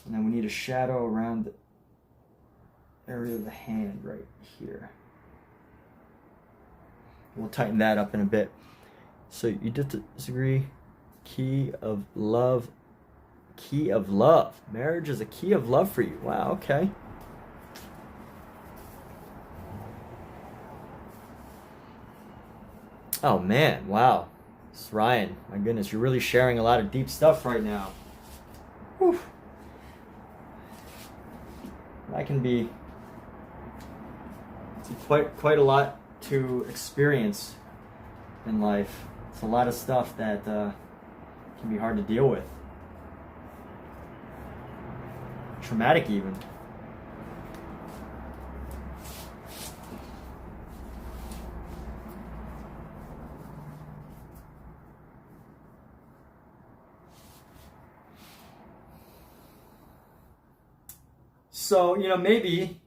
[SPEAKER 1] And then we need a shadow around the area of the hand right here. We'll tighten that up in a bit. So you disagree? Key of love. Key of love. Marriage is a key of love for you. Wow, okay. Oh man, wow. It's Ryan. My goodness, you're really sharing a lot of deep stuff right now. Whew. That can be quite a lot to experience in life. It's a lot of stuff that can be hard to deal with. Traumatic even. So, you know, maybe,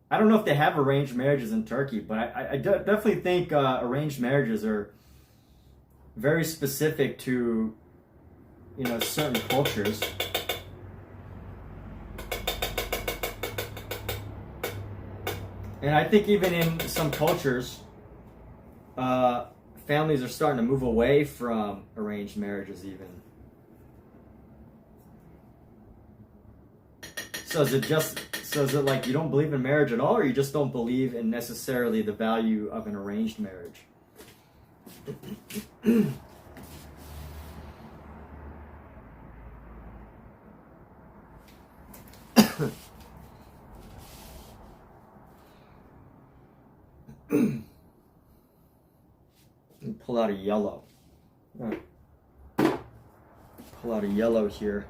[SPEAKER 1] I don't know if they have arranged marriages in Turkey, but I definitely think arranged marriages are very specific to, you know, certain cultures. And I think even in some cultures, families are starting to move away from arranged marriages even. So is it like you don't believe in marriage at all, or you just don't believe in necessarily the value of an arranged marriage? Pull out a yellow. Pull out a yellow here.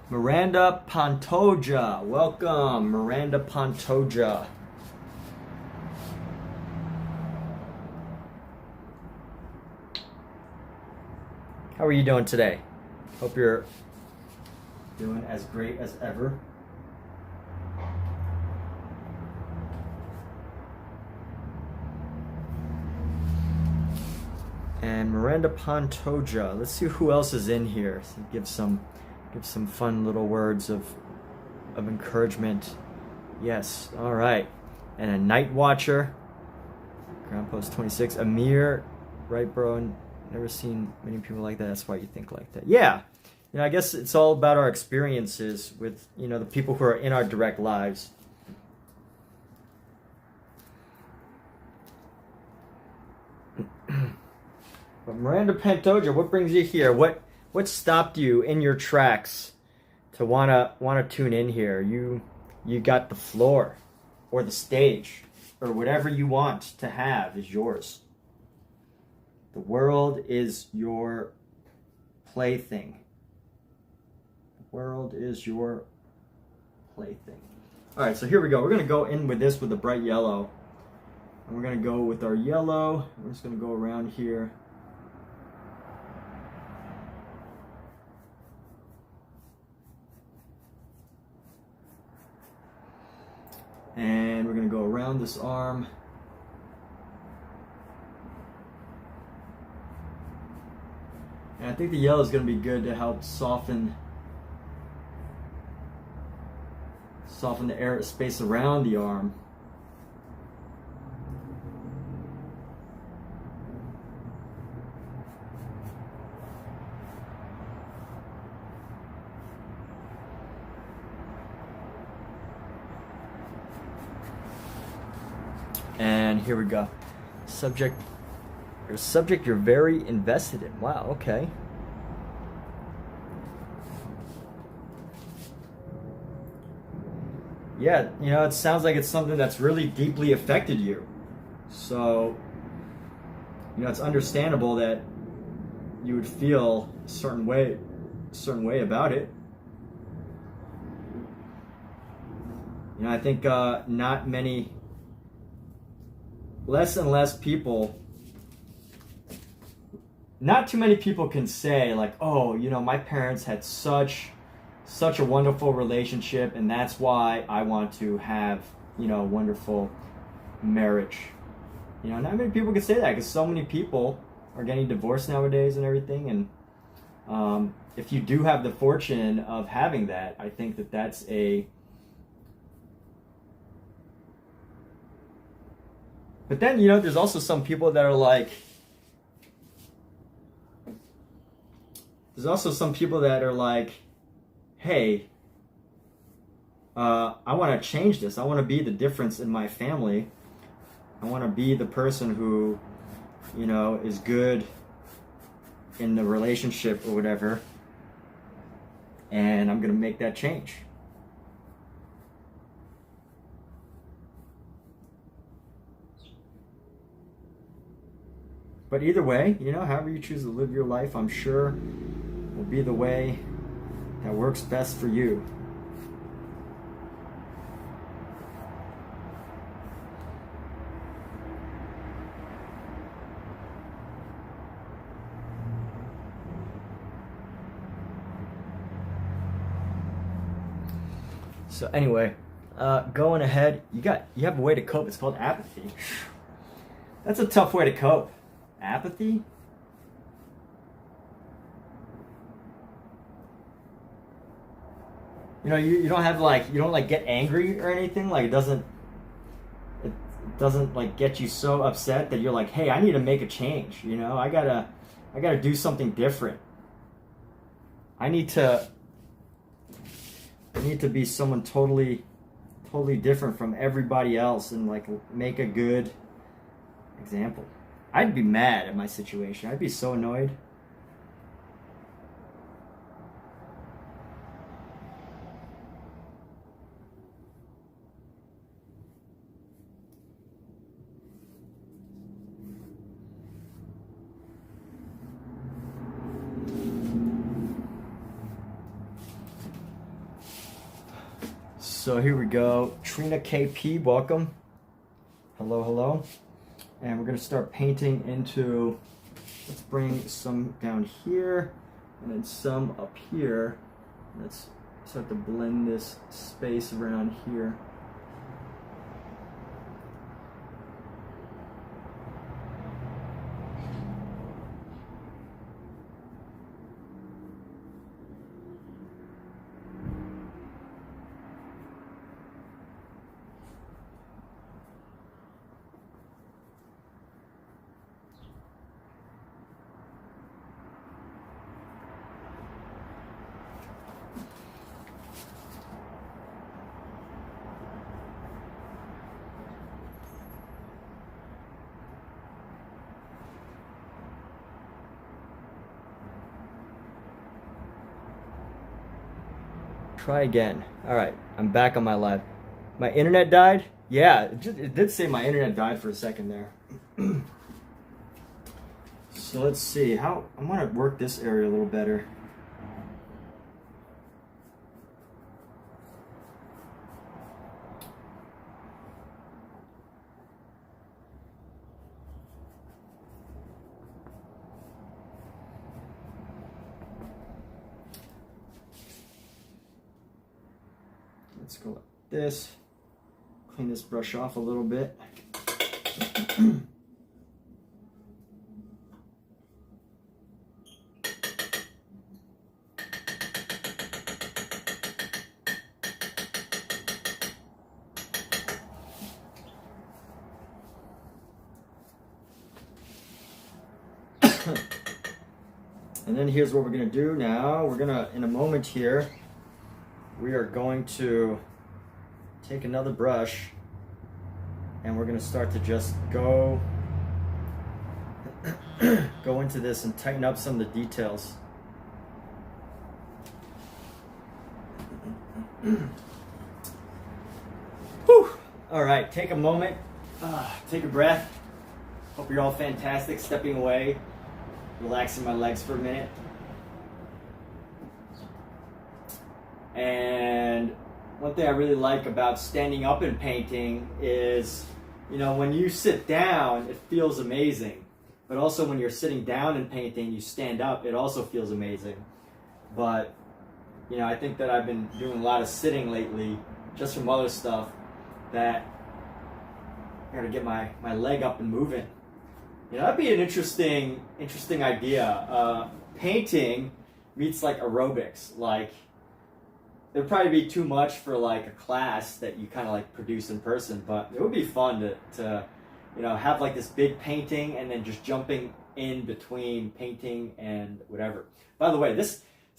[SPEAKER 1] Miranda Pantoja, welcome, Miranda Pantoja. How are you doing today? Hope you're doing as great as ever. And Miranda Pantoja, let's see who else is in here. So give some fun little words of encouragement. Yes, all right. And a night watcher, ground post 26. Amir, right, bro? Never seen many people like that. That's why you think like that. Yeah, you know, I guess it's all about our experiences with, you know, the people who are in our direct lives. But Miranda Pantoja, what brings you here? What stopped you in your tracks to wanna tune in here? You got the floor, or the stage, or whatever you want to have is yours. The world is your plaything. The world is your plaything. All right, so here we go. We're gonna go in with this with the bright yellow, and we're gonna go with our yellow. We're just gonna go around here. And we're going to go around this arm. And I think the yellow is going to be good to help soften the air space around the arm. And here we go. Subject you're very invested in. Wow, okay. yeah, you know, it sounds like it's something that's really deeply affected you. So, you know, it's understandable that you would feel a certain way about it. You know, I think less and less people, not too many people can say like, oh, you know, my parents had such a wonderful relationship and that's why I want to have, you know, a wonderful marriage. You know, not many people can say that because so many people are getting divorced nowadays and everything. And if you do have the fortune of having that, I think that that's a... But then, you know, there's also some people that are like... hey, I want to change this. I want to be the difference in my family. I want to be the person who, you know, is good in the relationship or whatever. And I'm going to make that change. But either way, you know, however you choose to live your life, I'm sure will be the way that works best for you. So anyway, going ahead, you have a way to cope. It's called apathy. That's a tough way to cope. Apathy? You know, you don't have like, you don't like get angry or anything. Like it doesn't like get you so upset that you're like, hey, I need to make a change. You know, I gotta do something different. I need to be someone totally different from everybody else and like make a good example. I'd be mad at my situation. I'd be so annoyed. So here we go. Trina KP, welcome. Hello, hello. And we're going to start painting into, let's bring some down here and then some up here. Let's start to blend this space around here. Try again. All right, I'm back on my live. My internet died? Yeah, it did say my internet died for a second there. So let's see, I want to work this area a little better. Let's go like this. Clean this brush off a little bit. And then here's what we're gonna do now. We're gonna, in a moment here, we are going to take another brush and we're going to start to just go into this and tighten up some of the details. All right, take a moment, take a breath. Hope you're all fantastic. Stepping away, relaxing my legs for a minute. And one thing I really like about standing up and painting is, you know, when you sit down, it feels amazing. But also when you're sitting down and painting, you stand up, it also feels amazing. But, you know, I think that I've been doing a lot of sitting lately, just from other stuff, that I gotta get my leg up and moving. You know, that'd be an interesting idea. Painting meets like aerobics. Like, it'd probably be too much for like a class that you kind of like produce in person, but it would be fun to you know, have like this big painting and then just jumping in between painting and whatever. By the way,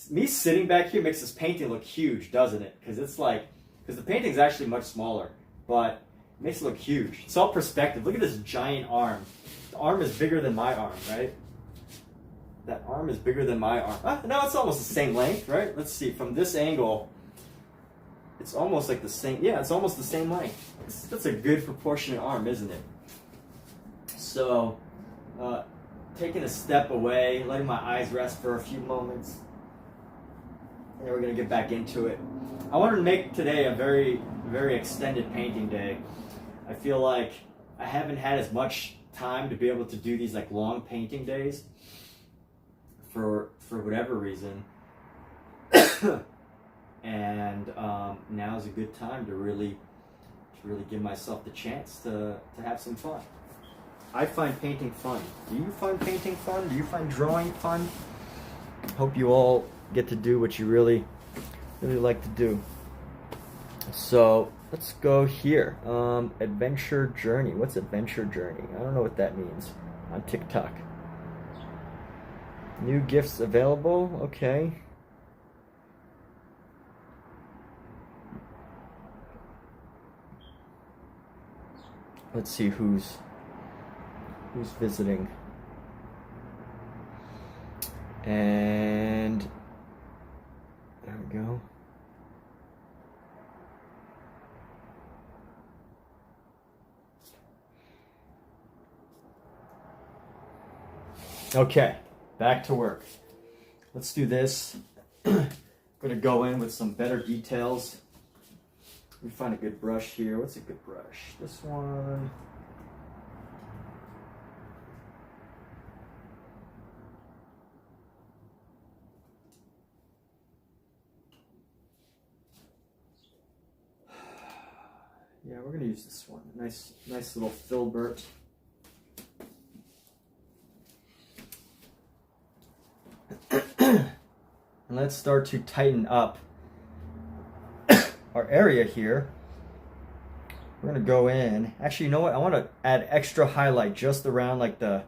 [SPEAKER 1] me sitting back here makes this painting look huge, doesn't it? Because the painting's actually much smaller, but it makes it look huge. It's all perspective. Look at this giant arm. The arm is bigger than my arm, right? That arm is bigger than my arm. No, it's almost the same length, right? Let's see, from this angle, it's almost like the same, yeah, it's almost the same length. That's a good proportionate arm, isn't it? So, taking a step away, letting my eyes rest for a few moments, and then we're going to get back into it. I wanted to make today a very, very extended painting day. I feel like I haven't had as much time to be able to do these like long painting days for whatever reason. And now is a good time to really give myself the chance to have some fun. I find painting fun. Do you find painting fun? Do you find drawing fun? Hope you all get to do what you really like to do. So let's go here. Adventure journey. What's adventure journey? I don't know what that means on TikTok. New gifts available. Okay. Let's see who's visiting. And there we go. Okay, back to work. Let's do this. I'm gonna go in with some better details. Let me find a good brush here. What's a good brush? This one. Yeah, we're gonna use this one. Nice little filbert. And let's start to tighten up our area here. We're gonna go in. Actually, you know what? I want to add extra highlight just around like the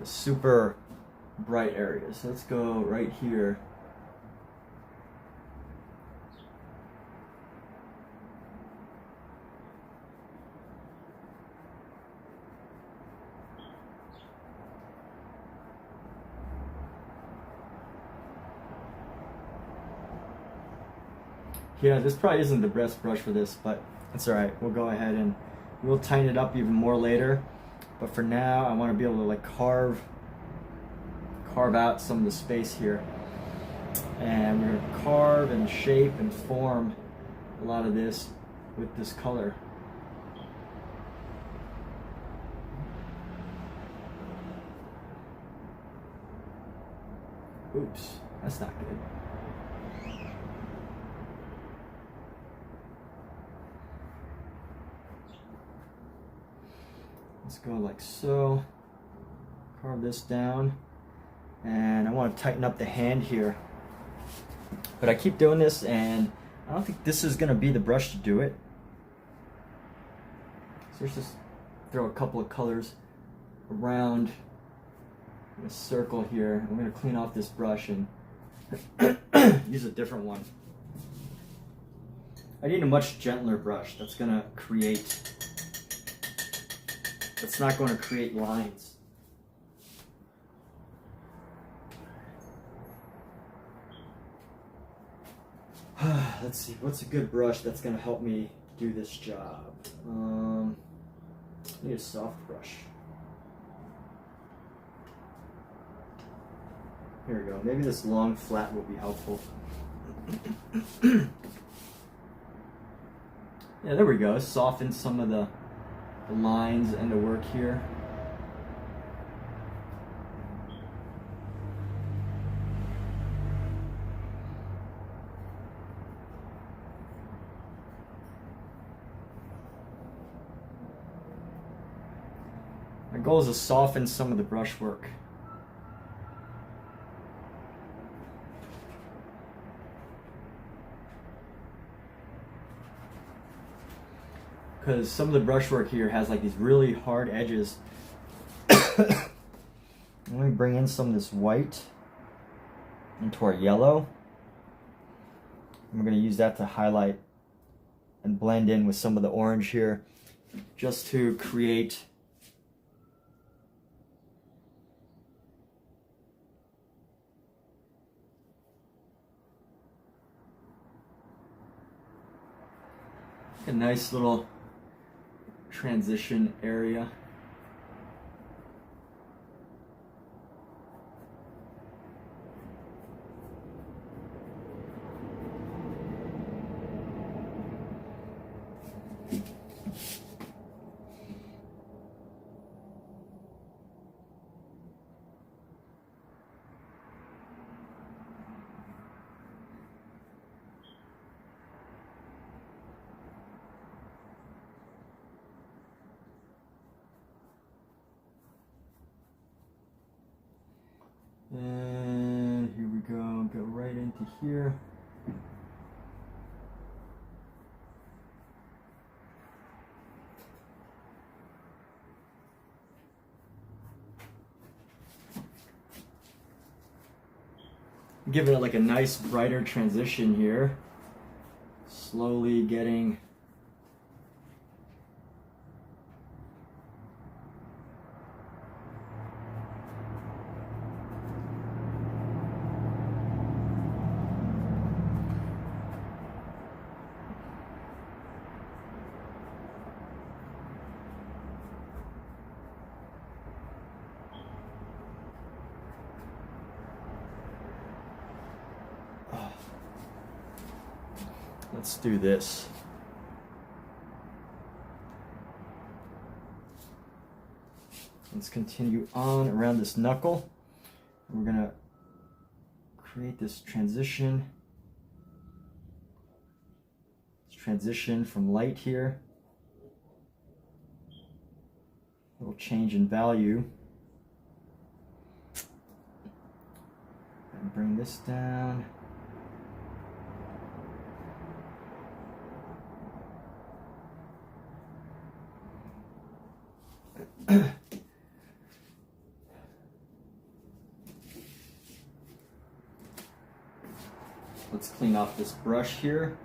[SPEAKER 1] super bright areas. So let's go right here. Yeah, this probably isn't the best brush for this, but it's alright. We'll go ahead and we'll tighten it up even more later. But for now, I want to be able to like carve out some of the space here. And we're going to carve and shape and form a lot of this with this color. Oops, that's not good. Let's go like so. Carve this down. And I want to tighten up the hand here. But I keep doing this and I don't think this is going to be the brush to do it. So let's just throw a couple of colors around a circle here. I'm going to clean off this brush and use a different one. I need a much gentler brush that's going to create... It's not going to create lines. Let's see, what's a good brush that's going to help me do this job. Need a soft brush. Here we go. Maybe this long flat will be helpful. Yeah, there we go. Soften some of the lines and the work here. My goal is to soften some of the brushwork. Because some of the brushwork here has like these really hard edges. Let me bring in some of this white into our yellow. And we're going to use that to highlight and blend in with some of the orange here, just to create a nice little transition area. And here we go, go right into here. Giving it like a nice brighter transition here. Slowly getting let's do this. Let's continue on around this knuckle. We're gonna create this transition. This transition from light here. A little change in value. And bring this down. Let's clean off this brush here.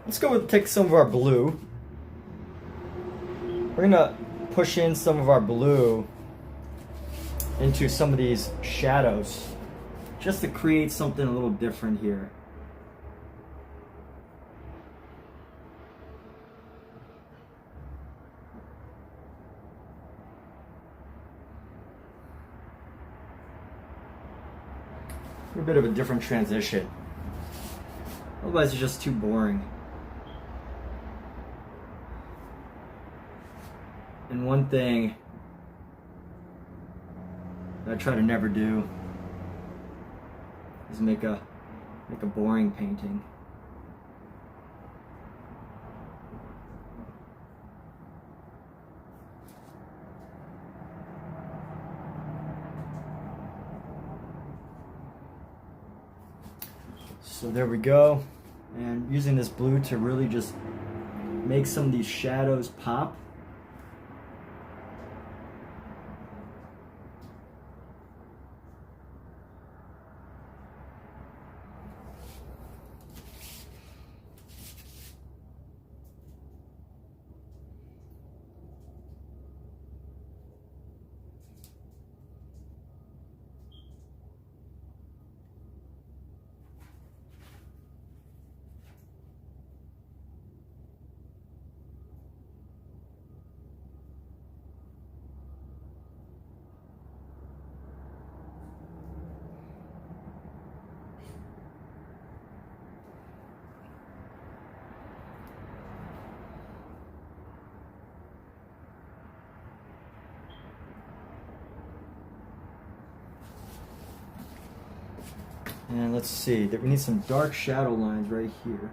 [SPEAKER 1] Let's go with take some of our blue. We're gonna push in some of our blue into some of these shadows just to create something a little different here. A bit of a different transition. Otherwise it's just too boring. And one thing that I try to never do is make a boring painting. So there we go. And using this blue to really just make some of these shadows pop. And let's see, we need some dark shadow lines right here.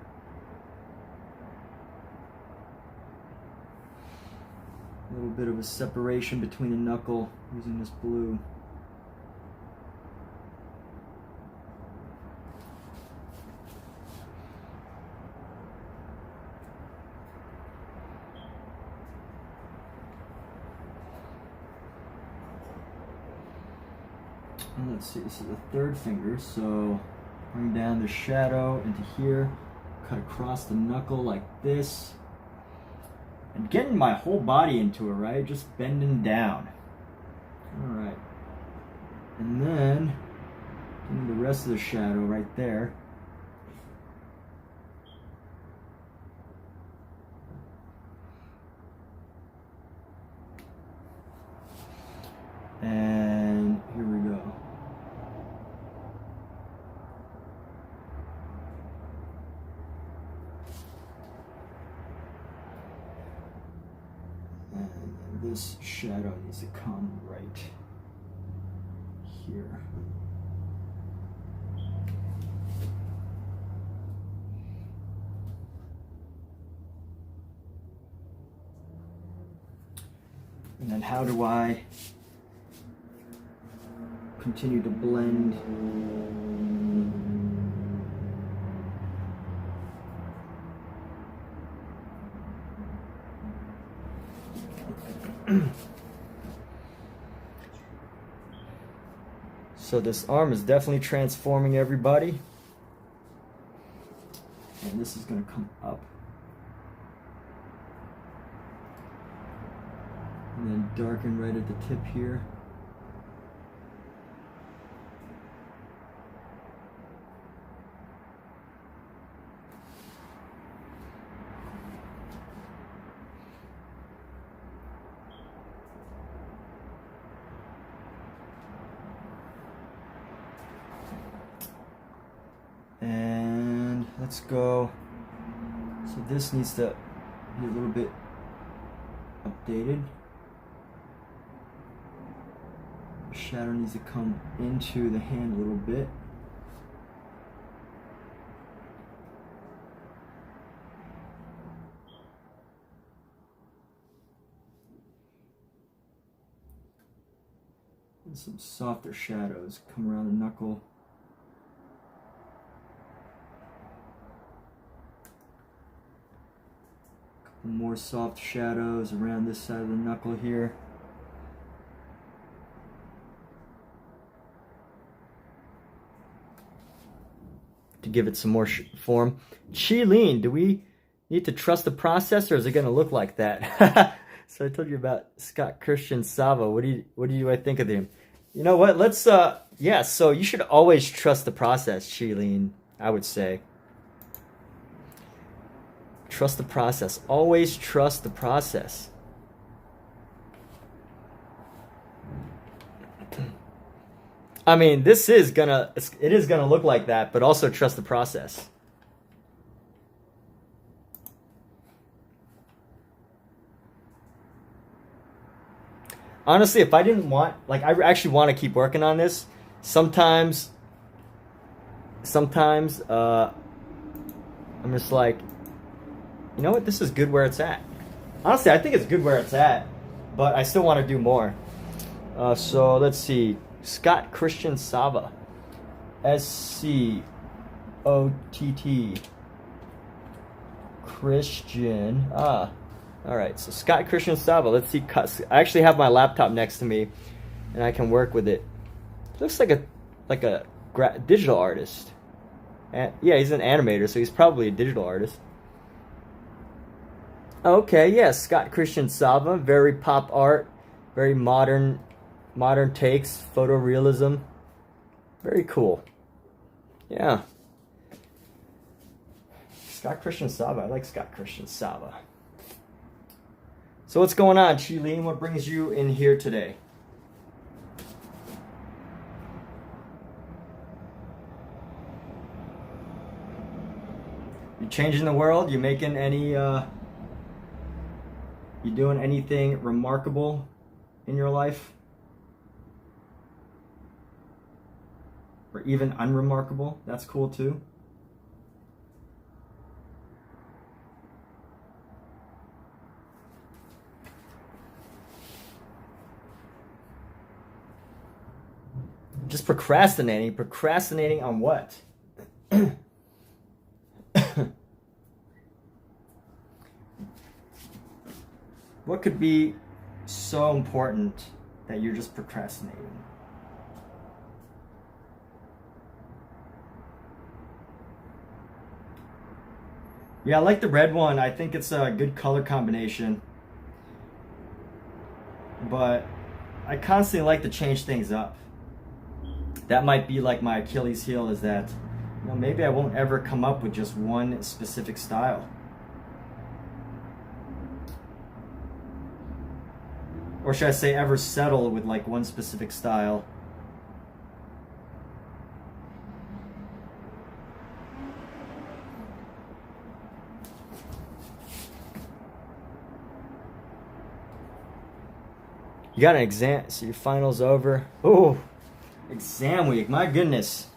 [SPEAKER 1] A little bit of a separation between the knuckle using this blue. And let's see, this is the third finger, so bring down the shadow into here, cut across the knuckle like this, and getting my whole body into it, right? Just bending down. Alright. And then getting the rest of the shadow right there. And here we go. And this shadow needs to come right here. And then how do I continue to blend? So this arm is definitely transforming everybody. And this is going to come up. And then darken right at the tip here. And let's go. So this needs to be a little bit updated. The shadow needs to come into the hand a little bit. And some softer shadows come around the knuckle. More soft shadows around this side of the knuckle here. To give it some more form. Chi-Lean, do we need to trust the process, or is it going to look like that? So I told you about Scott Christian Sava. What do I think of him? You know what? Let's yeah. So you should always trust the process, Chi-Lean. I would say. Trust the process. Always trust the process. I mean, it is gonna look like that, but also trust the process. Honestly, if I didn't want, like, I actually want to keep working on this. Sometimes, I'm just like, you know what? This is good where it's at. Honestly, I think it's good where it's at, but I still want to do more. So let's see. Scott Christian Sava. S-C-O-T-T. Christian. All right. So Scott Christian Sava. Let's see. I actually have my laptop next to me, and I can work with it. Looks like a digital artist. Yeah, he's an animator, so he's probably a digital artist. Okay, yes, Scott Christian Sava, very pop art, very modern takes, photorealism. Very cool. Yeah. Scott Christian Sava, I like Scott Christian Sava. So what's going on, Chi-Lean? What brings you in here today? You changing the world? You making any you doing anything remarkable in your life? Or even unremarkable. That's cool too. Just procrastinating. Procrastinating on what? What could be so important that you're just procrastinating? Yeah, I like the red one. I think it's a good color combination. But I constantly like to change things up. That might be like my Achilles heel, is that, you know, maybe I won't ever come up with just one specific style. Or should I say ever settle with like one specific style. You got an exam, so your final's over. Oh, exam week, my goodness.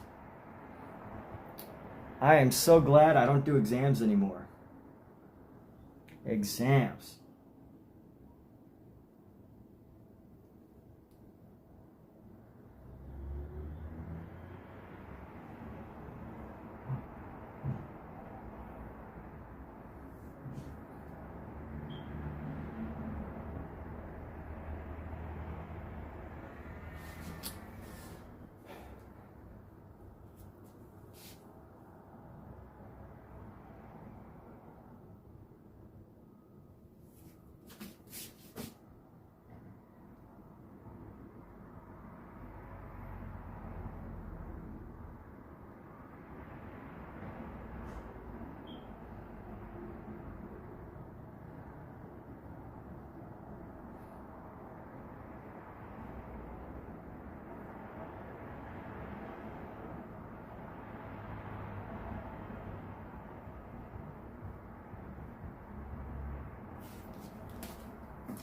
[SPEAKER 1] I am so glad I don't do exams anymore. Exams.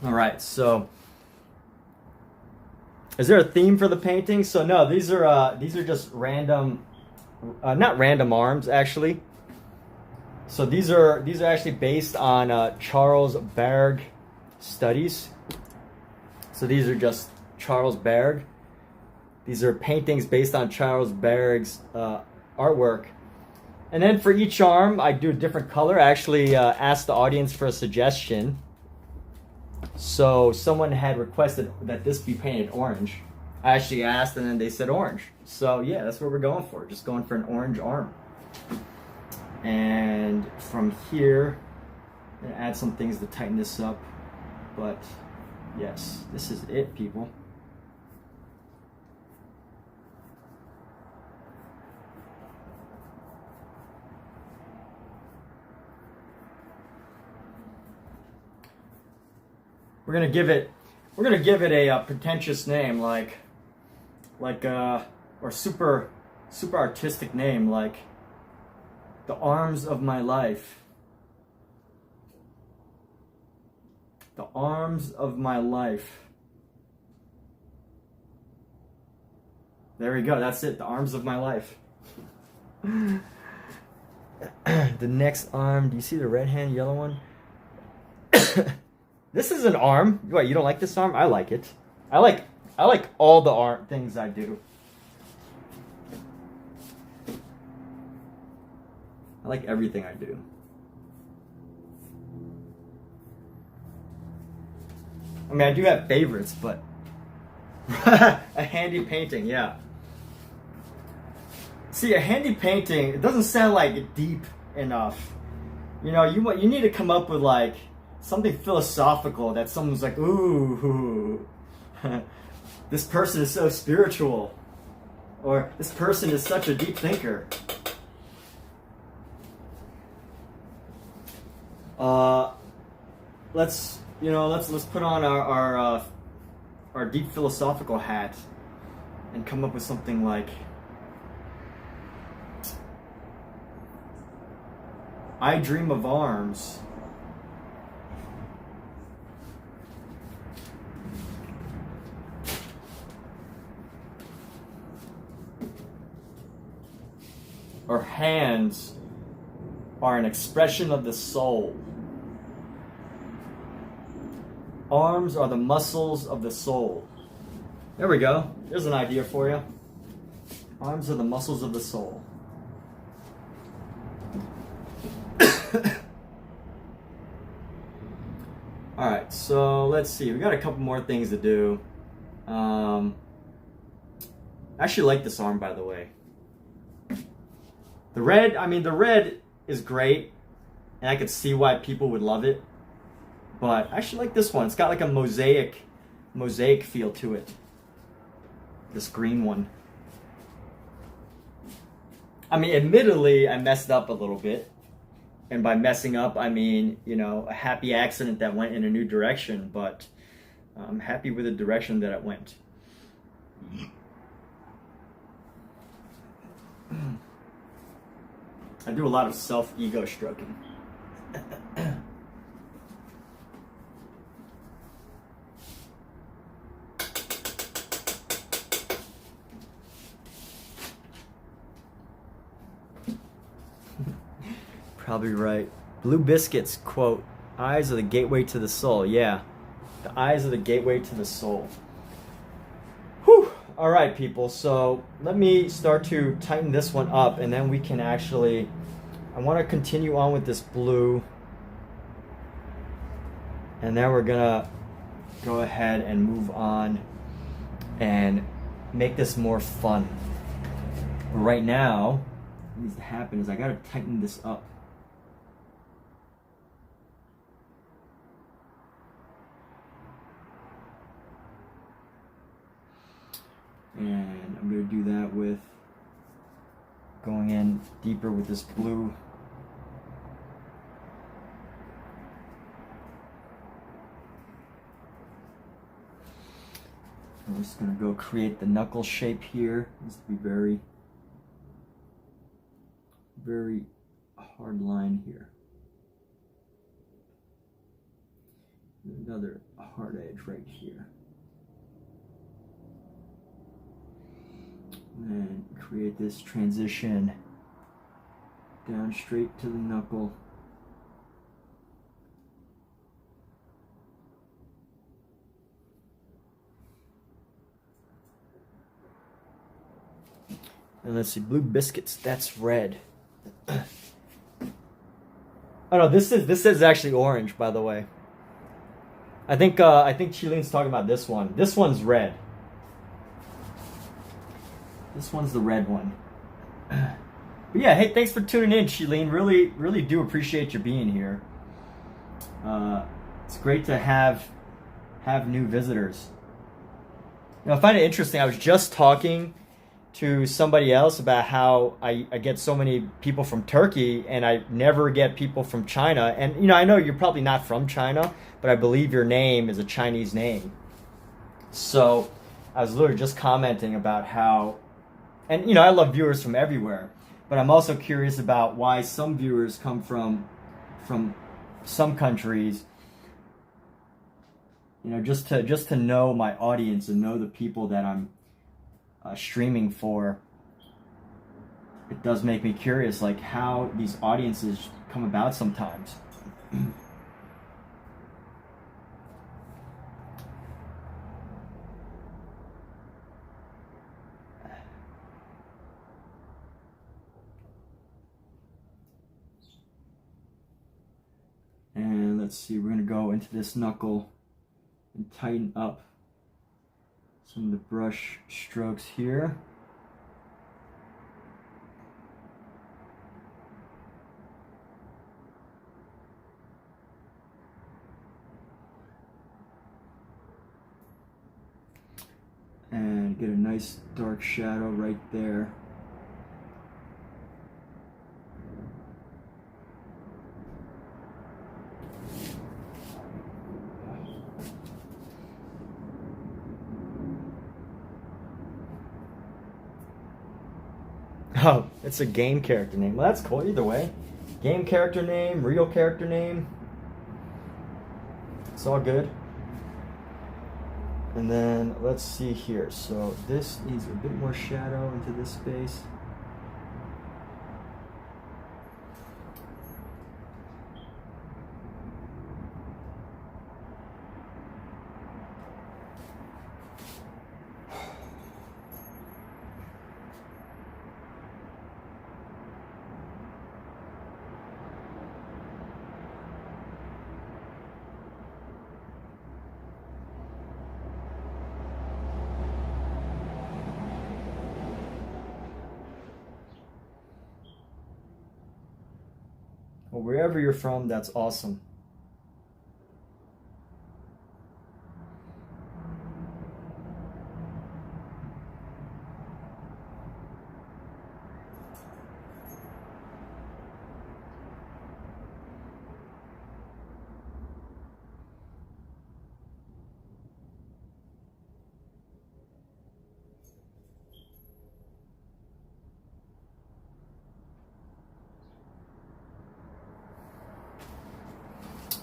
[SPEAKER 1] All right, so is there a theme for the painting? So no, these are just random, not random arms actually. So these are actually based on Charles Berg studies. So these are just Charles Berg. These are paintings based on Charles Berg's artwork. And then for each arm, I do a different color. I actually asked the audience for a suggestion. So someone had requested that this be painted orange. I actually asked and then they said orange. So yeah, that's what we're going for. Just going for an orange arm. And from here, I'm gonna add some things to tighten this up. But yes, this is it, people. We're gonna give it a pretentious name, like or super artistic name, like the arms of my life. The arms of my life. There we go. That's it. The arms of my life. The next arm. Do you see the red hand, yellow one? This is an arm. What, you don't like this arm? I like it. I like all the art things I do. I like everything I do. I mean, I do have favorites, but a handy painting, yeah. See, a handy painting, it doesn't sound like deep enough. You know, you need to come up with like something philosophical that someone's like, ooh, this person is so spiritual, or this person is such a deep thinker. Let's put on our deep philosophical hat and come up with something like, I dream of arms. or hands are an expression of the soul. Arms are the muscles of the soul. There we go. There's an idea for you. Arms are the muscles of the soul. Alright, so let's see. We got a couple more things to do. I actually like this arm, by the way. The red, the red is great, and I could see why people would love it. But I actually like this one. It's got like a mosaic feel to it. This green one. Admittedly, I messed up a little bit. And by messing up, I mean, a happy accident that went in a new direction, but I'm happy with the direction that it went. I do a lot of self-ego stroking. Probably right. Blue Biscuits quote, "Eyes are the gateway to the soul." Yeah, the eyes are the gateway to the soul. Whew. All right, people. So let me start to tighten this one up, and then we can actually. I want to continue on with this blue, and then we're gonna go ahead and move on and make this more fun. But right now, what needs to happen is I gotta tighten this up. And I'm going to do that with going in deeper with this blue. I'm just going to go create the knuckle shape here. It needs to be very, very hard line here. Another hard edge right here. And create this transition down straight to the knuckle. And let's see, Blue Biscuits, that's red. Oh no, this is actually orange, by the way. I think Chilene's talking about this one. This one's red. This one's the red one. But yeah, hey, thanks for tuning in, Chilene. Really, really do appreciate you being here. It's great to have new visitors. I find it interesting. I was just talking to somebody else about how I get so many people from Turkey and I never get people from China. And I know you're probably not from China, but I believe your name is a Chinese name. So I was literally just commenting about how. And, I love viewers from everywhere, but I'm also curious about why some viewers come from some countries, just to know my audience and know the people that I'm streaming for. It does make me curious, like how these audiences come about sometimes. And let's see, we're going to go into this knuckle and tighten up some of the brush strokes here. And get a nice dark shadow right there. Oh, it's a game character name. Well, that's cool either way. Game character name, real character name. It's all good. And then let's see here. So this needs a bit more shadow into this space. Well, wherever you're from, that's awesome.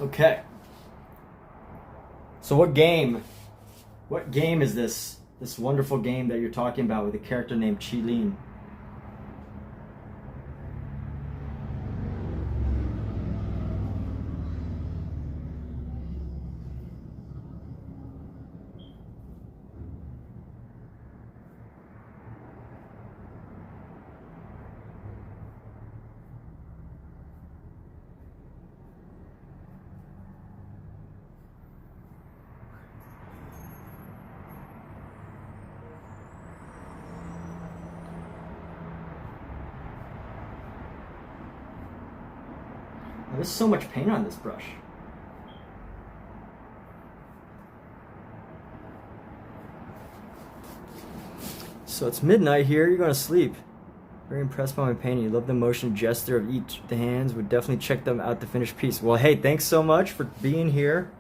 [SPEAKER 1] Okay. So what game is this wonderful game that you're talking about with a character named Chilin? There's so much paint on this brush. So it's midnight here, you're gonna sleep. Very impressed by my painting. You love the motion gesture of each of the hands. Would definitely check them out, the finished piece. Well, hey, thanks so much for being here.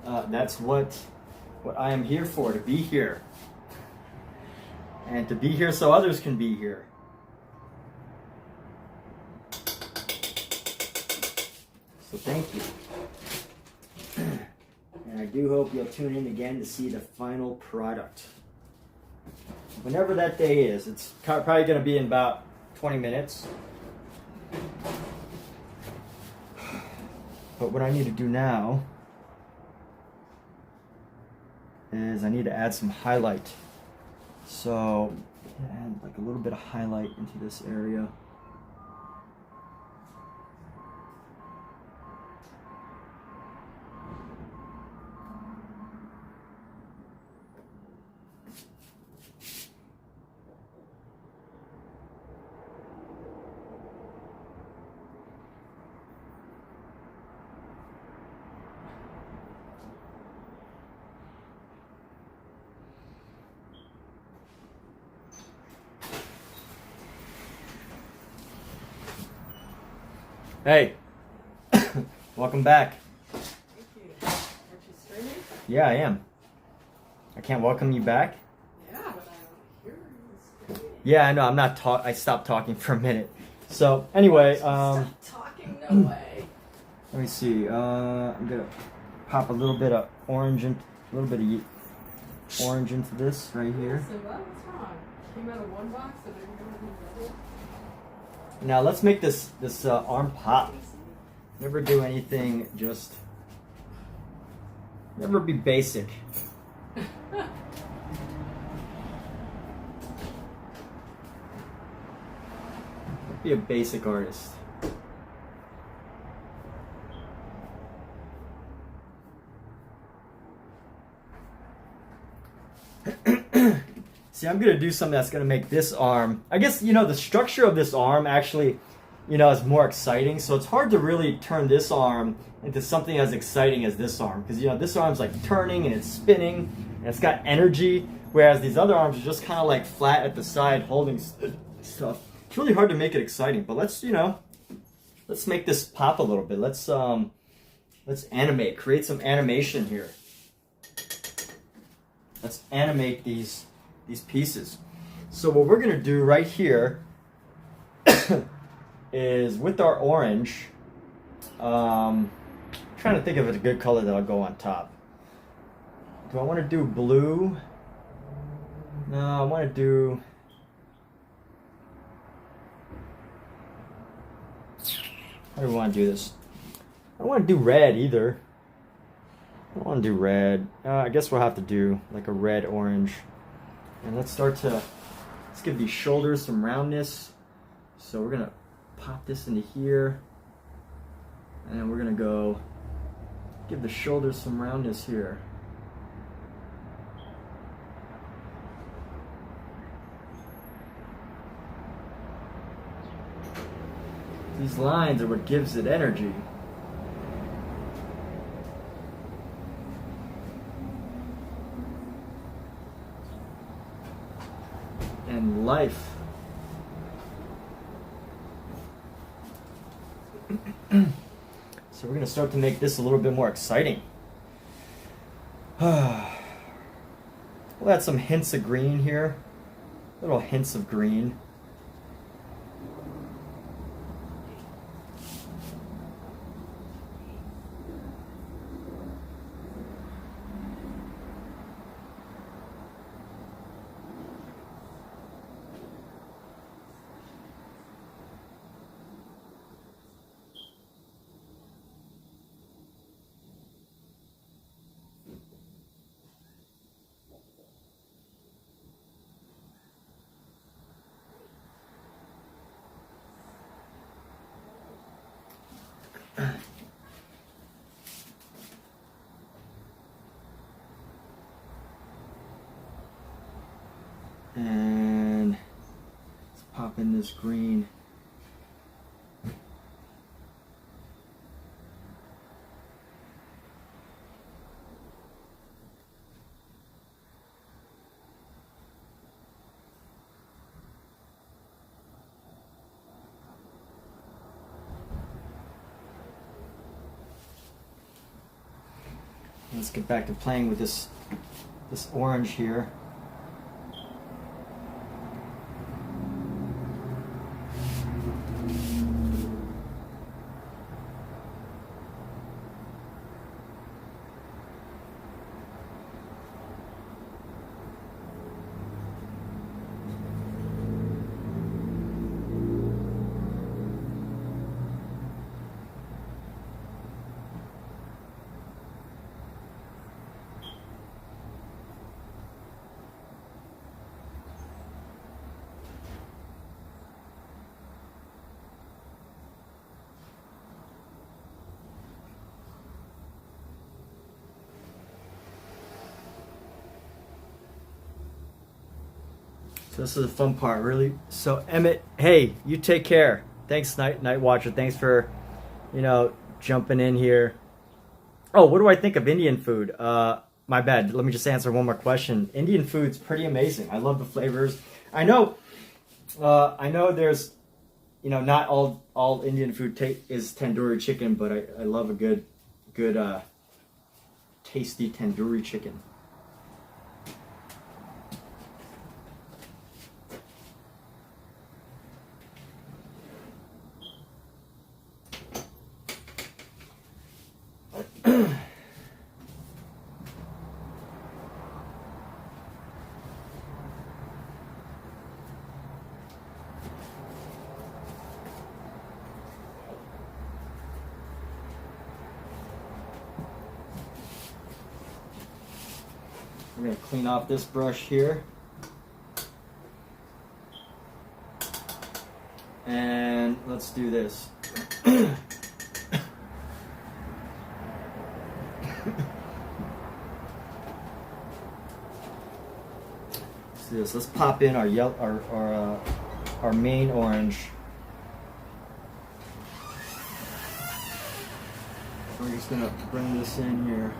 [SPEAKER 1] That's what I am here for, to be here. And to be here so others can be here. So thank you. And I do hope you'll tune in again to see the final product. Whenever that day is, it's probably going to be in about 20 minutes. But what I need to do now is I need to add some highlight. So add like a little bit of highlight into this area. Hey, welcome back.
[SPEAKER 3] Thank you. Aren't you streaming?
[SPEAKER 1] Yeah, I am. I can't welcome you back.
[SPEAKER 3] Yeah, but I don't hear you streaming.
[SPEAKER 1] Yeah, I know. I'm not I stopped talking for a minute. So anyway,
[SPEAKER 3] Stop talking, no way.
[SPEAKER 1] let me see. I'm gonna pop a little bit of orange into this right here.
[SPEAKER 3] So what's wrong? Came out of one box and I didn't go into the other.
[SPEAKER 1] Now let's make this arm pop. Never do anything, just never be basic. Be a basic artist. See, I'm gonna do something that's gonna make this arm, I guess, the structure of this arm actually, is more exciting. So it's hard to really turn this arm into something as exciting as this arm. Because, this arm's like turning and it's spinning and it's got energy. Whereas these other arms are just kind of like flat at the side holding stuff. It's really hard to make it exciting. But let's make this pop a little bit. Let's animate, create some animation here. Let's animate these pieces. So what we're going to do right here is with our orange, trying to think of a good color that'll go on top. Do I want to do blue? No, I want to do... How do we want to do this? I don't want to do red either. I don't want to do red. I guess we'll have to do like a red-orange. And let's give these shoulders some roundness. So we're going to pop this into here. And we're going to go give the shoulders some roundness here. These lines are what gives it energy. And life. So we're going to start to make this a little bit more exciting. We'll add some hints of green here. Little hints of green. And let's pop in this green. Let's get back to playing with this orange here. So this is the fun part, really. So Emmett, hey, you take care. Thanks, Night Watcher. Thanks for, jumping in here. Oh, what do I think of Indian food? My bad. Let me just answer one more question. Indian food's pretty amazing. I love the flavors. I know there's, not all Indian food is tandoori chicken, but I love a good, tasty tandoori chicken. We're going to clean off this brush here. And let's do this. Let's do this. Let's pop in our our main orange. We're just going to bring this in here.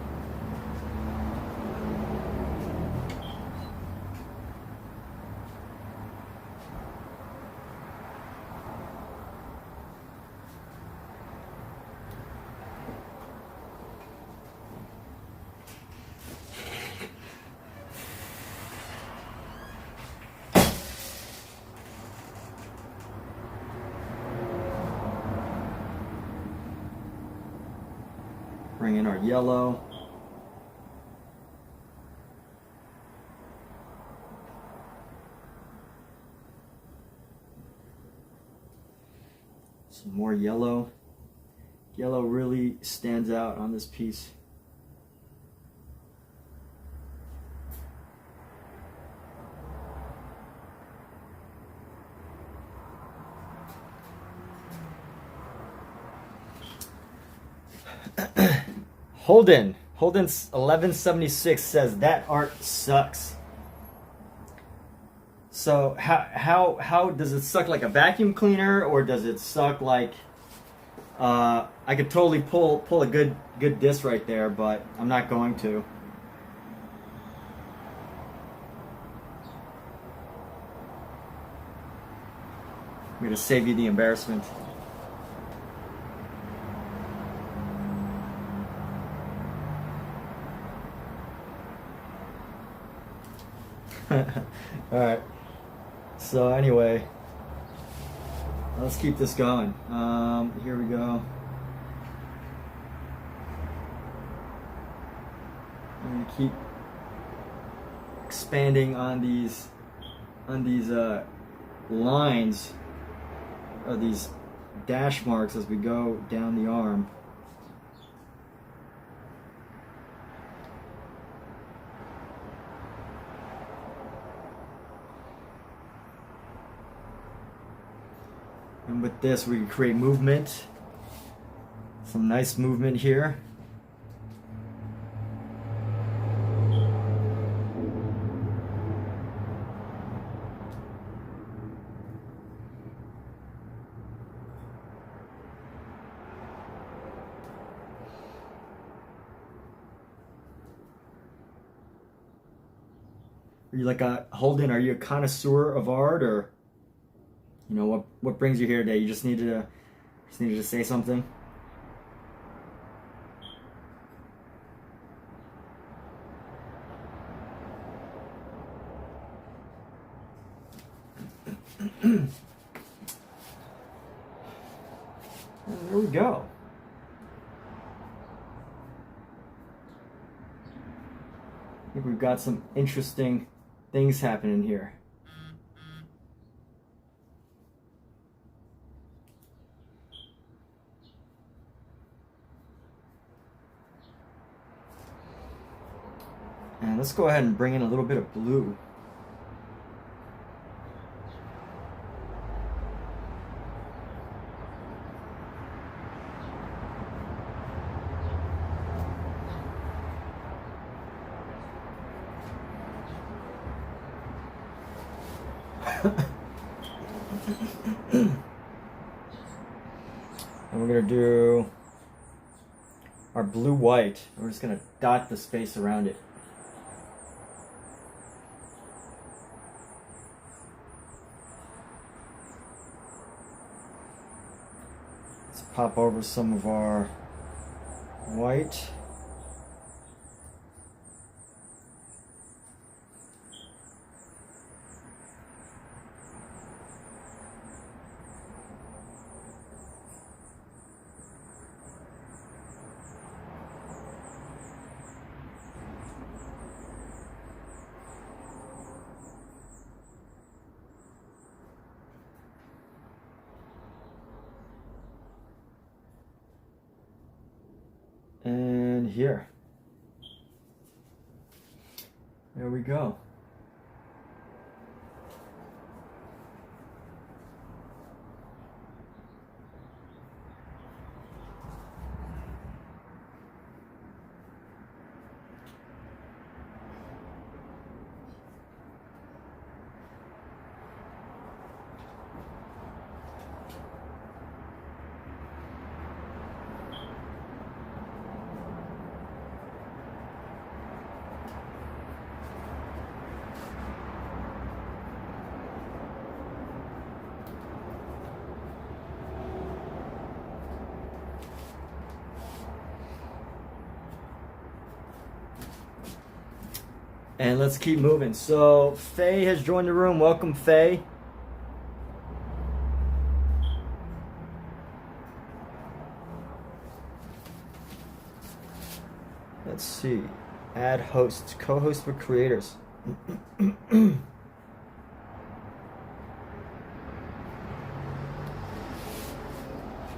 [SPEAKER 1] Bring in our yellow. Some more yellow. Yellow really stands out on this piece. Holden's 1176 says that art sucks. So how does it suck like a vacuum cleaner, or does it suck like I could totally pull a good disc right there, but I'm not going to. I'm gonna save you the embarrassment. Alright, so anyway, let's keep this going. Here we go. I'm gonna keep expanding on these lines, or these dash marks, as we go down the arm. And with this, we can create movement. Some nice movement here. Are you like a Holden? Are you a connoisseur of art, or you know what brings you here today? You just needed to say something. There we go. I think we've got some interesting things happening here. And let's go ahead and bring in a little bit of blue. And we're going to do our blue-white. We're just going to dot the space around it. Let's pop over some of our white. And here. There we go. And let's keep moving. So Faye has joined the room. Welcome, Faye. Let's see. Add hosts, co-host for creators.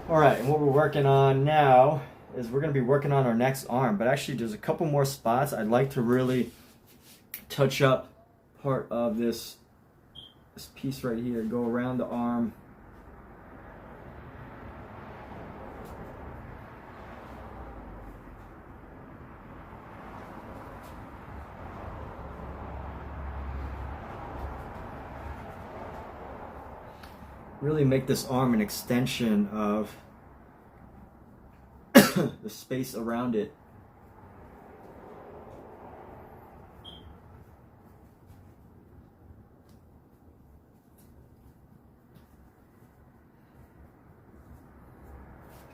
[SPEAKER 1] All right, and what we're working on now is we're going to be working on our next arm. But actually, there's a couple more spots I'd like to really touch up part of this piece right here. Go around the arm. Really make this arm an extension of the space around it.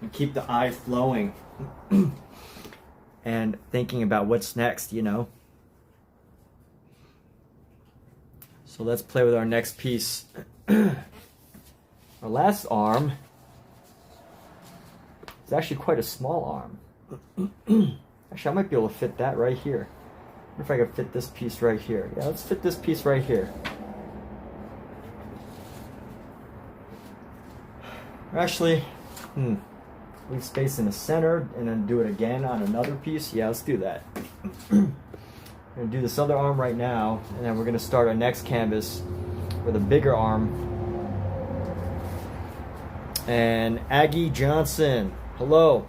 [SPEAKER 1] And keep the eye flowing and thinking about what's next, you know. So let's play with our next piece. Our last arm is actually quite a small arm. Actually, I might be able to fit that right here. I wonder if I could fit this piece right here. Yeah, let's fit this piece right here. Actually, leave space in the center and then do it again on another piece. Yeah, let's do that. I'm going to do this other arm right now, and then we're going to start our next canvas with a bigger arm. And Aggie Johnson, hello.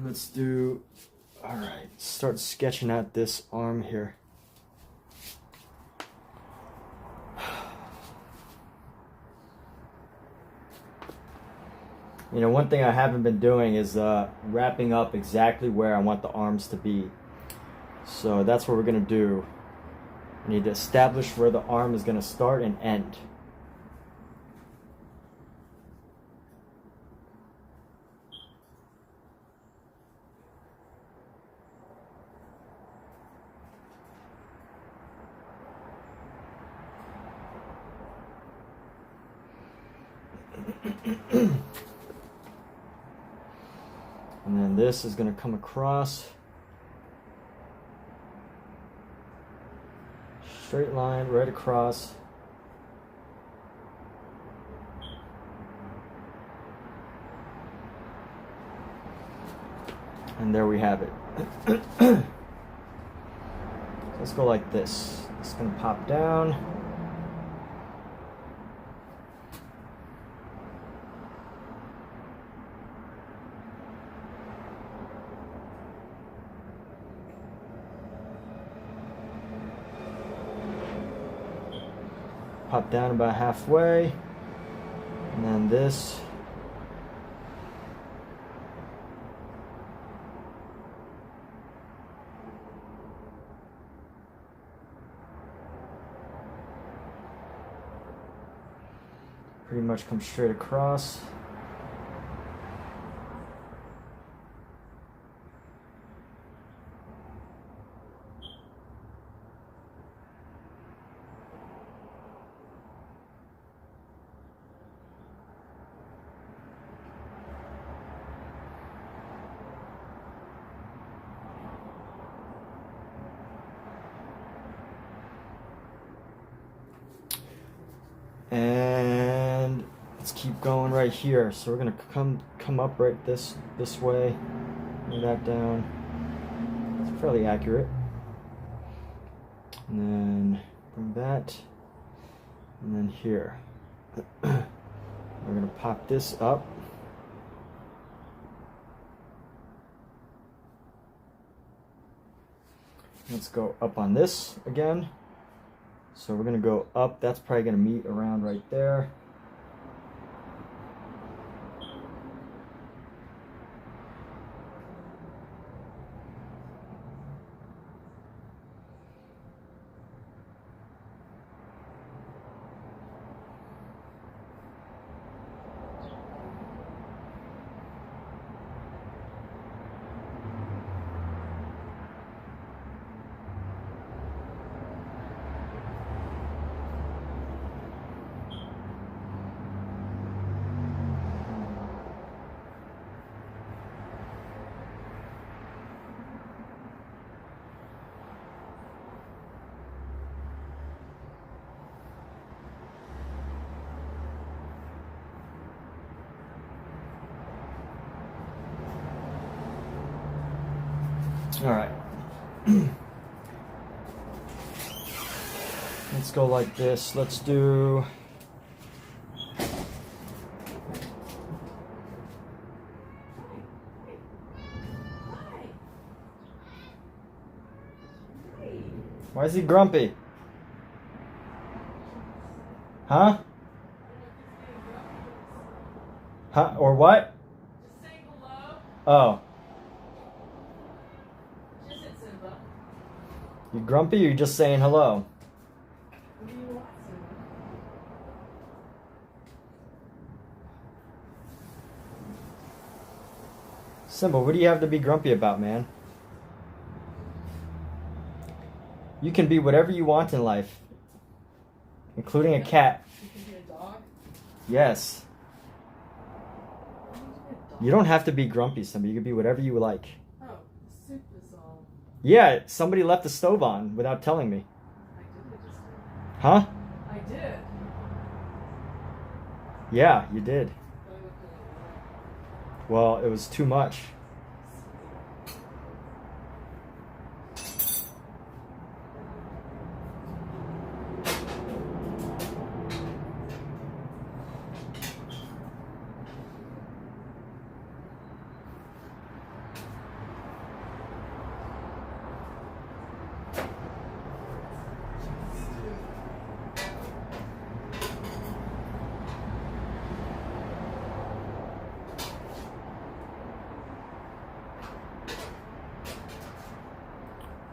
[SPEAKER 1] Let's do, all right, start sketching out this arm here. You know, one thing I haven't been doing is wrapping up exactly where I want the arms to be. So that's what we're gonna do. I need to establish where the arm is gonna start and end. And then this is going to come across, straight line right across, and there we have it. So let's go like this. It's going to pop down. Pop down about halfway, and then this. Pretty much comes straight across. And let's keep going right here. So we're gonna come up right this way, bring that down. It's fairly accurate. And then bring that, and then here. We're gonna pop this up. Let's go up on this again. So we're gonna go up, that's probably gonna meet around right there. All right. Let's go like this. Let's do... Why is he grumpy? Huh? Huh? Or what?
[SPEAKER 3] Just say hello.
[SPEAKER 1] Oh.
[SPEAKER 3] Just hit Simba.
[SPEAKER 1] You grumpy or you just saying hello?
[SPEAKER 3] What do you want, Simba?
[SPEAKER 1] Simba, what do you have to be grumpy about, man? You can be whatever you want in life, including a cat.
[SPEAKER 3] You can be a dog.
[SPEAKER 1] Yes.
[SPEAKER 3] Why do you be a dog?
[SPEAKER 1] You don't have to be grumpy, Simba. You can be whatever you like.
[SPEAKER 3] Oh, the soup is all.
[SPEAKER 1] Yeah, somebody left the stove on without telling me.
[SPEAKER 3] I did it just now.
[SPEAKER 1] Huh?
[SPEAKER 3] I did.
[SPEAKER 1] Yeah, you did.
[SPEAKER 3] But I look really
[SPEAKER 1] Well, it was too much.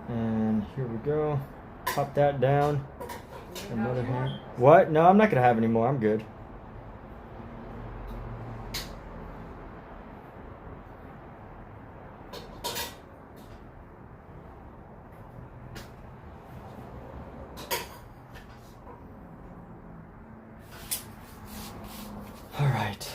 [SPEAKER 1] And here we go. Pop that down. Another hand. What? No, I'm not gonna have any more. I'm good. All right.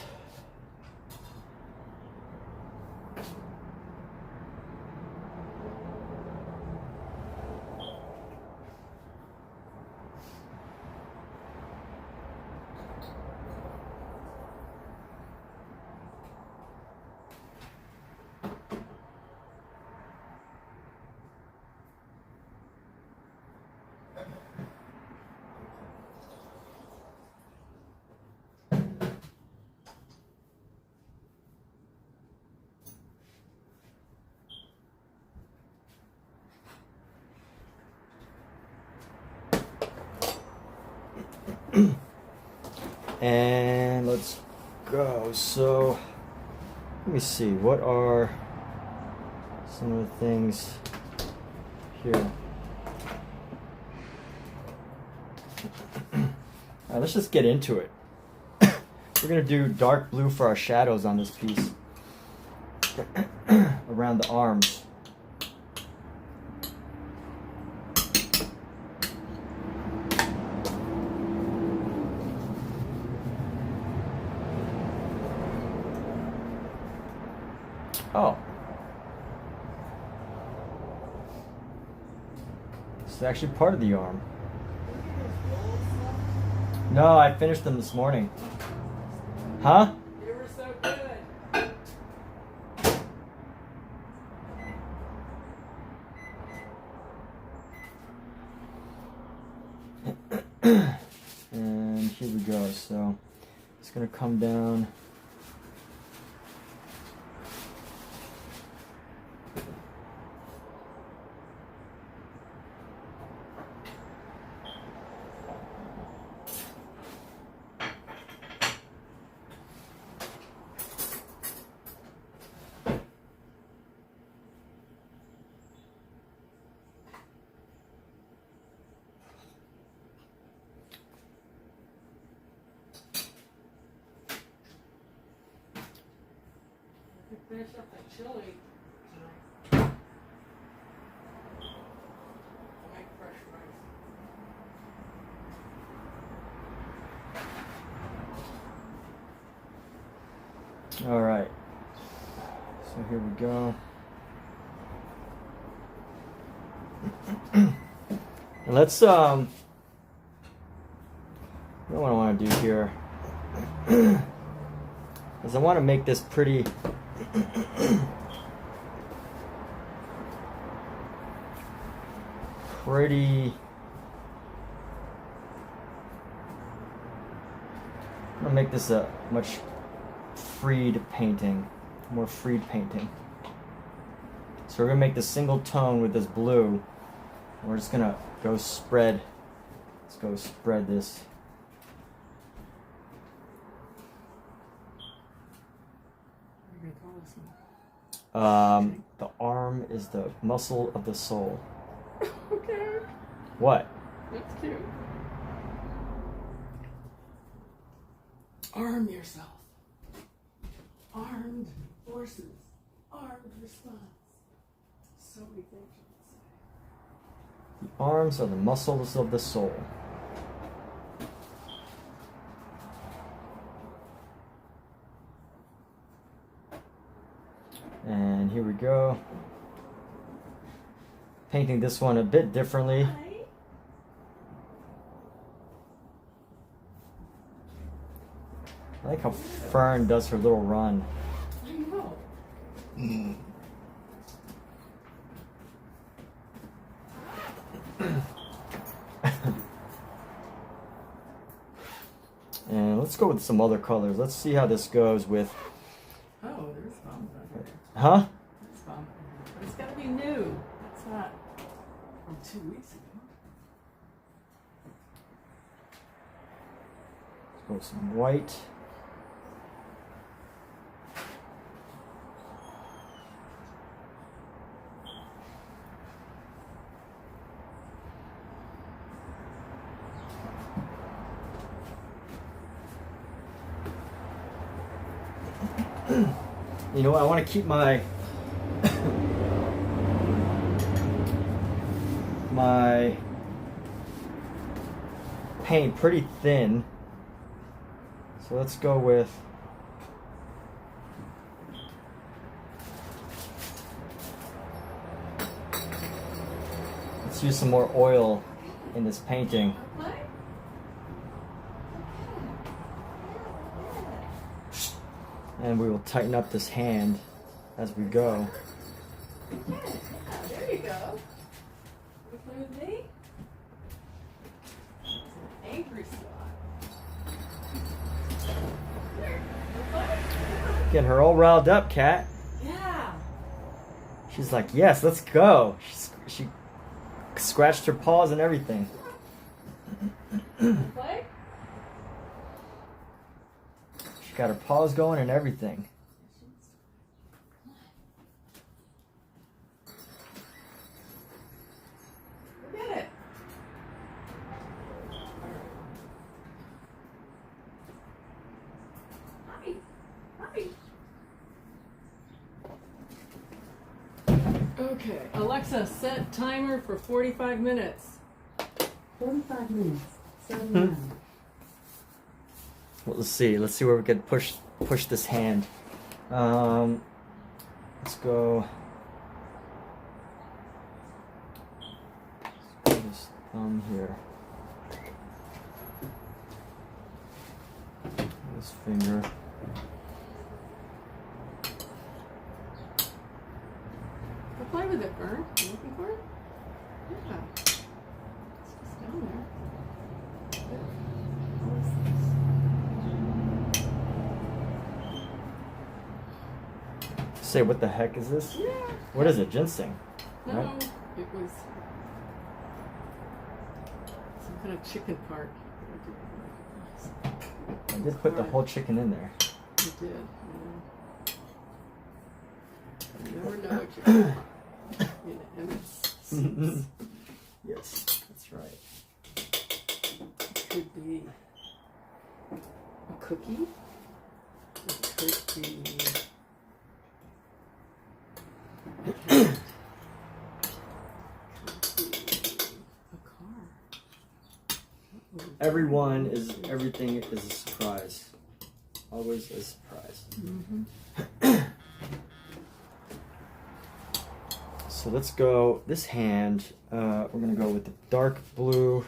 [SPEAKER 1] And let's go. So let me see, what are some of the things here? All right, let's just get into it. We're gonna do dark blue for our shadows on this piece around the arms. Oh. This is actually part of the arm. No, I finished them this morning. Huh?
[SPEAKER 3] They were so good.
[SPEAKER 1] And here we go. So it's gonna come down.
[SPEAKER 3] We finished up that chili tonight. I'll make fresh rice.
[SPEAKER 1] All right. So here we go. And let's what do I want to do here? Is I want to make this pretty gonna make this a much freed painting, more freed painting. So we're gonna make this single tone with this blue. We're just gonna go spread. Let's go spread this.
[SPEAKER 3] What are you gonna call this one?
[SPEAKER 1] The arm is the muscle of the soul.
[SPEAKER 3] Okay.
[SPEAKER 1] What?
[SPEAKER 3] That's cute. Arm yourself. Armed forces. Armed response. So many things you can say.
[SPEAKER 1] The arms are the muscles of the soul. And here we go. Painting this one a bit differently. I like how Fern does her little run.
[SPEAKER 3] I know.
[SPEAKER 1] And let's go with some other colors. Let's see how this goes with...
[SPEAKER 3] Oh, there's bombs on here.
[SPEAKER 1] Huh?
[SPEAKER 3] There's bombs on here. But it's gotta be new. It's not from 2 weeks ago.
[SPEAKER 1] Let's go with some white. You know what? I want to keep my my paint pretty thin. So let's go with let's use some more oil in this painting. And we will tighten up this hand as we go.
[SPEAKER 3] There you go. You play with me? It's an angry spot. There.
[SPEAKER 1] Getting her all riled up, Kat.
[SPEAKER 3] Yeah.
[SPEAKER 1] She's like, yes, let's go. She scratched her paws and everything.
[SPEAKER 3] Play?
[SPEAKER 1] She got her paws going and everything.
[SPEAKER 3] Look at it. Hi. Hi. Okay, Alexa, set timer for 45 minutes.
[SPEAKER 4] 45 minutes. Starting now.
[SPEAKER 1] Well, let's see. Let's see where we can push this hand. Let's go. Let's go this thumb here. This finger.
[SPEAKER 3] Go play with it, Vern. You looking for it? Yeah. It's just down there. What is this?
[SPEAKER 1] Say, what the heck is this?
[SPEAKER 3] Yeah.
[SPEAKER 1] What is it? Ginseng?
[SPEAKER 3] No,
[SPEAKER 1] Right?
[SPEAKER 3] it was some kind of chicken part.
[SPEAKER 1] I did put the whole chicken in there.
[SPEAKER 3] You did. Yeah. You never know what you're going to in MS.
[SPEAKER 1] Yes, that's right.
[SPEAKER 3] It could be a cookie. It could be a cat. It could be a car.
[SPEAKER 1] Everyone is, everything is a surprise. Always a surprise.
[SPEAKER 3] Mm-hmm.
[SPEAKER 1] So let's go, this hand, we're gonna go with the dark blue.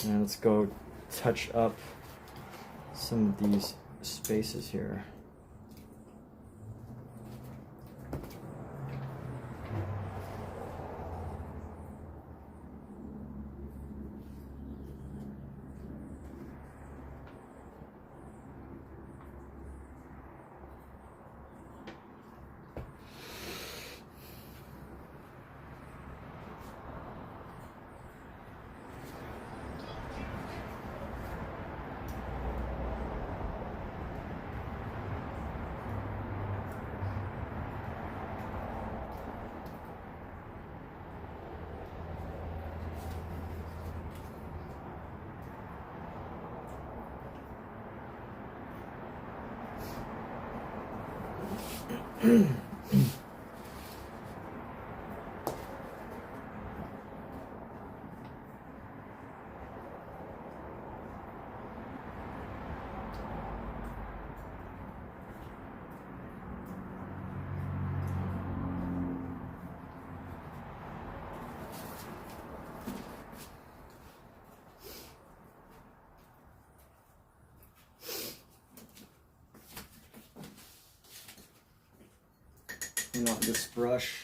[SPEAKER 1] And let's go touch up some of these spaces here. Clean off this brush.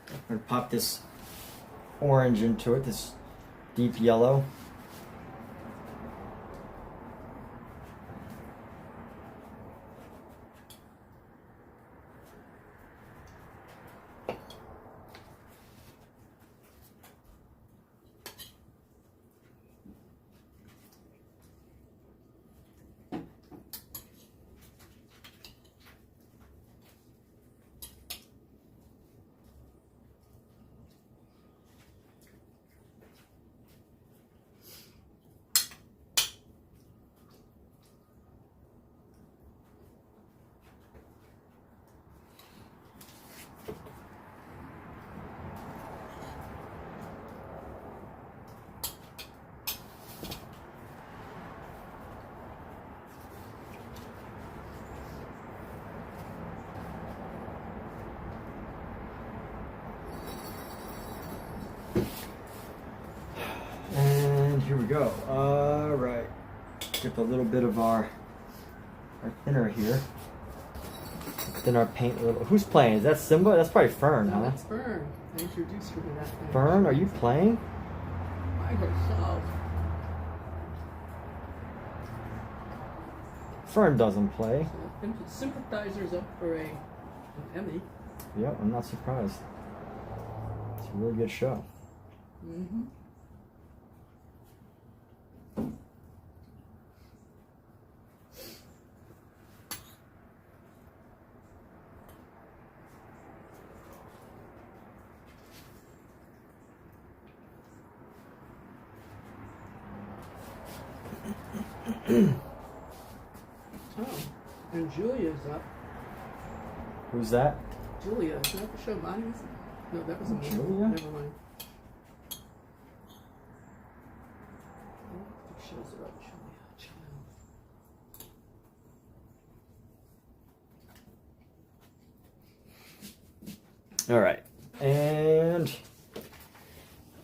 [SPEAKER 1] I'm gonna pop this orange into it, this deep yellow. And here we go. All right. Get a little bit of our thinner here. Then our paint a little. Who's playing? Is that Simba? That's probably Fern,
[SPEAKER 3] No,
[SPEAKER 1] huh?
[SPEAKER 3] that's Fern. I introduced her to that thing.
[SPEAKER 1] Fern, are you playing?
[SPEAKER 3] By herself.
[SPEAKER 1] Fern doesn't play.
[SPEAKER 3] So, sympathizers up for an Emmy.
[SPEAKER 1] Yep, I'm not surprised. It's a really good show.
[SPEAKER 3] Mm-hmm. Oh, and Julia's up.
[SPEAKER 1] Who's that?
[SPEAKER 3] Julia, is that the show Bonnie's? No, that was a movie.
[SPEAKER 1] Julia?
[SPEAKER 3] Never mind. I don't think shows are up, Julia. Child.
[SPEAKER 1] All right. And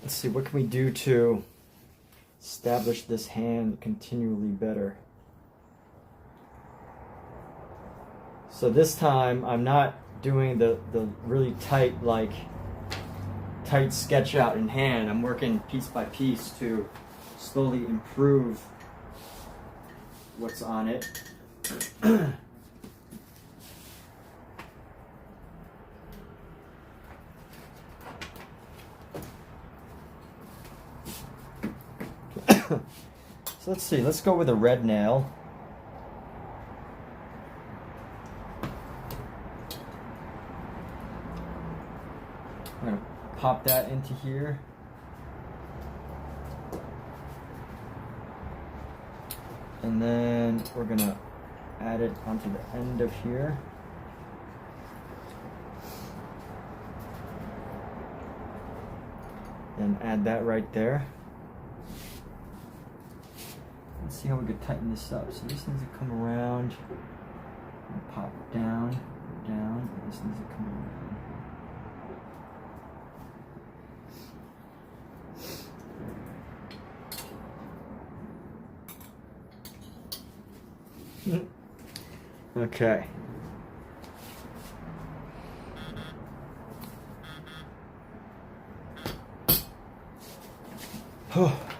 [SPEAKER 1] let's see, what can we do to establish this hand continually better? So this time I'm not doing the really tight sketch out in hand. I'm working piece by piece to slowly improve what's on it. So let's see, let's go with a red nail. I'm going to pop that into here. And then we're going to add it onto the end of here. And add that right there. Let's see how we could tighten this up. So this needs to come around and pop down, down. And this needs to come around. Okay.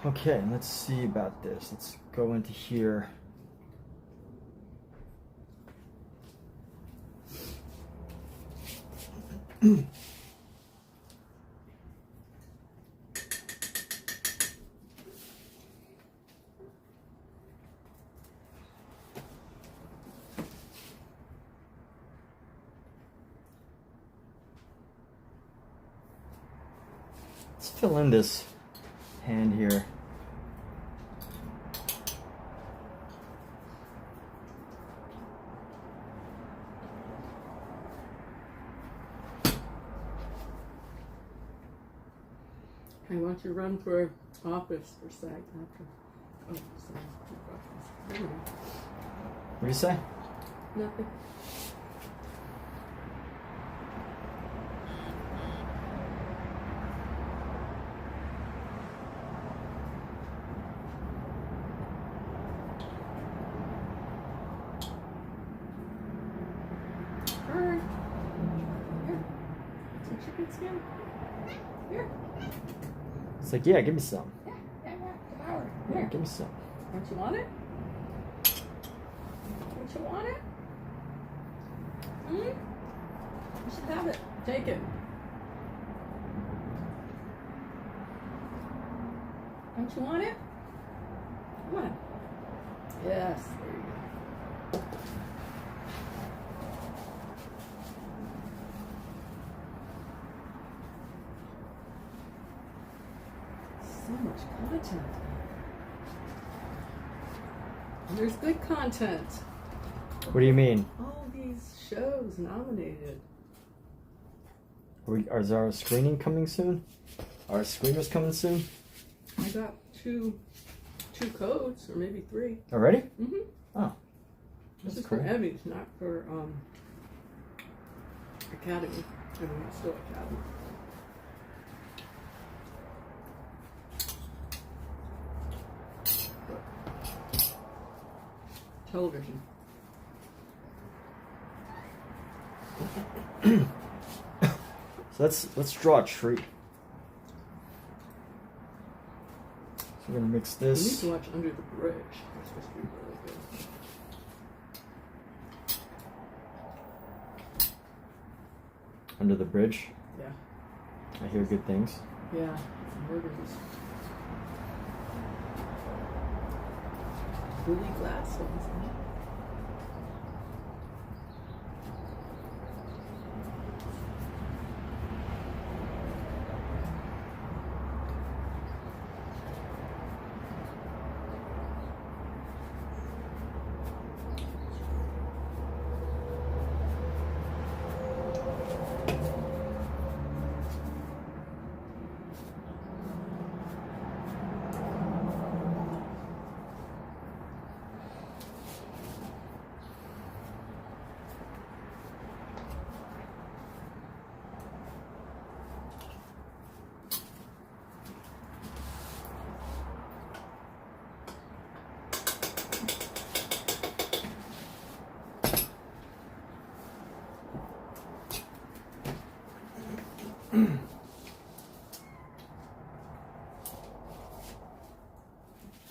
[SPEAKER 1] Okay, let's see about this. Let's go into here. Let's fill in this hand here.
[SPEAKER 3] Hey, why don't you run for office for SAG after? Oh, sorry. Anyway,
[SPEAKER 1] What do you say?
[SPEAKER 3] nothing. Alright. Here. Some chicken skin. Here.
[SPEAKER 1] It's like, yeah, give me some.
[SPEAKER 3] Devour it.
[SPEAKER 1] Yeah,
[SPEAKER 3] Here.
[SPEAKER 1] give me some.
[SPEAKER 3] Don't you want it? Don't you want it? Hmm? You should have it. Take it. Don't you want it? Come on. Yes, there you go. So much content. And there's good content.
[SPEAKER 1] What do you mean?
[SPEAKER 3] All these shows nominated.
[SPEAKER 1] Is our screening coming soon? Are screeners coming soon?
[SPEAKER 3] I got two codes, or maybe 3.
[SPEAKER 1] Already?
[SPEAKER 3] Mm-hmm.
[SPEAKER 1] Oh.
[SPEAKER 3] This
[SPEAKER 1] That's
[SPEAKER 3] is
[SPEAKER 1] cool.
[SPEAKER 3] for Emmys, not for Academy. I mean, it's still Academy. Television.
[SPEAKER 1] So let's draw a tree. So we're gonna mix
[SPEAKER 3] You need
[SPEAKER 1] this.
[SPEAKER 3] to watch Under the Bridge. That's supposed to be really good.
[SPEAKER 1] Under the bridge.
[SPEAKER 3] Yeah.
[SPEAKER 1] I hear good things.
[SPEAKER 3] Yeah. Murders. Really glass ones. Huh?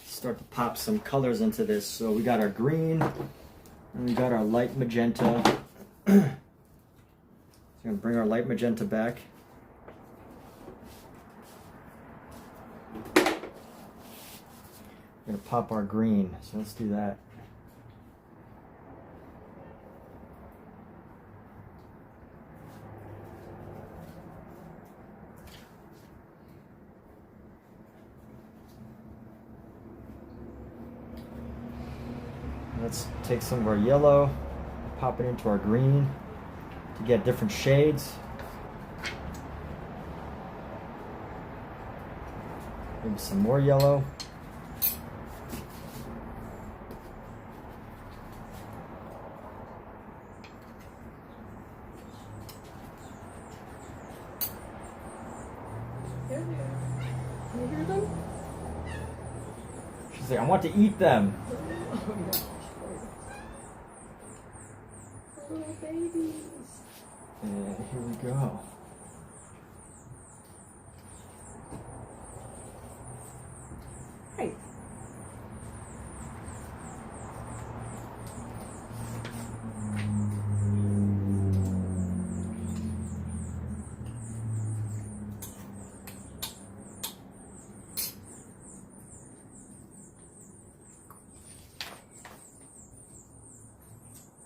[SPEAKER 1] Start to pop some colors into this. So we got our green and we got our light magenta. So I'm gonna bring our light magenta back. We're gonna pop our green. So let's do that. Let's take some of our yellow, pop it into our green to get different shades. Maybe some more yellow.
[SPEAKER 3] Yeah. Can you hear them?
[SPEAKER 1] She's like, I want to eat them.
[SPEAKER 3] Oh, yeah. Little babies.
[SPEAKER 1] And here we go.
[SPEAKER 3] Hey.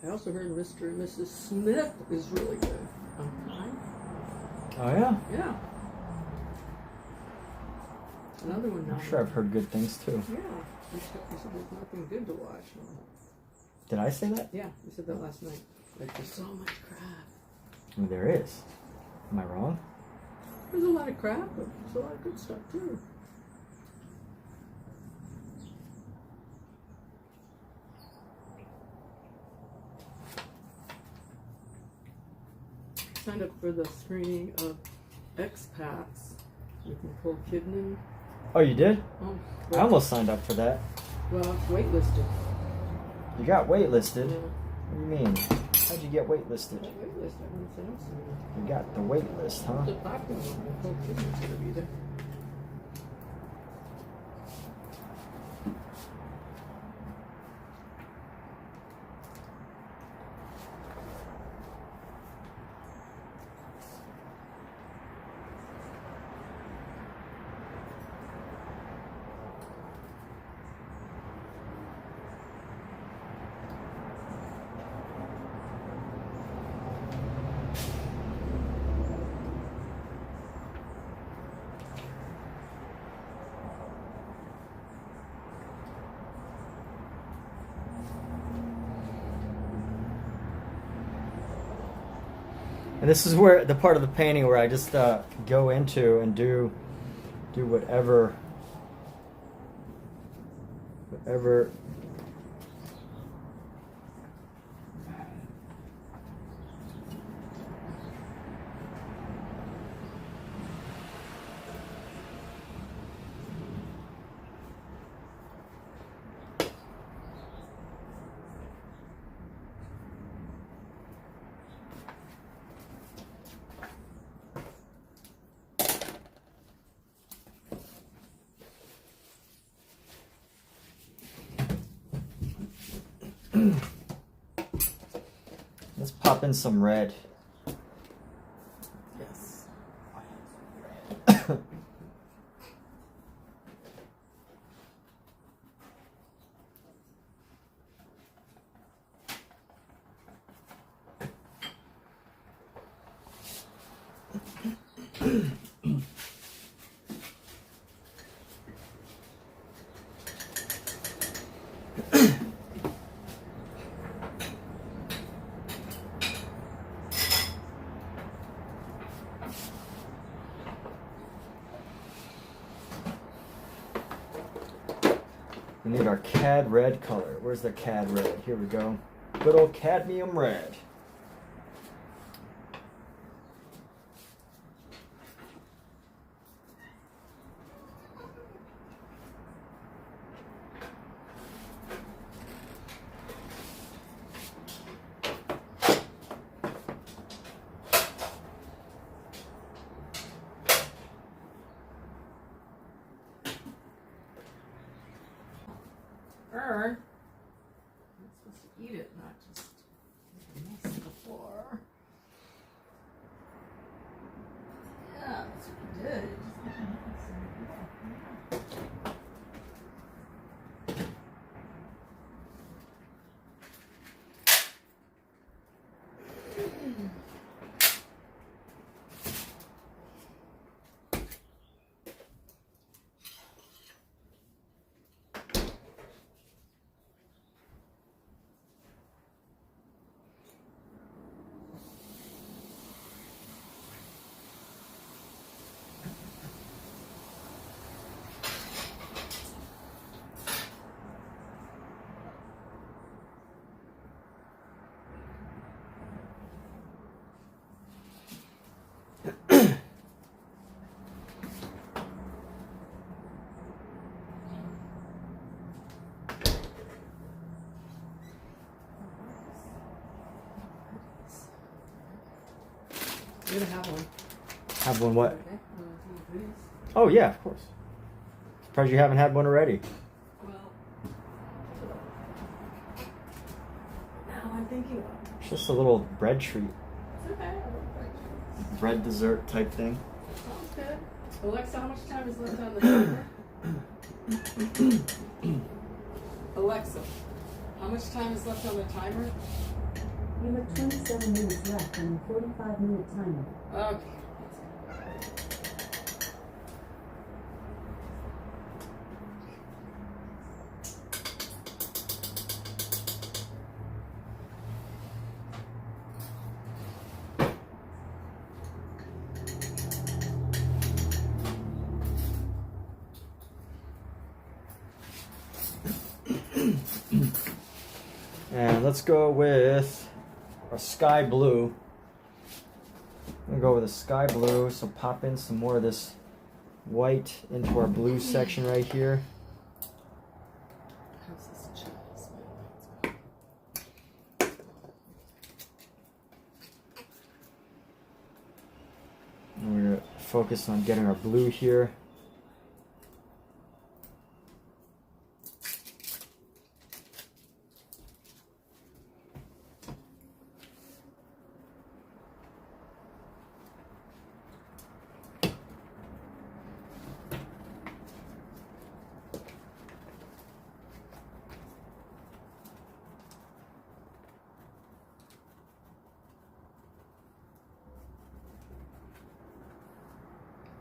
[SPEAKER 3] I also heard Mr. and Mrs. Smith is really good.
[SPEAKER 1] Oh yeah?
[SPEAKER 3] Yeah. Another one now.
[SPEAKER 1] I'm sure I've heard good things too.
[SPEAKER 3] Yeah. You said there's nothing good to watch.
[SPEAKER 1] Did I say that?
[SPEAKER 3] Yeah, you said that last night. Like, there's so much crap.
[SPEAKER 1] I mean, there is. Am I wrong?
[SPEAKER 3] There's a lot of crap, but there's a lot of good stuff too. Signed up for the screening of Expats with Nicole Kidman.
[SPEAKER 1] Oh, you did?
[SPEAKER 3] Oh,
[SPEAKER 1] I almost signed up for that.
[SPEAKER 3] well, waitlisted.
[SPEAKER 1] You got waitlisted?
[SPEAKER 3] Yeah.
[SPEAKER 1] What do you mean? How'd you get waitlisted?
[SPEAKER 3] Waitlisted. I didn't say no.
[SPEAKER 1] You got the wait list, huh?
[SPEAKER 3] The popular one, Nicole Kidman's gonna be there.
[SPEAKER 1] And this is where the part of the painting where I just go into and do whatever let's pop in some red.
[SPEAKER 3] Yes.
[SPEAKER 1] We need our cad red color. Where's the cad red? Here we go. Good old cadmium red.
[SPEAKER 3] Burn. I'm supposed to eat it, not just make a mess on the floor. Yeah, that's what you did. You're gonna have one.
[SPEAKER 1] Have one what?
[SPEAKER 3] Okay. Please.
[SPEAKER 1] Oh yeah, of course. Surprised you haven't had one already.
[SPEAKER 3] Well, now I'm thinking of it.
[SPEAKER 1] It's just a little bread treat.
[SPEAKER 3] It's okay. I love bread.
[SPEAKER 1] Bread dessert type thing.
[SPEAKER 3] Sounds good. Alexa, how much time is left on the timer? Alexa, how much time is left on the timer?
[SPEAKER 4] You have 27 minutes left on the 45-minute timer.
[SPEAKER 3] Okay.
[SPEAKER 1] And let's go with our sky blue. I'm gonna go with a sky blue, so pop in some more of this white into our blue section right here.
[SPEAKER 3] How's this cheese?
[SPEAKER 1] And we're gonna focus on getting our blue here.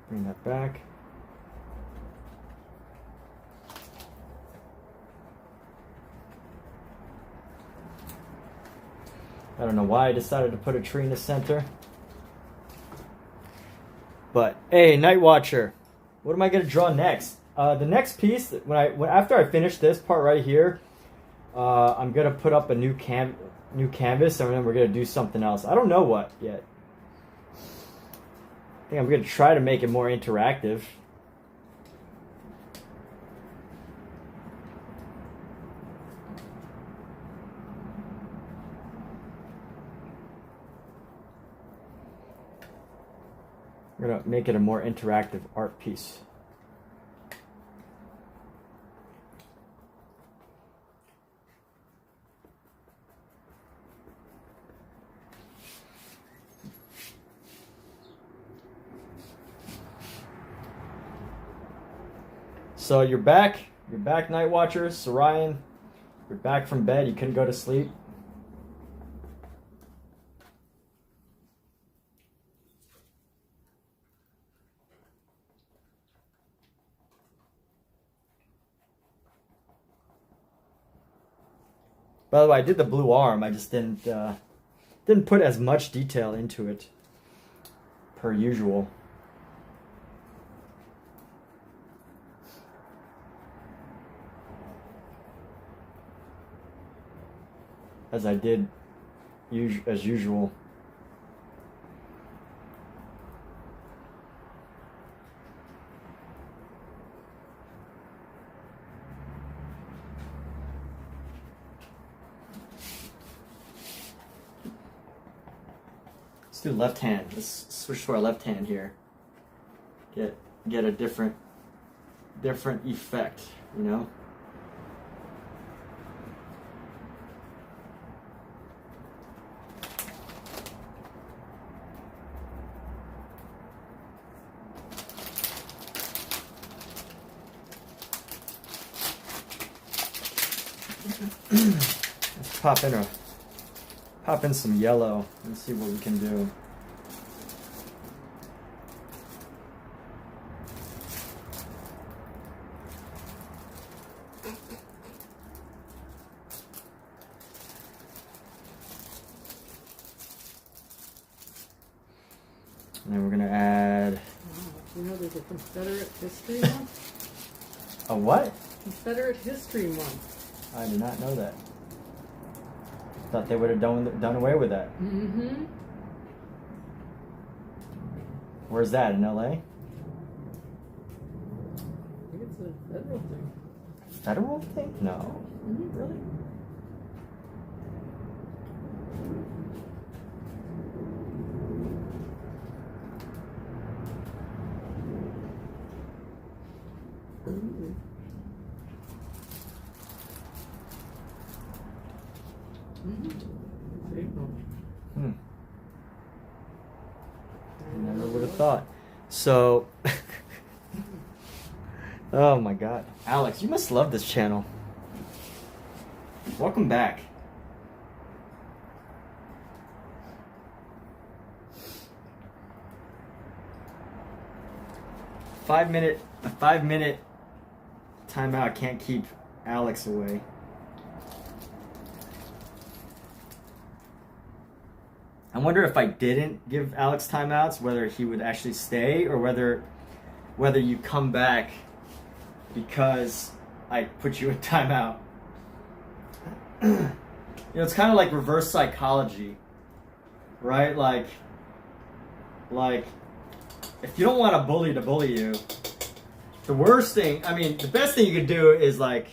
[SPEAKER 1] Bring that back. I don't know why I decided to put a tree in the center. But hey, Night Watcher, what am I gonna draw next? The next piece, after I finish this part right here, I'm gonna put up a new canvas, and then we're gonna do something else. I don't know what yet. I think I'm going to try to make it more interactive. We're going to make it a more interactive art piece. So you're back, Night Watchers. So Ryan, you're back from bed, you couldn't go to sleep. By the way, I did the blue arm, I just didn't put as much detail into it per usual. As I did as usual. Let's do left hand. Let's switch to our left hand here. Get a different effect, you know? Let's pop in some yellow and see what we can do. And then we're gonna add.
[SPEAKER 3] You know, there's a Confederate History Month.
[SPEAKER 1] A what?
[SPEAKER 3] Confederate History Month.
[SPEAKER 1] I did not know that. Thought they would have done away with that.
[SPEAKER 3] Mm-hmm.
[SPEAKER 1] Where's that, in LA?
[SPEAKER 3] I think it's a federal thing.
[SPEAKER 1] Federal thing? No.
[SPEAKER 3] Mm-hmm.
[SPEAKER 1] Really?
[SPEAKER 3] Mm-hmm.
[SPEAKER 1] Hmm. Never would have thought. So, oh my God, Alex, you must love this channel. Welcome back. A 5-minute timeout can't keep Alex away. I wonder if I didn't give Alex timeouts, whether he would actually stay, or whether you come back because I put you in timeout. it's kind of like reverse psychology, right? Like if you don't want a bully to bully you, the worst thing, I mean, the best thing you could do is like,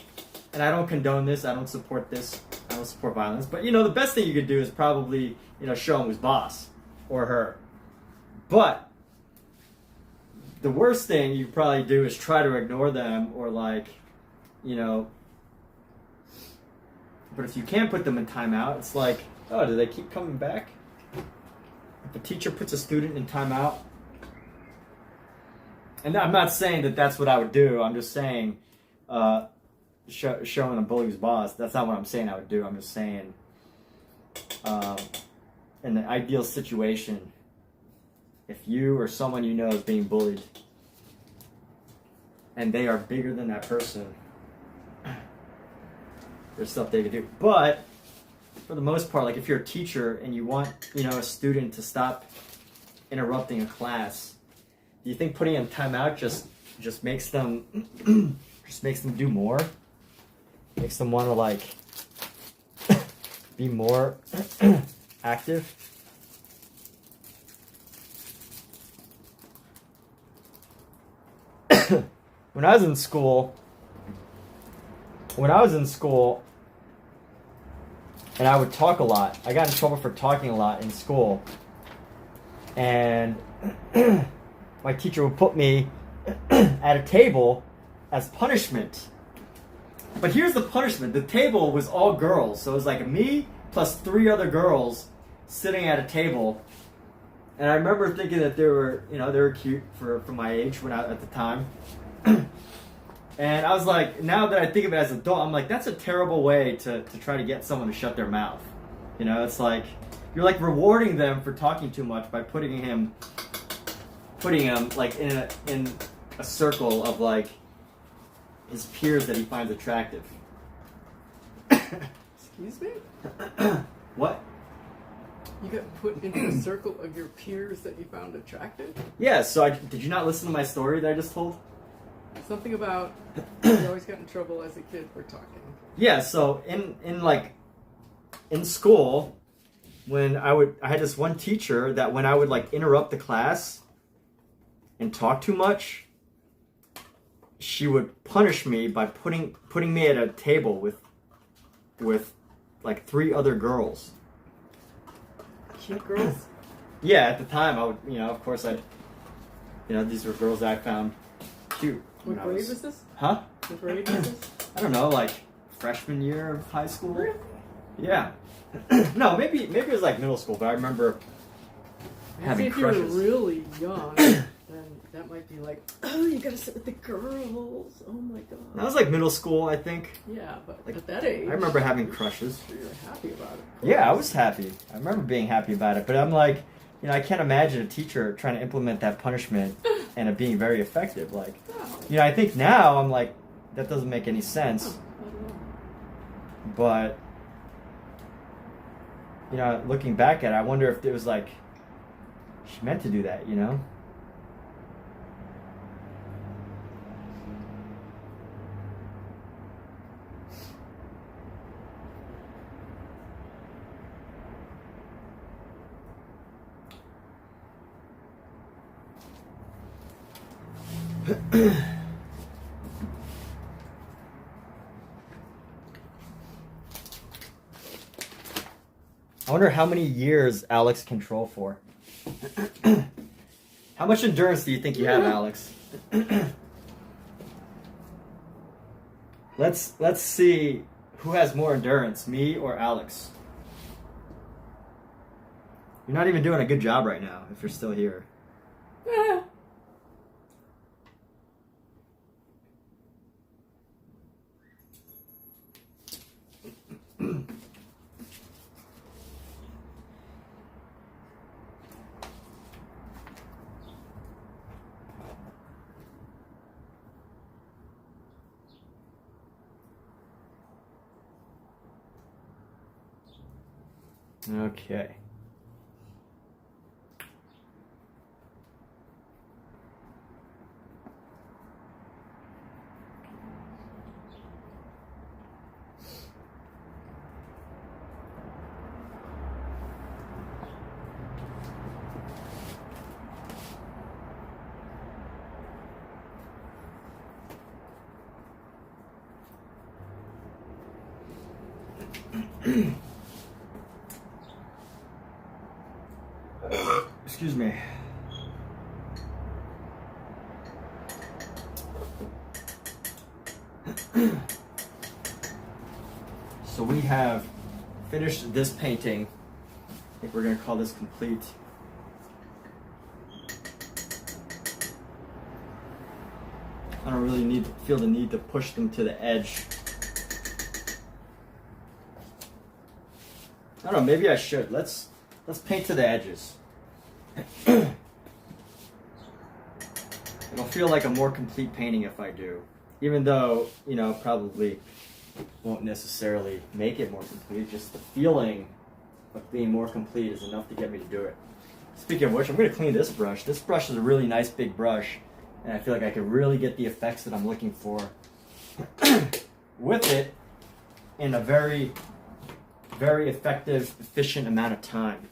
[SPEAKER 1] and I don't condone this, I don't support this, I don't support violence, but the best thing you could do is probably, show him who's boss or her. But the worst thing you probably do is try to ignore them or like, but if you can't put them in timeout, it's like, oh, do they keep coming back? If a teacher puts a student in timeout, and I'm not saying that that's what I would do. I'm just saying, showing a bully who's boss. That's not what I'm saying I would do. I'm just saying, in the ideal situation, if you or someone you know is being bullied, and they are bigger than that person, there's stuff they could do. But for the most part, like if you're a teacher and you want, a student to stop interrupting a class, do you think putting them timeout just makes them do more? Makes them want to like be more active? When I was in school, and I would talk a lot. I got in trouble for talking a lot in school. And my teacher would put me at a table as punishment. But here's the punishment. The table was all girls. So it was like me plus 3 other girls sitting at a table. And I remember thinking that they were cute for my age at the time. And I was like, now that I think of it as an adult, I'm like, that's a terrible way to try to get someone to shut their mouth. It's like, you're like rewarding them for talking too much by putting him like in a circle of like his peers that he finds attractive.
[SPEAKER 3] Excuse me?
[SPEAKER 1] What?
[SPEAKER 3] You got put into a circle of your peers that you found attractive?
[SPEAKER 1] Yeah, so did you not listen to my story that I just told?
[SPEAKER 3] Something about you always got in trouble as a kid for talking.
[SPEAKER 1] Yeah, so in school, when I had this one teacher that when I would like interrupt the class and talk too much, she would punish me by putting me at a table with like 3 other girls.
[SPEAKER 3] Cute girls?
[SPEAKER 1] Yeah, at the time I would, of course these were girls that I found cute.
[SPEAKER 3] What grade was this?
[SPEAKER 1] Huh?
[SPEAKER 3] What grade was this?
[SPEAKER 1] I don't know, like freshman year of high school.
[SPEAKER 3] Really?
[SPEAKER 1] Yeah. No, maybe it was like middle school, but I remember having crushes.
[SPEAKER 3] If you're really young, then that might be like, oh, you gotta sit with the girls. Oh my god.
[SPEAKER 1] That was like middle school, I think.
[SPEAKER 3] Yeah, but
[SPEAKER 1] Like,
[SPEAKER 3] at that age,
[SPEAKER 1] I remember having crushes.
[SPEAKER 3] you were happy about it.
[SPEAKER 1] Yeah, I was happy. I remember being happy about it, but I'm like, I can't imagine a teacher trying to implement that punishment and it being very effective. Like,
[SPEAKER 3] No.
[SPEAKER 1] I think now I'm like, that doesn't make any sense.
[SPEAKER 3] Oh, I don't know.
[SPEAKER 1] But, looking back at it, I wonder if it was like, she meant to do that, I wonder how many years Alex can troll for. How much endurance do you think you have, Alex? Let's see who has more endurance, me or Alex. You're not even doing a good job right now if you're still here. Okay. Excuse me. So we have finished this painting. I think we're going to call this complete. I don't really feel the need to push them to the edge. I don't know, maybe I should. Let's paint to the edges. It'll feel like a more complete painting if I do. Even though, you know, probably won't necessarily make it more complete. Just the feeling of being more complete is enough to get me to do it. Speaking of which, I'm going to clean this brush. This brush is a really nice big brush, and I feel like I can really get the effects that I'm looking for with it in a very, very effective, efficient amount of time.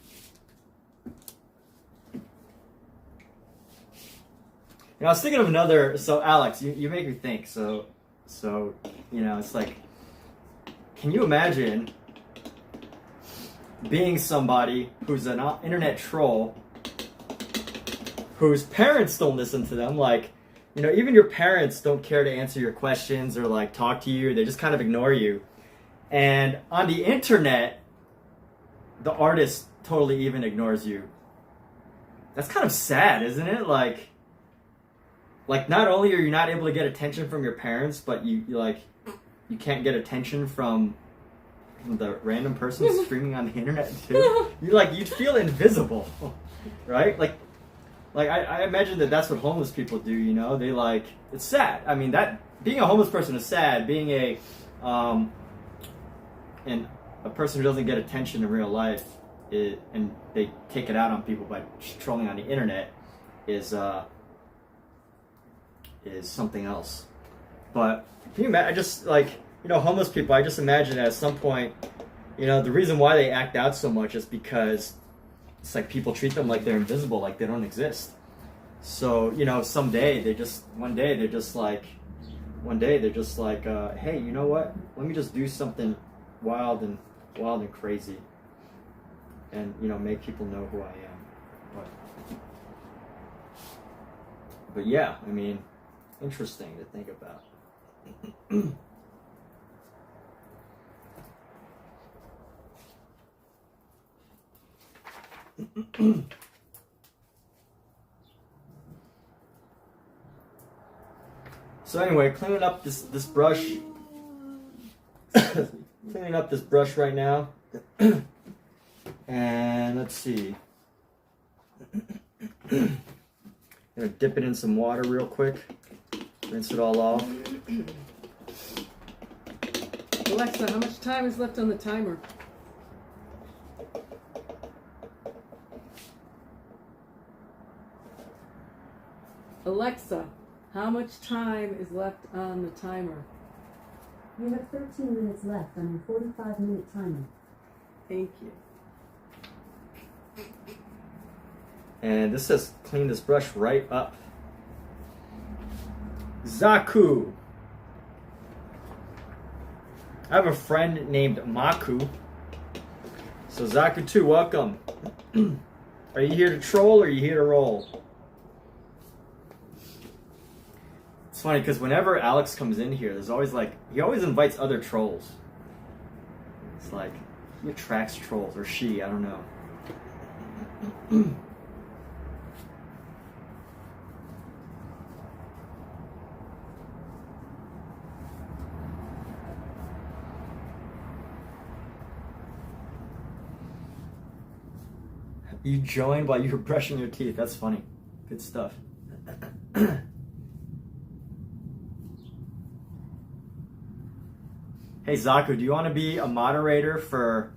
[SPEAKER 1] You know, I was thinking of another. So, Alex, you make me think. So, you know, it's like, can you imagine being somebody who's an internet troll, whose parents don't listen to them? Like, you know, even your parents don't care to answer your questions or like talk to you. They just kind of ignore you. And on the internet, the artist totally even ignores you. That's kind of sad, isn't it? Like not only are you not able to get attention from your parents, but you can't get attention from the random person streaming on the internet too. You'd feel invisible, right? Like I imagine that's what homeless people do. You know, they it's sad. I mean, that being a homeless person is sad. Being a person who doesn't get attention in real life, and they take it out on people by trolling on the internet, is something else. But can you imagine? I just homeless people. I just imagine at some point, the reason why they act out so much is because it's like people treat them like they're invisible, like they don't exist. So one day they're just like, hey, you know what? Let me just do something wild and crazy, and make people know who I am. But yeah, I mean, interesting to think about. So anyway, cleaning up this brush. Cleaning up this brush right now. And let's see. Gonna dip it in some water real quick. Rinse it all off.
[SPEAKER 3] Alexa, how much time is left on the timer? Alexa, how much time is left on the timer?
[SPEAKER 4] You have 13 minutes left on your 45-minute timer.
[SPEAKER 3] Thank you.
[SPEAKER 1] And this says clean this brush right up. Zaku. I have a friend named Maku. So Zaku too, welcome. Are you here to troll or are you here to roll? It's funny because whenever Alex comes in here, there's always he always invites other trolls. It's like he attracts trolls, or she, I don't know. You joined while you were brushing your teeth. That's funny. Good stuff. Hey Zaku, do you want to be a moderator for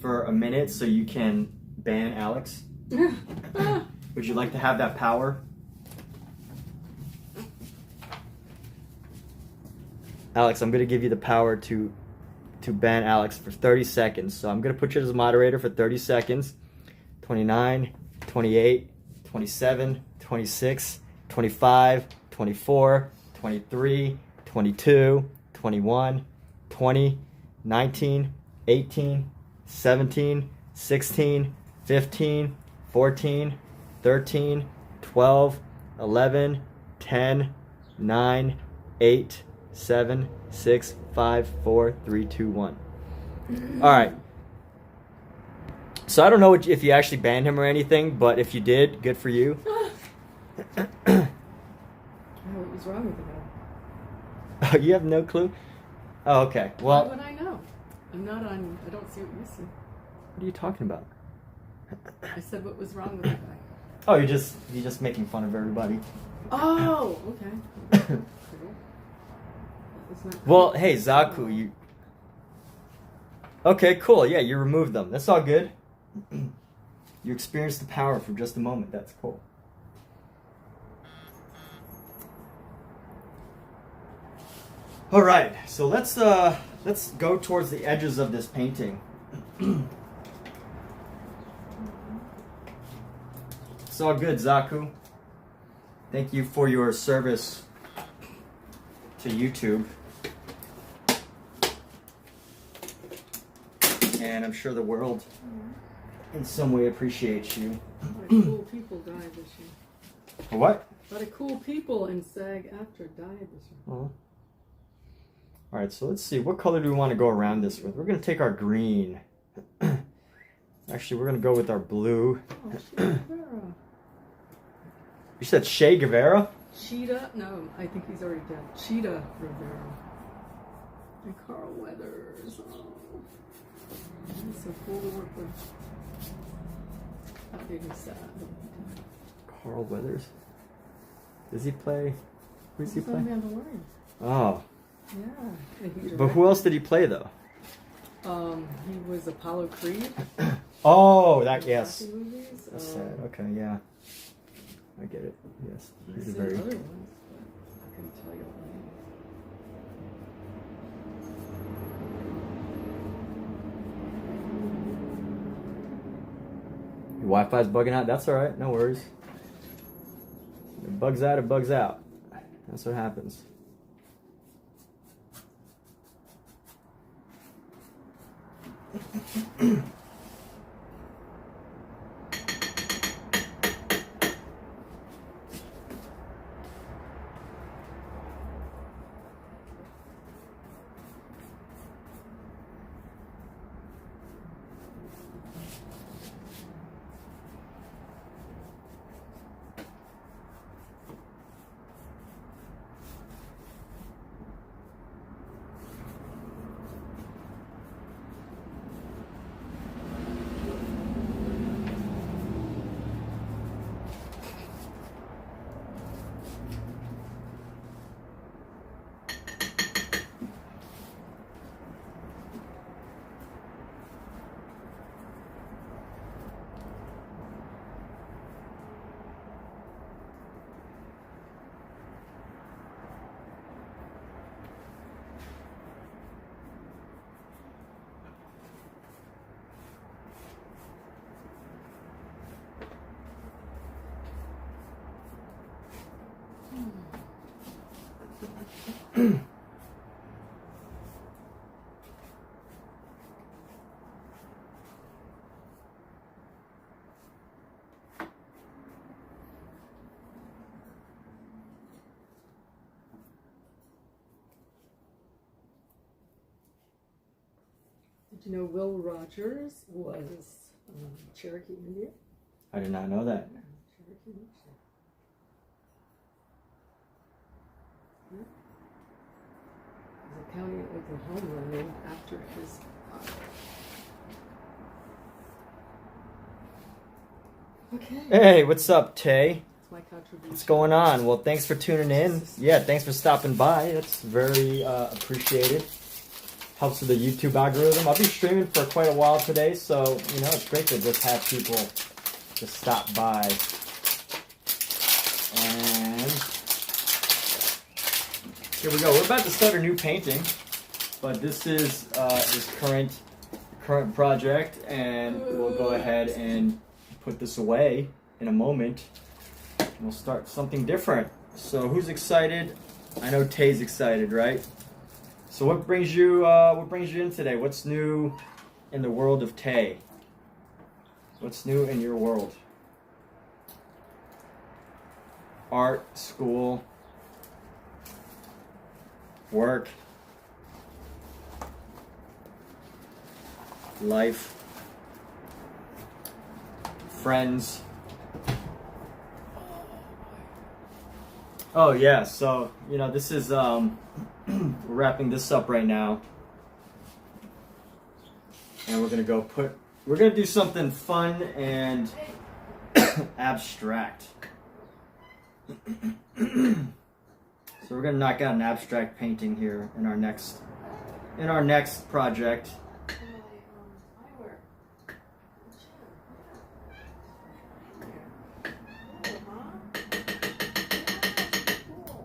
[SPEAKER 1] a minute so you can ban Alex? Would you like to have that power? Alex, I'm going to give you the power to ban Alex for 30 seconds. So I'm going to put you as a moderator for 30 seconds. 29, 28, 27, 26, 25, 24, 23, 22, 21, 20, 19, 18, 17, 16, 15, 14, 13, 12, 11, 10, 9, 8, 7, 6, 5, 4, 3, 2, 1. All right. So I don't know if you actually banned him or anything, but if you did, good for you.
[SPEAKER 3] Oh, what was wrong with the guy?
[SPEAKER 1] Oh, you have no clue? Oh, okay. Well,
[SPEAKER 3] Why would I know? I'm not on. I don't see what you see.
[SPEAKER 1] what are you talking about?
[SPEAKER 3] I said what was wrong with the guy.
[SPEAKER 1] Oh, you're just making fun of everybody.
[SPEAKER 3] Oh, okay. Cool. That was not
[SPEAKER 1] Well,
[SPEAKER 3] cool.
[SPEAKER 1] hey, Zaku, you... Okay, cool. Yeah, you removed them. That's all good. You experienced the power for just a moment. That's cool. All right, so let's go towards the edges of this painting. It's all good, Zaku. Thank you for your service to YouTube. And I'm sure the world in some way appreciates you.
[SPEAKER 3] A lot of cool people died this year.
[SPEAKER 1] What?
[SPEAKER 3] A lot of cool people in SAG-AFTRA died this year.
[SPEAKER 1] Oh. All right, so let's see. What color do we want to go around this with? We're going to take our green. Actually, we're going to go with our blue.
[SPEAKER 3] Oh, Che Guevara.
[SPEAKER 1] You said Che Guevara?
[SPEAKER 3] Cheetah? No, I think he's already dead. Cheetah Rivera. And Carl Weathers. Oh. He's so cool to work with. That made me sad.
[SPEAKER 1] Carl Weathers. Does he play? Who does he
[SPEAKER 3] He's
[SPEAKER 1] play?
[SPEAKER 3] on Mandalorian.
[SPEAKER 1] Oh.
[SPEAKER 3] Yeah. And he
[SPEAKER 1] But who else did he play, though?
[SPEAKER 3] He was Apollo Creed.
[SPEAKER 1] Oh, that, yes.
[SPEAKER 3] Rocky movies.
[SPEAKER 1] That's sad. Okay, yeah. I get it. Yes. He's a
[SPEAKER 3] He's
[SPEAKER 1] very...
[SPEAKER 3] in other ones, but I couldn't tell you what name.
[SPEAKER 1] Your Wi-Fi's bugging out? That's alright. No worries. It bugs out, it bugs out. That's what happens.
[SPEAKER 3] Did you know Will Rogers was Cherokee Indian?
[SPEAKER 1] I did not know that.
[SPEAKER 3] Yeah, Cherokee Nation. Yeah. There's a county in Oklahoma named after his father. Okay.
[SPEAKER 1] Hey, what's up, Tay?
[SPEAKER 3] That's my contribution.
[SPEAKER 1] What's going on? Well, thanks for tuning in. Yeah, thanks for stopping by. That's very appreciated. Helps with the YouTube algorithm. I'll be streaming for quite a while today, so, you know, it's great to just have people just stop by. And here we go. We're about to start a new painting, but this is this current project, and we'll go ahead and put this away in a moment. And we'll start something different. So who's excited? I know Tay's excited, right? So what brings you in today? What's new in the world of Tay? What's new in your world? Art, school, work, life, friends. Oh yeah, so you know this is we're wrapping this up right now, and we're gonna do something fun and abstract. So we're gonna knock out an abstract painting here in our next project.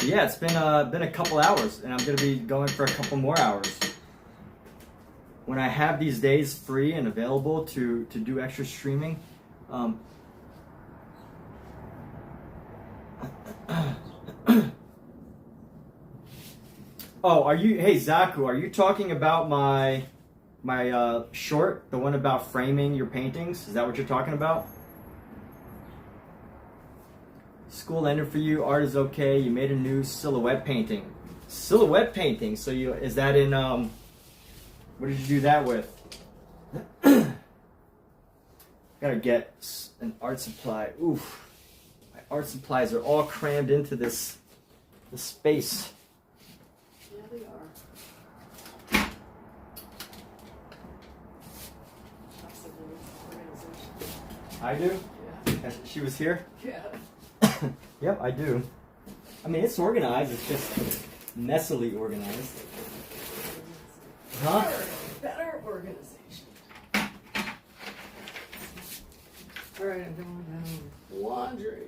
[SPEAKER 1] Yeah, it's been a couple hours, and I'm gonna be going for a couple more hours. When I have these days free and available to do extra streaming, oh, hey Zaku, are you talking about my short, the one about framing your paintings? Is that what you're talking about? School ended for you, art is okay, you made a new silhouette painting. Silhouette painting, so is that in, what did you do that with? Gotta get an art supply. Oof. My art supplies are all crammed into this space.
[SPEAKER 3] Yeah, they are. That's a good organization.
[SPEAKER 1] I do?
[SPEAKER 3] Yeah.
[SPEAKER 1] She was here?
[SPEAKER 3] Yeah.
[SPEAKER 1] Yep, I do. I mean, it's organized, it's just messily organized. Huh?
[SPEAKER 3] Better organization. Alright, I'm going down laundry.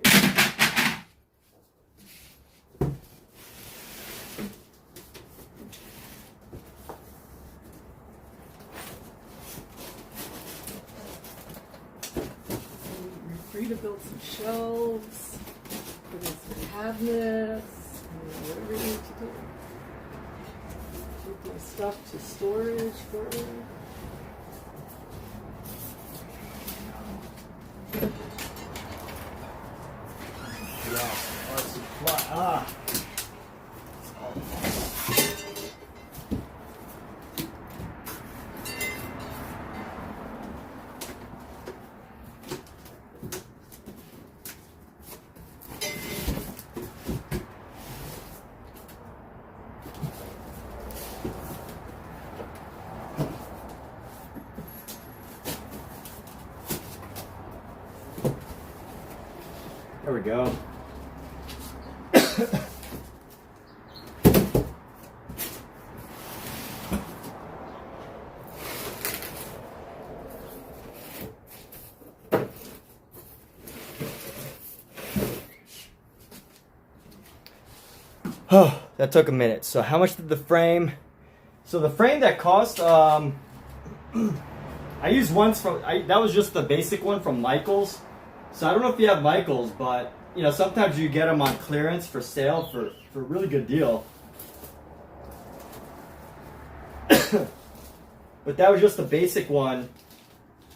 [SPEAKER 3] You're free to build some shelves, put in some cabinets, whatever you need to do. Keep my stuff to storage for me.
[SPEAKER 1] Yeah, art supply. Ah! There we go. Oh, that took a minute. So how much did the frame? So the frame that cost, I used ones from, that was just the basic one from Michael's. So I don't know if you have Michael's, but you know, sometimes you get them on clearance for sale for a really good deal. But that was just the basic one.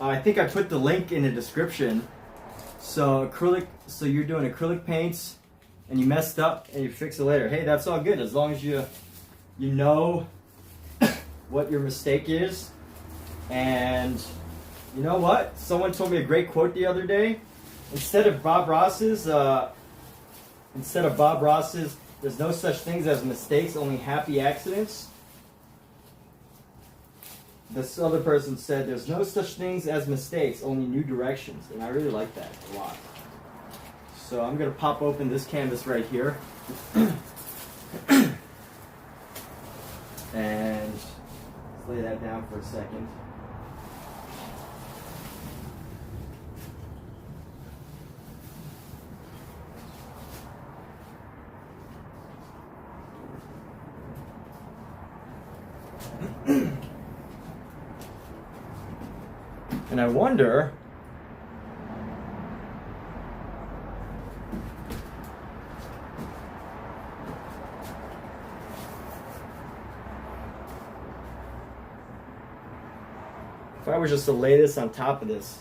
[SPEAKER 1] I think I put the link in the description. So so you're doing acrylic paints and you messed up and you fix it later. Hey, that's all good as long as you know what your mistake is. And you know what? Someone told me a great quote the other day. Instead of Bob Ross's, there's no such things as mistakes, only happy accidents. This other person said, there's no such things as mistakes, only new directions. And I really like that a lot. So I'm going to pop open this canvas right here. And let's lay that down for a second. And I wonder if I I was just to lay this on top of this.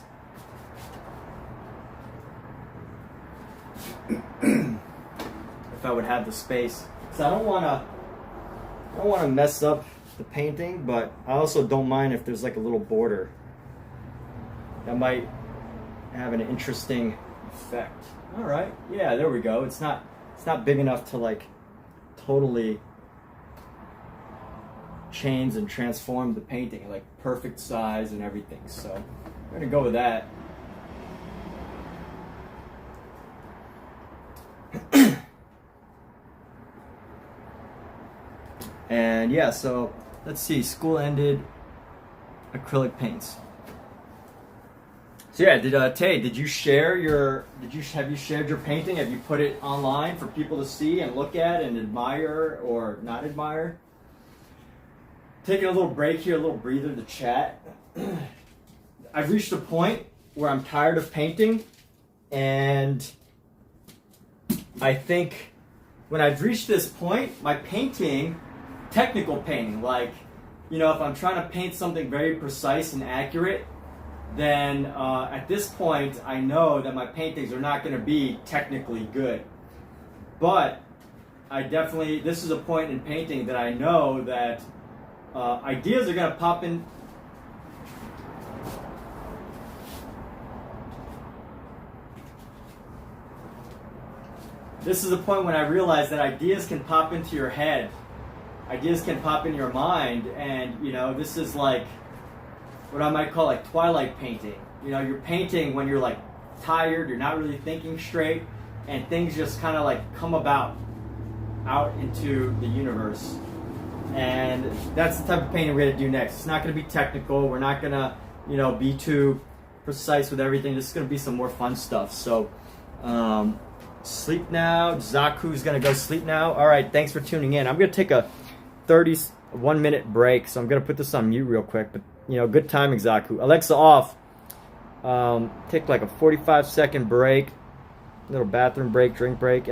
[SPEAKER 1] If I would have the space. So I don't want to mess up the painting, but I also don't mind if there's like a little border. That might have an interesting effect. All right, yeah, there we go. It's not big enough to like totally change and transform the painting, like perfect size and everything. So I'm gonna go with that. And yeah, so let's see, school ended, acrylic paints. So yeah, Tay, have you shared your painting? Have you put it online for people to see and look at and admire or not admire? Taking a little break here, a little breather to chat. I've reached a point where I'm tired of painting, and I think when I've reached this point, my painting, technical painting, like, you know, if I'm trying to paint something very precise and accurate, then at this point I know that my paintings are not going to be technically good. But this is a point in painting that I know that ideas are going to pop in. This is a point when I realize that ideas can pop into your head. Ideas can pop in your mind, and you know, this is like what I might call like twilight painting. You know, you're painting when you're like tired, you're not really thinking straight, and things just kind of like come out into the universe. And that's the type of painting we're going to do next. It's not going to be technical. We're not going to, you know, be too precise with everything. This is going to be some more fun stuff. So, sleep now. Zaku's going to go sleep now. All right, thanks for tuning in. I'm going to take a 31-minute break, so I'm going to put this on mute real quick. But, you know, good timing, Zaku. Alexa off. Take like a 45-second break, little bathroom break, drink break.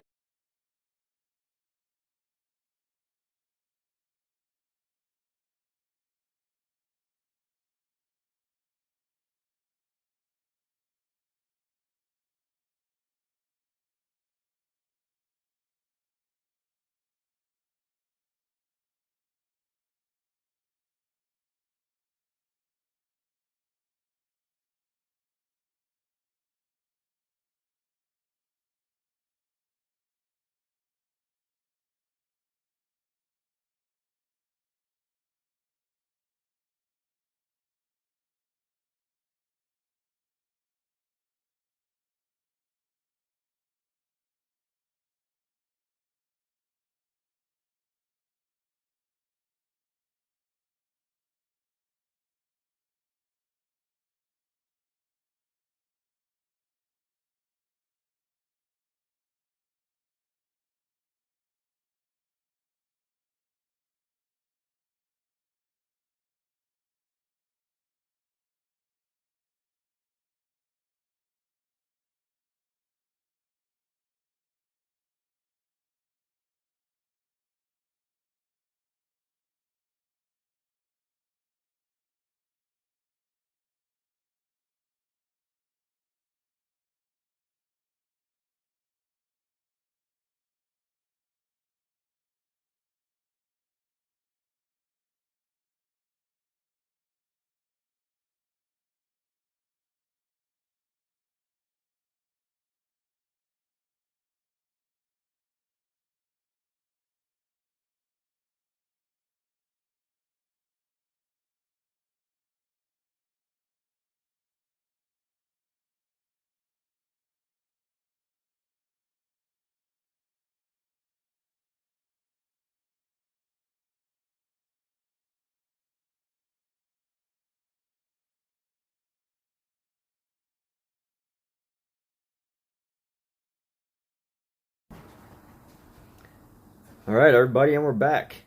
[SPEAKER 1] All right, everybody, and we're back.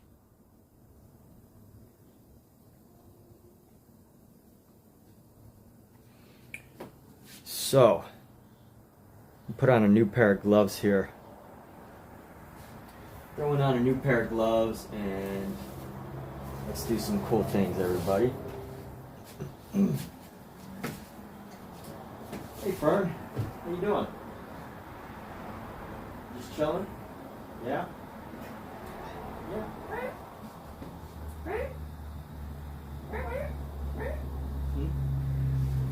[SPEAKER 1] So, put on a new pair of gloves here. Throwing on a new pair of gloves, and let's do some cool things, everybody. Hey Fern, how you doing? Just chilling? Yeah? Yeah.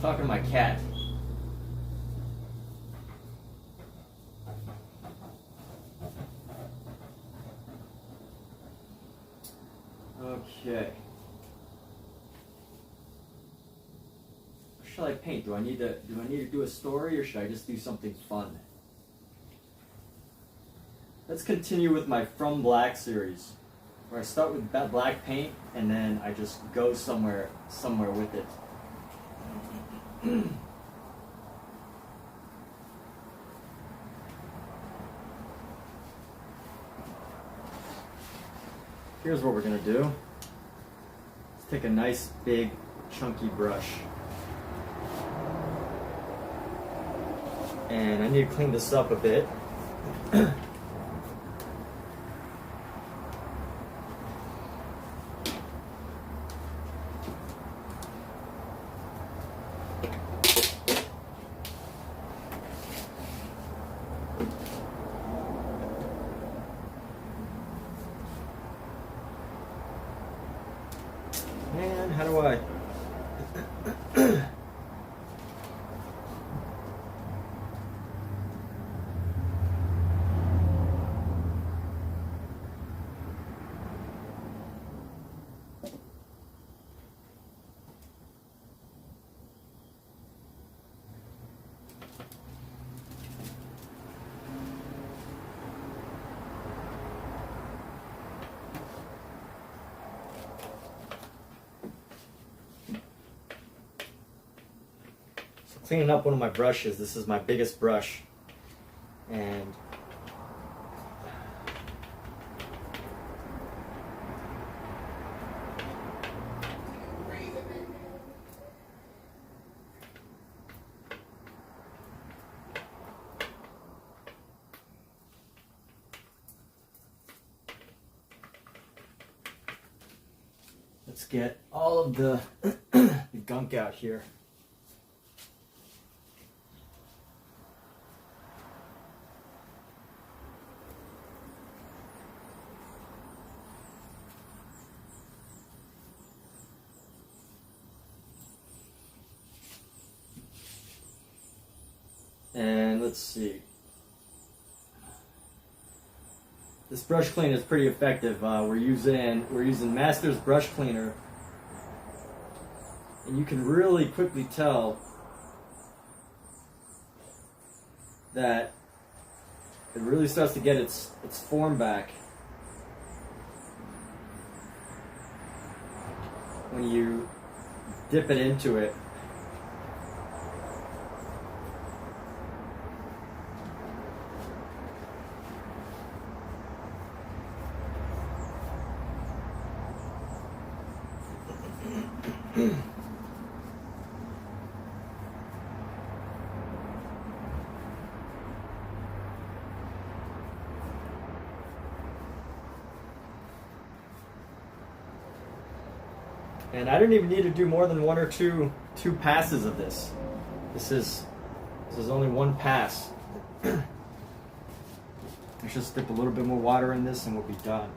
[SPEAKER 1] Talking to my cat. Okay. What shall I paint? Do I need to do a story, or should I just do something fun? Let's continue with my From Black series, where I start with black paint and then I just go somewhere with it. Here's what we're gonna do. Let's take a nice big chunky brush. And I need to clean this up a bit. Man, how do I? Cleaning up one of my brushes. This is my biggest brush, and let's get all of the gunk out here. And let's see. This brush cleaner is pretty effective. We're using Master's brush cleaner, and you can really quickly tell that it really starts to get its form back when you dip it into it. And I didn't even need to do more than one or two passes of this. This is only one pass. Let's just dip a little bit more water in this and we'll be done.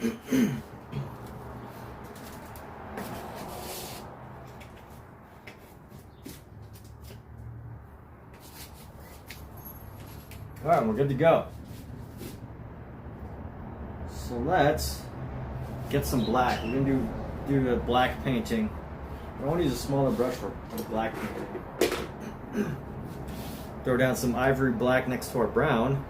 [SPEAKER 1] All right, we're good to go. So let's get some black. We're gonna do a black painting. I want to use a smaller brush for the black painting. Throw down some ivory black next to our brown.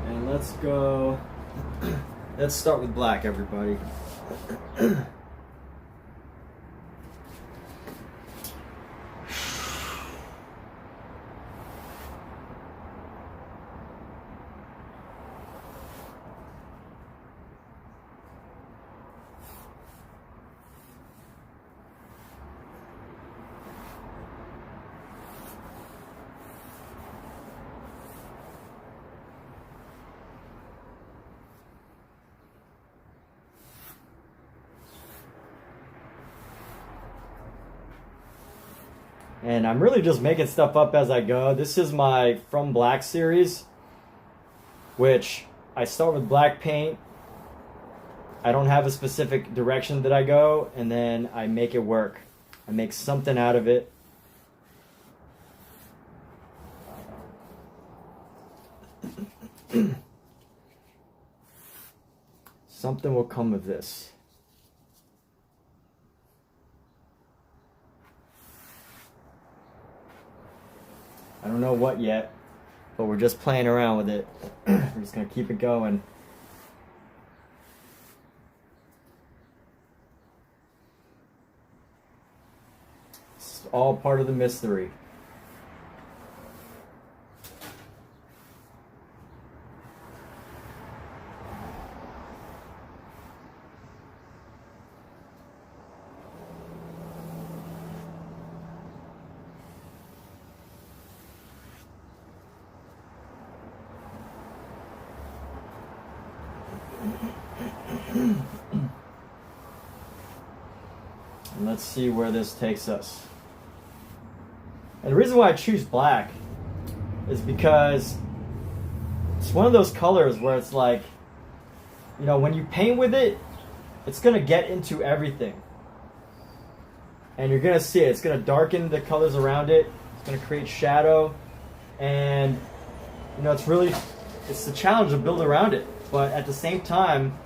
[SPEAKER 1] And let's go. Let's start with black, everybody. And I'm really just making stuff up as I go. This is my From Black series, which I start with black paint. I don't have a specific direction that I go, and then I make it work. I make something out of it. Something will come of this. I don't know what yet, but we're just playing around with it. We're just going to keep it going. It's all part of the mystery. And let's see where this takes us. And the reason why I choose black is because it's one of those colors where it's like, you know, when you paint with it, it's going to get into everything. And you're going to see it. It's going to darken the colors around it. It's going to create shadow. And, you know, it's the challenge to build around it. But at the same time,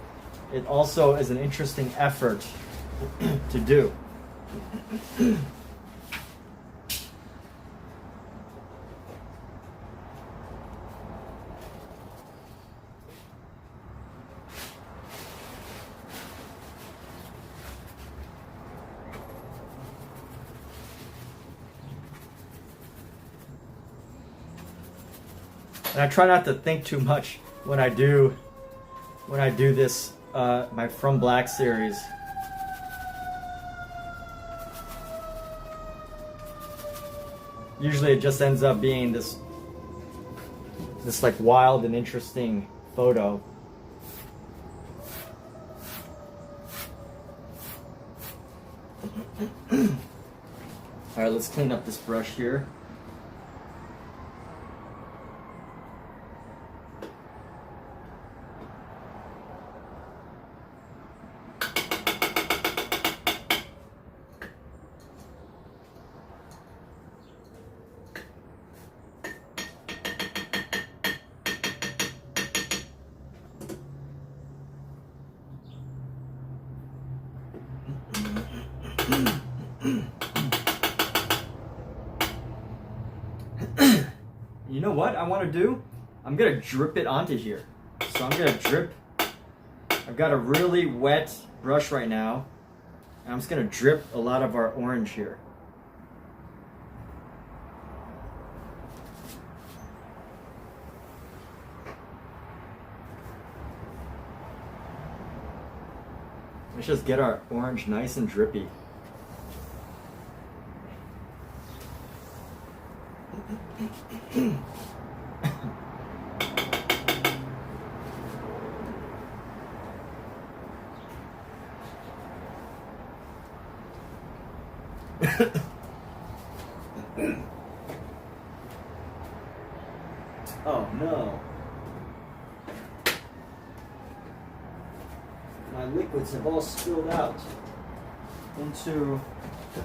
[SPEAKER 1] it also is an interesting effort to do. And I try not to think too much when I do this my From Black series. Usually it just ends up being this like wild and interesting photo. All right, let's clean up this brush here. You know what I want to do? I'm going to drip it onto here. So I'm going to drip. I've got a really wet brush right now. And I'm just going to drip a lot of our orange here. Let's just get our orange nice and drippy. Oh no. My liquids have all spilled out into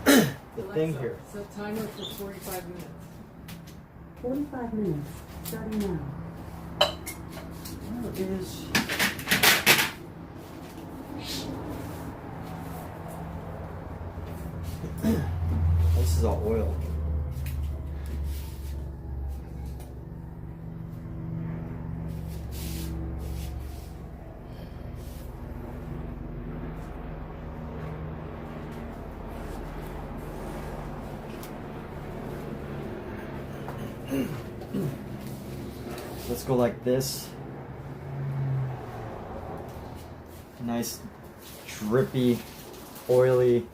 [SPEAKER 1] the thing
[SPEAKER 3] Alexa,
[SPEAKER 1] here.
[SPEAKER 3] set timer for 45 minutes.
[SPEAKER 4] 45 minutes, starting now.
[SPEAKER 1] Where is... This is all oil. Let's go like this. Nice, drippy, oily.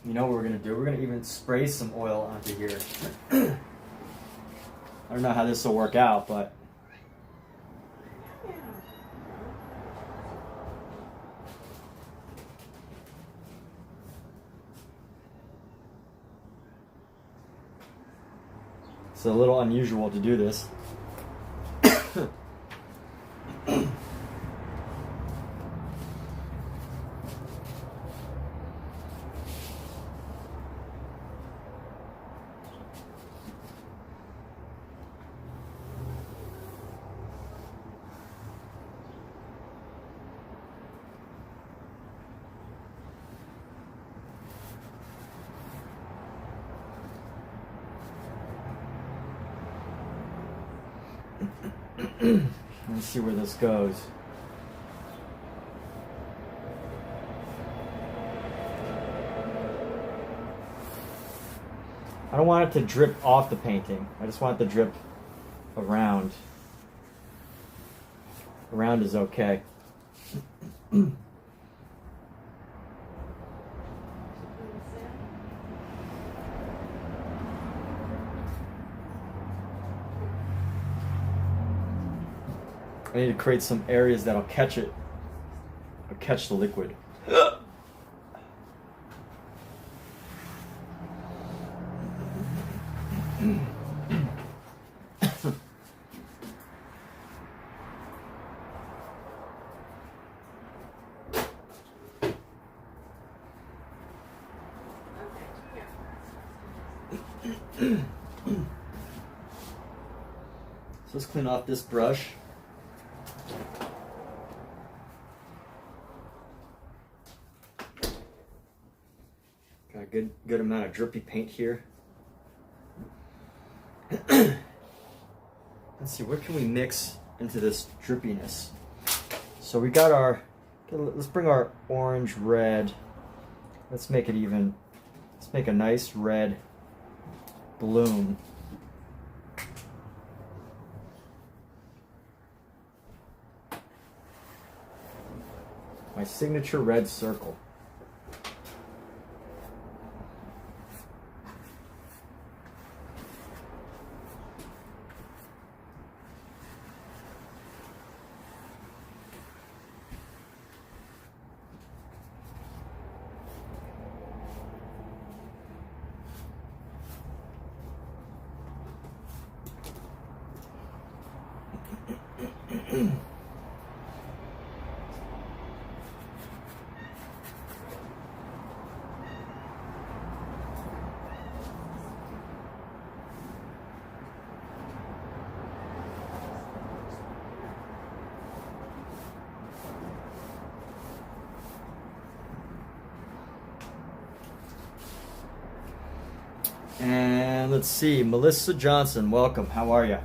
[SPEAKER 1] You know what we're gonna do? We're gonna even spray some oil onto here. I don't know how this will work out, but it's a little unusual to do this. Let's see where this goes. I don't want it to drip off the painting. I just want it to drip around. Around is okay. I need to create some areas that'll catch it, or catch the liquid. So let's clean off this brush. Got a good amount of drippy paint here. Let's see, what can we mix into this drippiness? So we got our, let's bring our orange red. Let's make it even, let's make a nice red bloom. My signature red circle. And let's see, Melissa Johnson, welcome. How are you?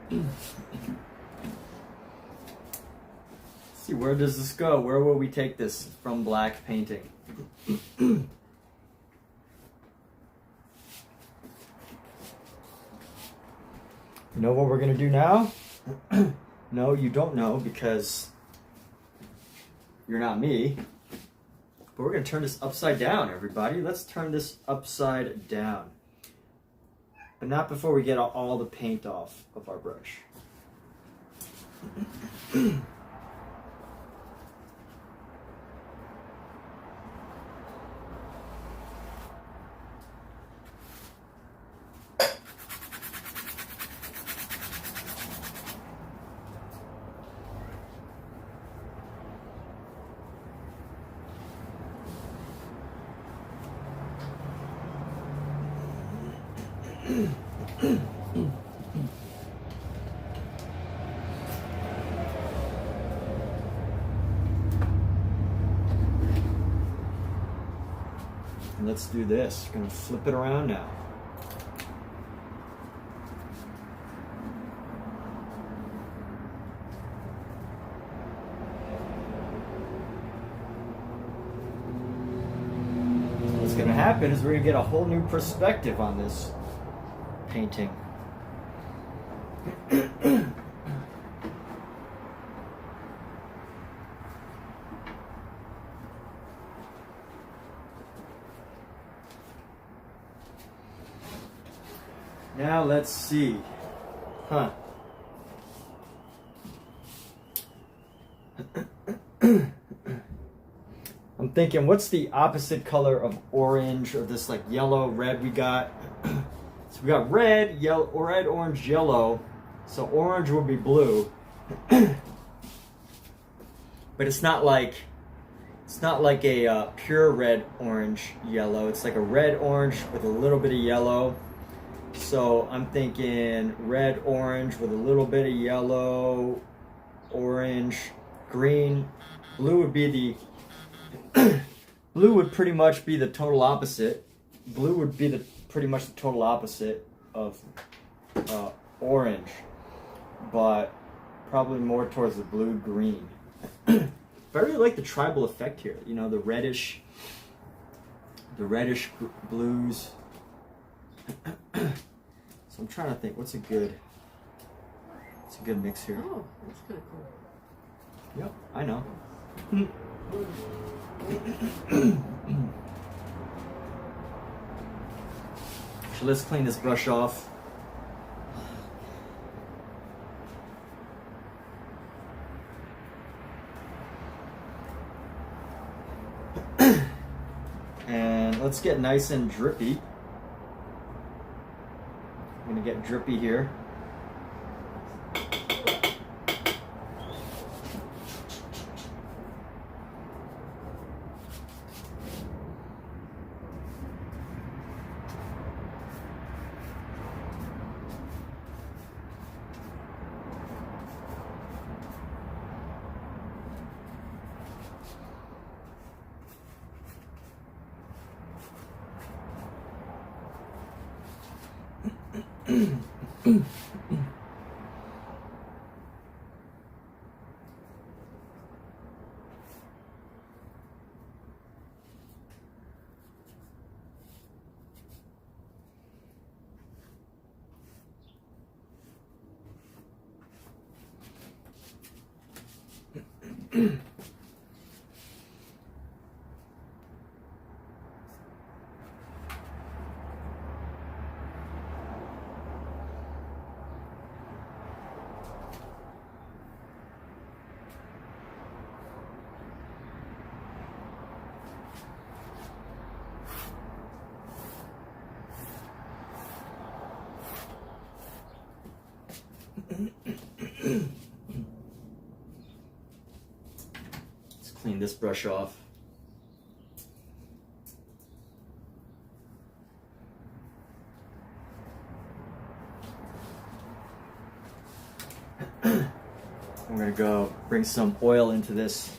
[SPEAKER 1] See, where does this go? Where will we take this from black painting? You know what we're going to do now? No, you don't know because you're not me. But we're going to turn this upside down, everybody. Let's turn this upside down. But not before we get all the paint off of our brush. And let's do this. We're going to flip it around now. What's going to happen is we're going to get a whole new perspective on this painting. Now let's see. Huh. I'm thinking, what's the opposite color of orange or this like yellow, red we got? So we got red, yellow, red, orange, yellow. So orange would be blue. But it's not like a pure red, orange, yellow. It's like a red, orange with a little bit of yellow. So I'm thinking red, orange with a little bit of yellow, orange, green. Blue would be the blue would pretty much be the total opposite. Blue would be pretty much the total opposite of orange, but probably more towards the blue-green. But I really like the tribal effect here. You know, the reddish blues. So I'm trying to think, what's a good mix here?
[SPEAKER 3] Oh, that's kind of cool.
[SPEAKER 1] Yep, I know. So let's clean this brush off. And let's get nice and drippy. I'm gonna get drippy here. Let's clean this brush off. I'm gonna go bring some oil into this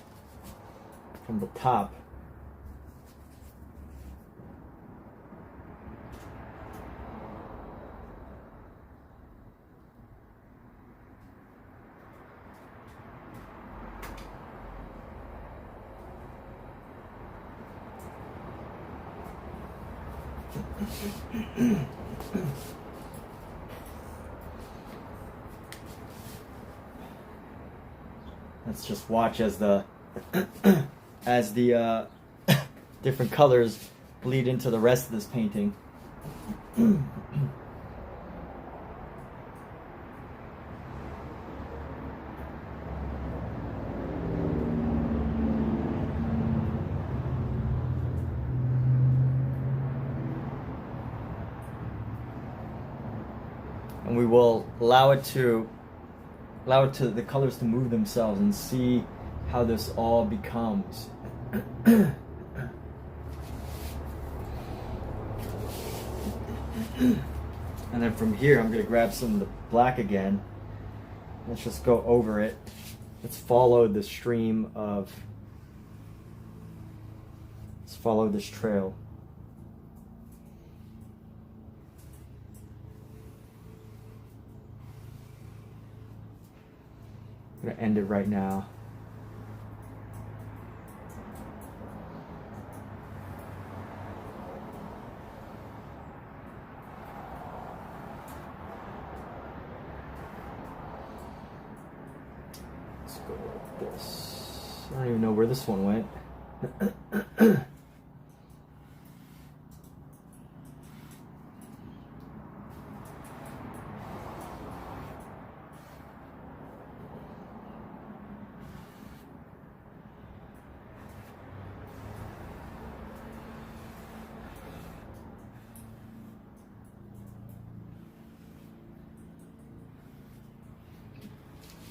[SPEAKER 1] from the top. Let's just watch as the different colors bleed into the rest of this painting. And we will allow the colors to move themselves and see how this all becomes. And then from here, I'm going to grab some of the black again. Let's just go over it. Let's follow the stream of. Let's follow this trail. I'm going to end it right now. Let's go like this. I don't even know where this one went.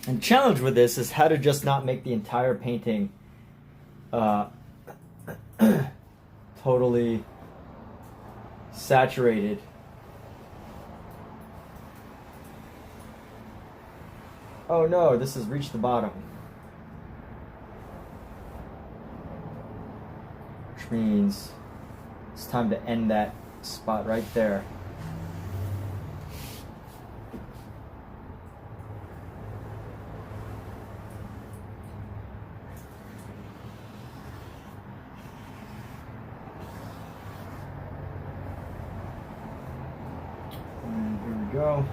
[SPEAKER 1] And challenge with this is how to just not make the entire painting totally saturated. Oh no, this has reached the bottom. Which means it's time to end that spot right there. Go.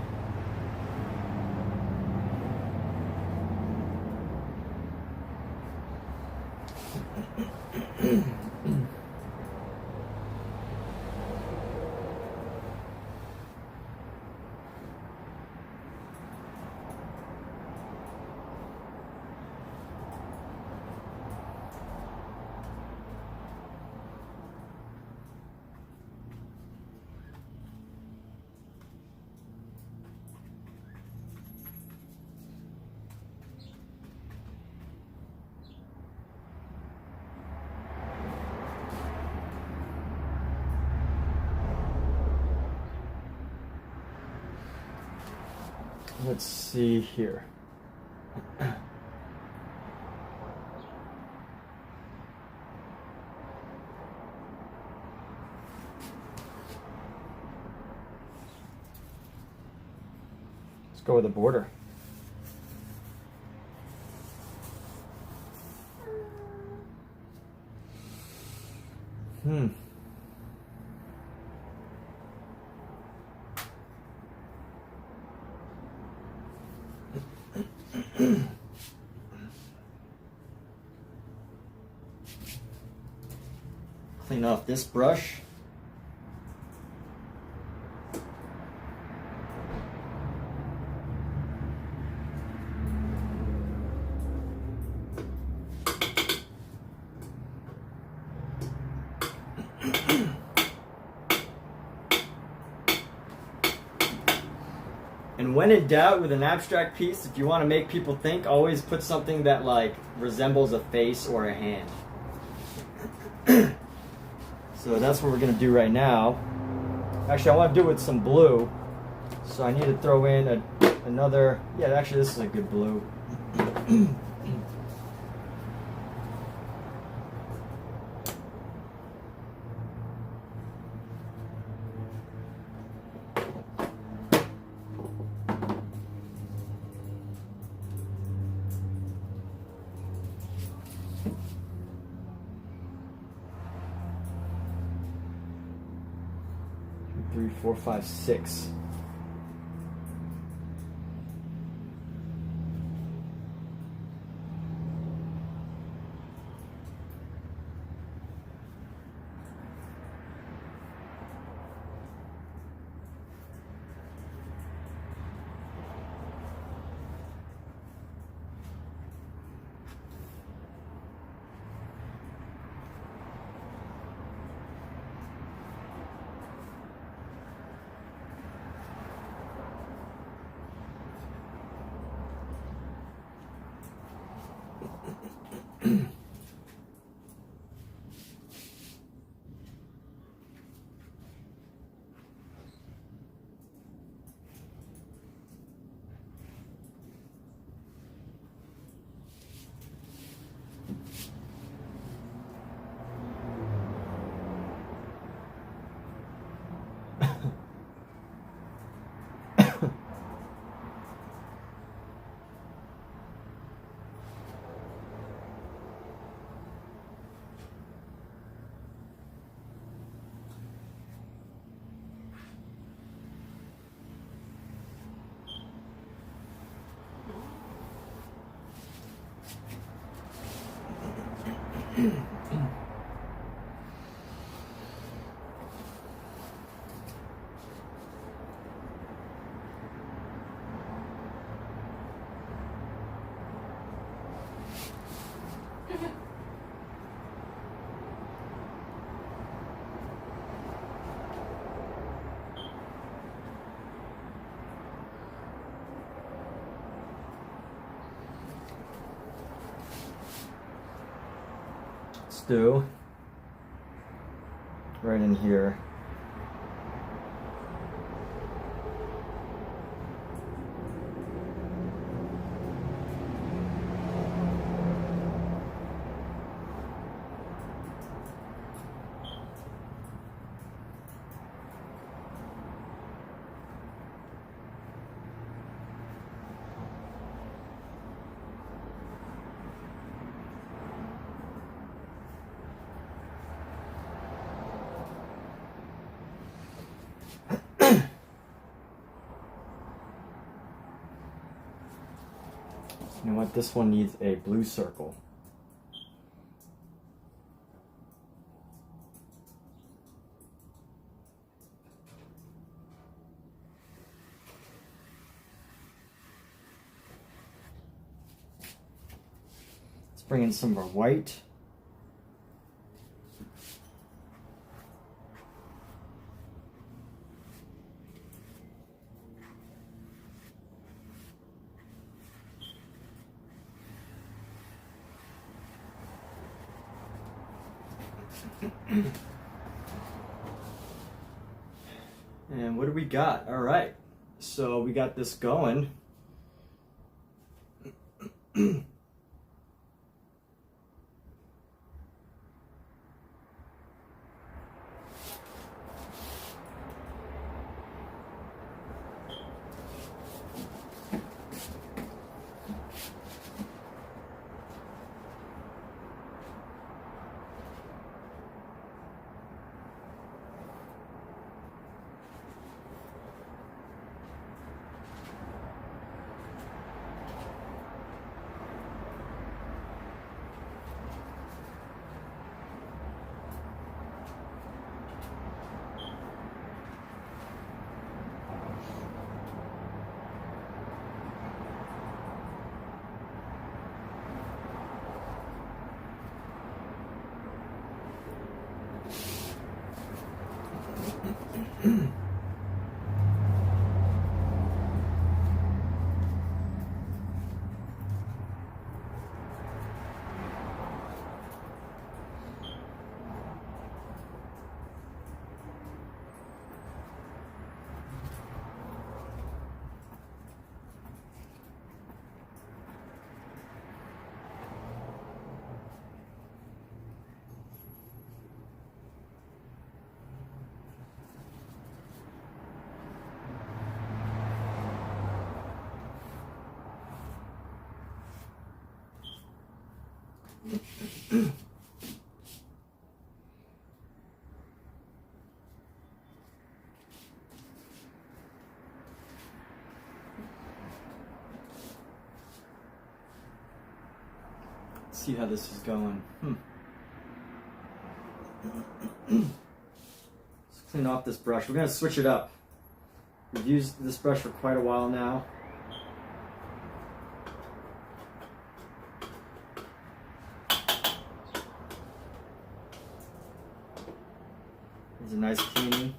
[SPEAKER 1] Let's see here. Let's go with a border. Clean off this brush. And when in doubt with an abstract piece, if you want to make people think, always put something that like resembles a face or a hand. So that's what we're going to do right now. Actually, I want to do it with some blue. So I need to throw in another, yeah, actually this is a good blue. 3, 4, 5, 6. Do right in here. You know what? This one needs a blue circle. Let's bring in some of our white. And what do we got? All right, so we got this going. see how this is going. Let's clean off this brush. We're gonna switch it up. We've used this brush for quite a while now. There's a nice cleaning.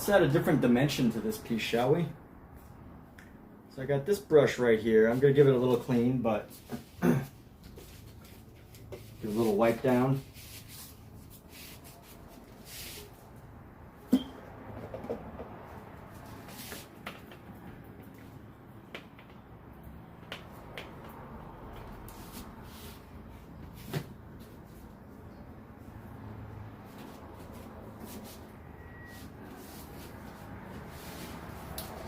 [SPEAKER 1] Let's add a different dimension to this piece, shall we? So I got this brush right here. I'm going to give it a little clean, but give a little wipe down.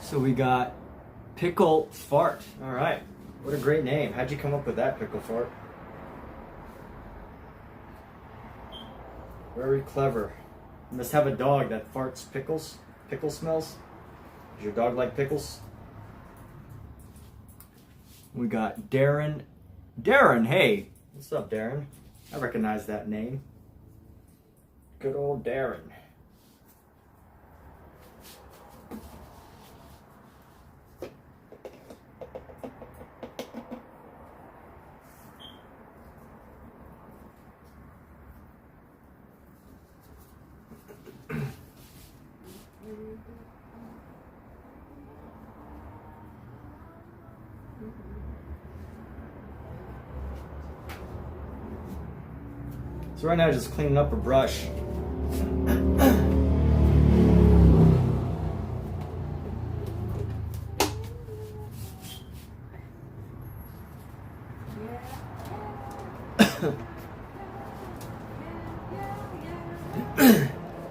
[SPEAKER 1] So we got Pickle Fart. All right, what a great name. How'd you come up with that, Pickle Fart? Very clever. You must have a dog that farts pickles. Pickle smells. Does your dog like pickles? We got Darren. Darren, hey. What's up, Darren? I recognize that name. Good old Darren. So right now, just cleaning up a brush.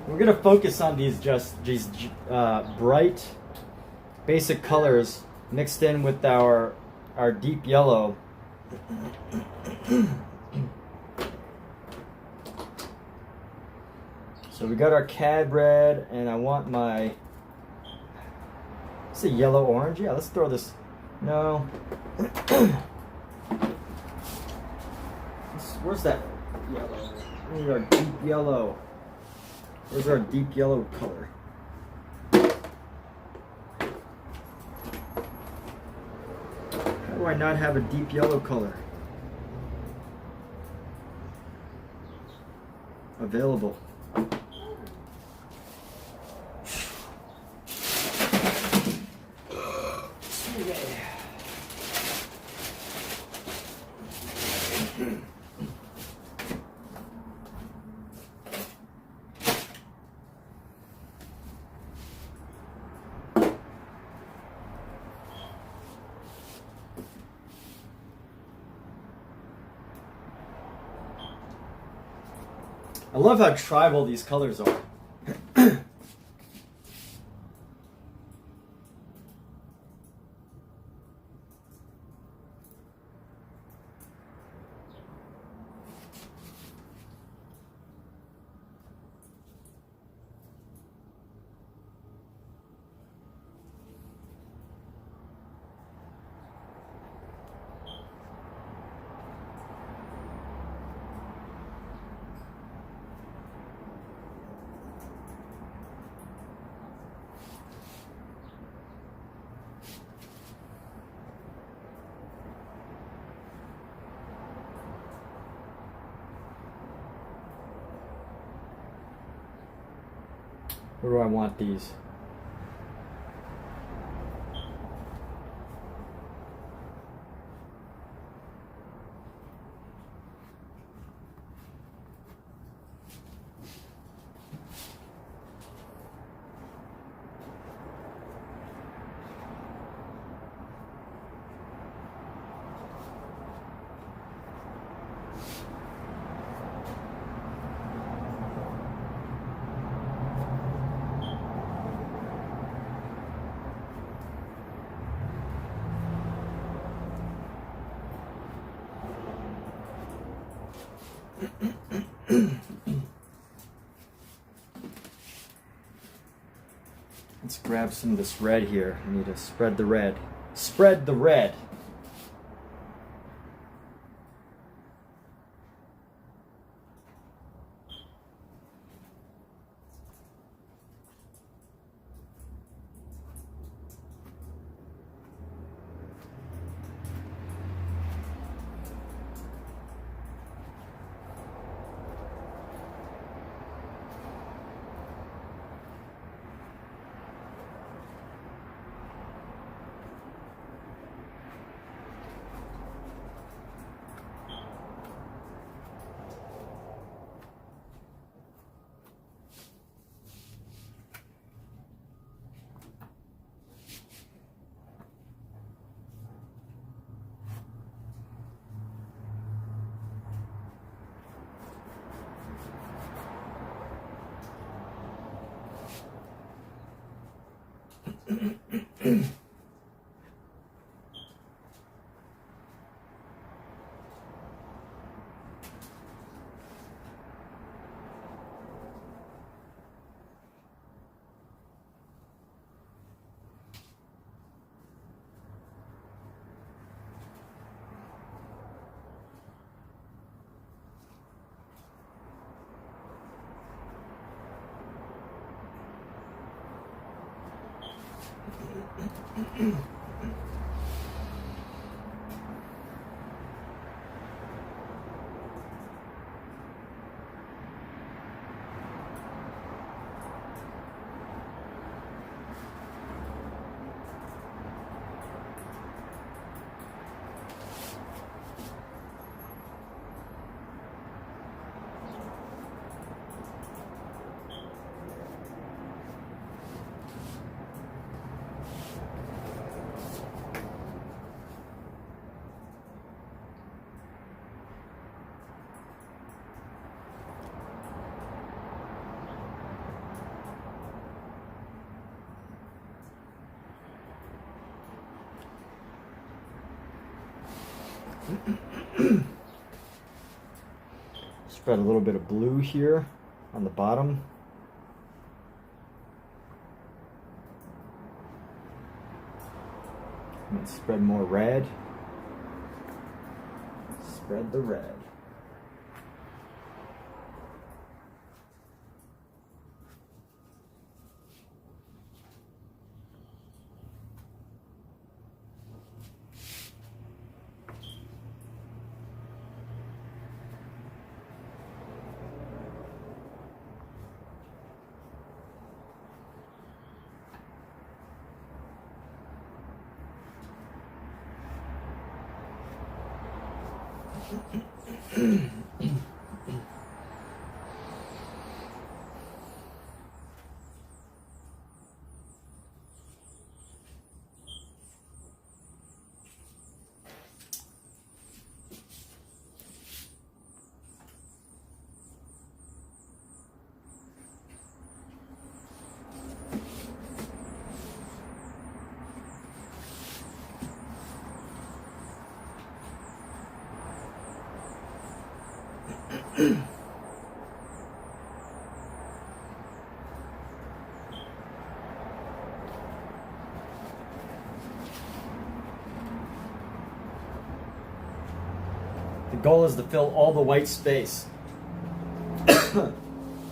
[SPEAKER 1] We're gonna focus on these bright, basic colors mixed in with our deep yellow. So we got our cad red, and I want my, it's a yellow orange. Yeah, let's throw this. No. Where's that yellow? Where's our deep yellow? Where's our deep yellow color? How do I not have a deep yellow color available? I love how tribal these colors are. Where do I want these? Let's grab some of this red here. I need to spread the red. Spread the red. Spread a little bit of blue here on the bottom. And spread more red. Spread the red. The goal is to fill all the white space.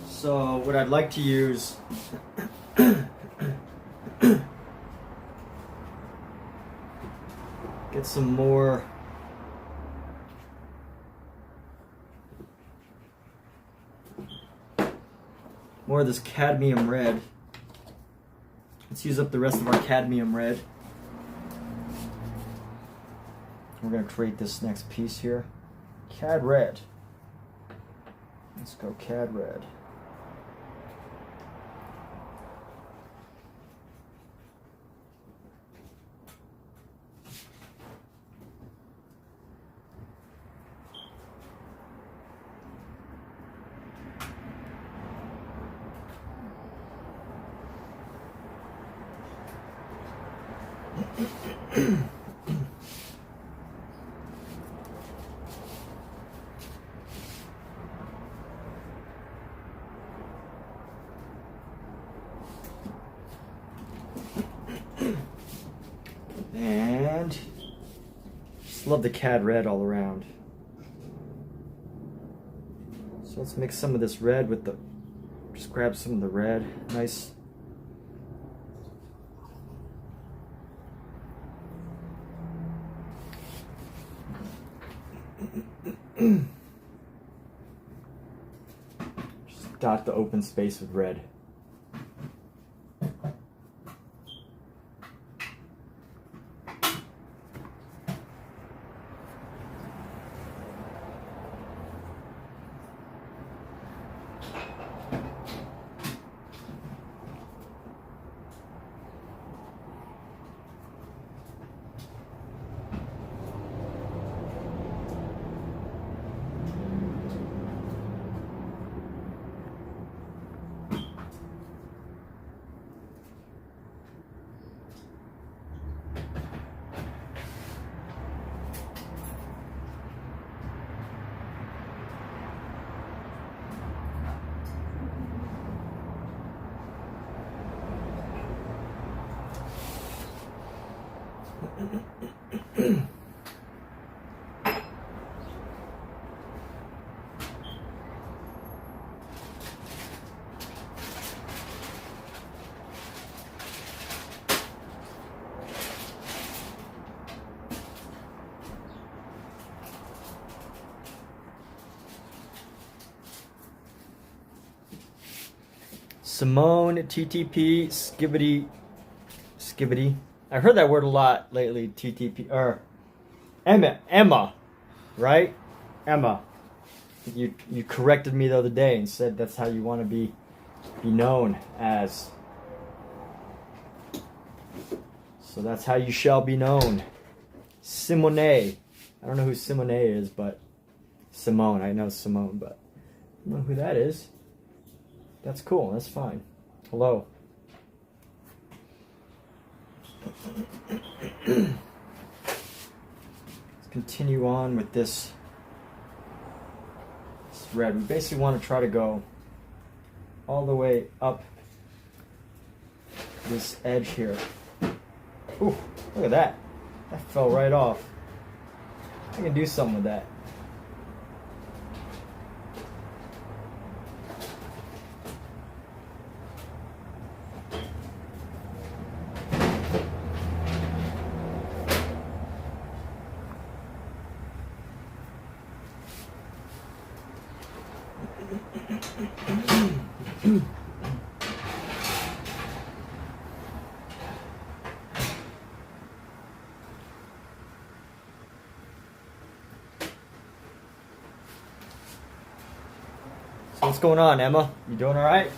[SPEAKER 1] So what I'd like to use get some more of this cadmium red. Let's use up the rest of our cadmium red. We're going to create this next piece here. Cad red. Let's go cad red. And just love the cad red all around. So let's mix some of this red with the, just grab some of the red. Nice. Just dot the open space with red. Simone, TTP, Skibbity. I've heard that word a lot lately, TTP, or Emma, right? Emma. You corrected me the other day and said that's how you want to be known as. So that's how you shall be known. Simone. I don't know who Simone is, but Simone. I know Simone, but I don't know who that is. That's cool. That's fine. Hello. Let's continue on with this red. We basically want to try to go all the way up this edge here. Ooh, look at that. That fell right off. I can do something with that. What's going on, Emma? You doing all right?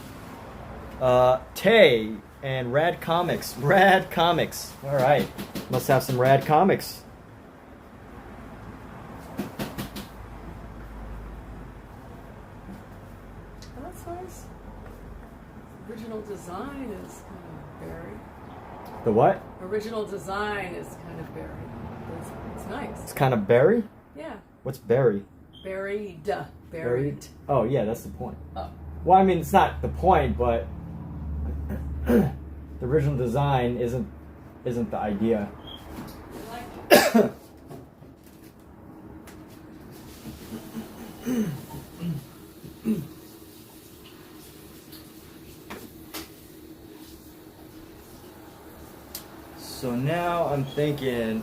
[SPEAKER 1] Tay and Rad Comics. Rad Comics. All right. Must have some rad comics.
[SPEAKER 3] Oh, that's nice. Original design is kind of buried.
[SPEAKER 1] The what?
[SPEAKER 3] Original design is kind of buried. It's nice.
[SPEAKER 1] It's kind of berry?
[SPEAKER 3] Yeah.
[SPEAKER 1] What's berry?
[SPEAKER 3] Buried. Buried.
[SPEAKER 1] Oh, yeah, that's the point.
[SPEAKER 3] Oh.
[SPEAKER 1] Well, I mean, it's not the point, but the original design isn't the idea. So now I'm thinking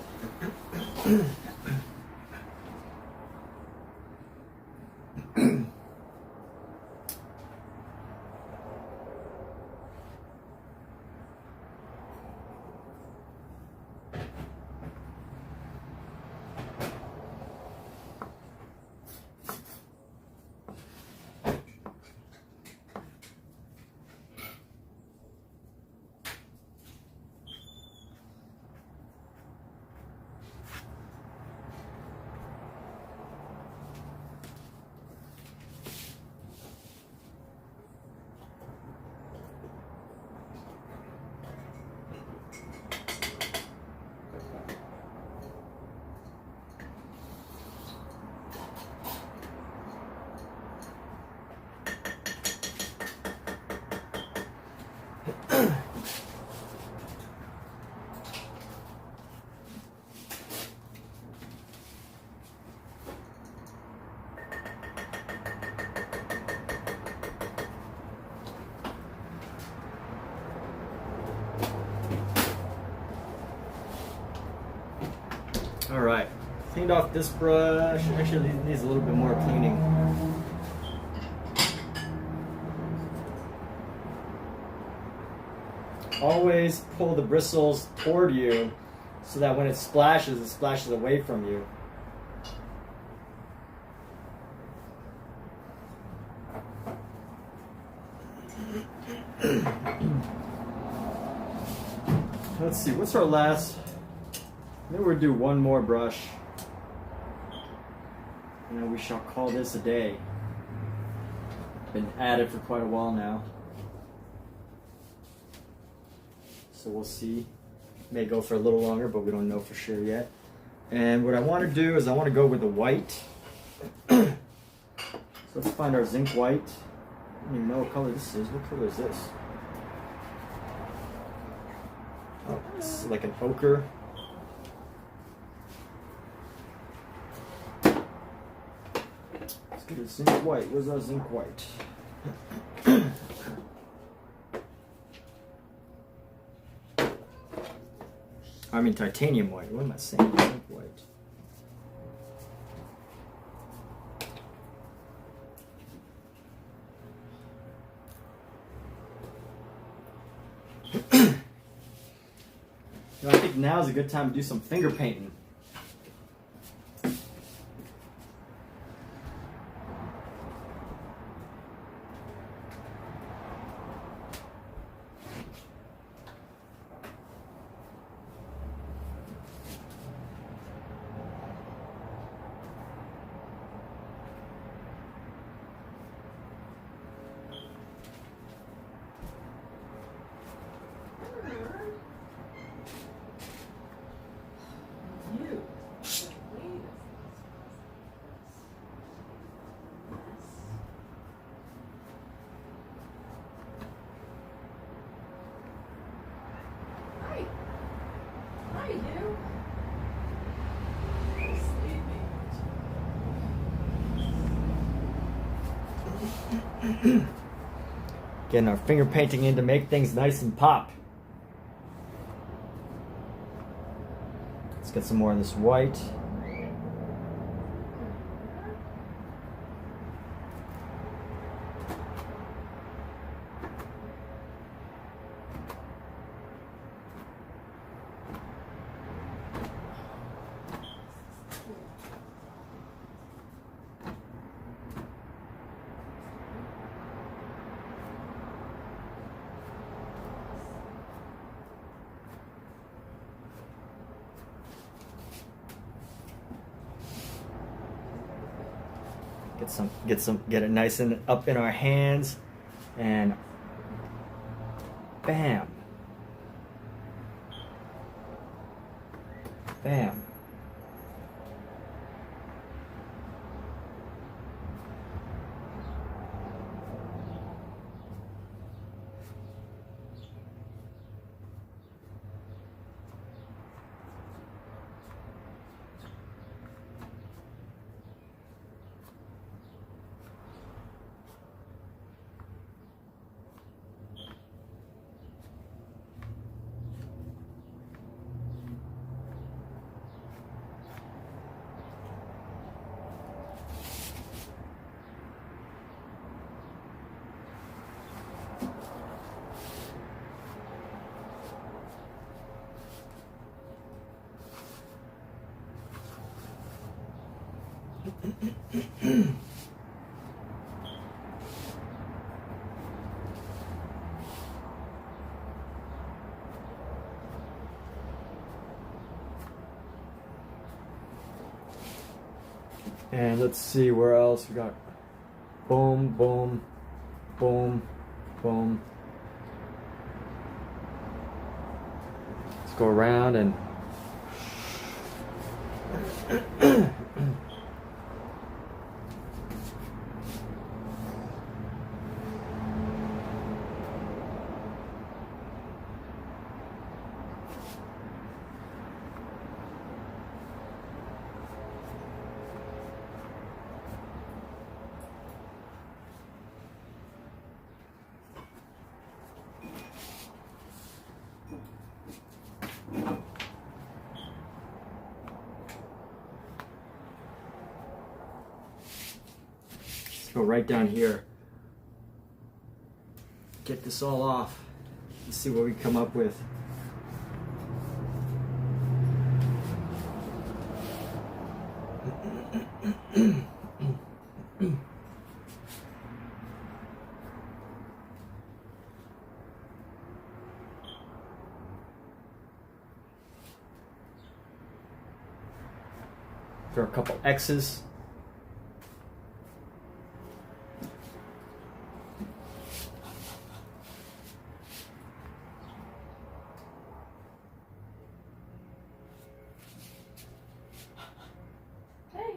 [SPEAKER 1] cleaned off this brush. Actually, it needs a little bit more cleaning. Always pull the bristles toward you so that when it splashes away from you. Let's see, what's our last? Maybe we'll do one more brush. And then we shall call this a day. Been at it for quite a while now. So we'll see. May go for a little longer, but we don't know for sure yet. And what I want to do is I want to go with the white. So let's find our zinc white. I don't even know what color this is. What color is this? Oh, it's like an ochre. Let's get a zinc white. Where's our zinc white? I mean titanium white. What am I saying? Zinc white. I think now is a good time to do some finger painting. Getting our finger painting in to make things nice and pop. Let's get some more of this white. Get it nice and up in our hands, and bam, bam. And let's see where else we got. Boom, boom, boom, boom. Let's go around and go right down here. Get this all off. Let's see what we come up with. Throw a couple X's.
[SPEAKER 3] Hey.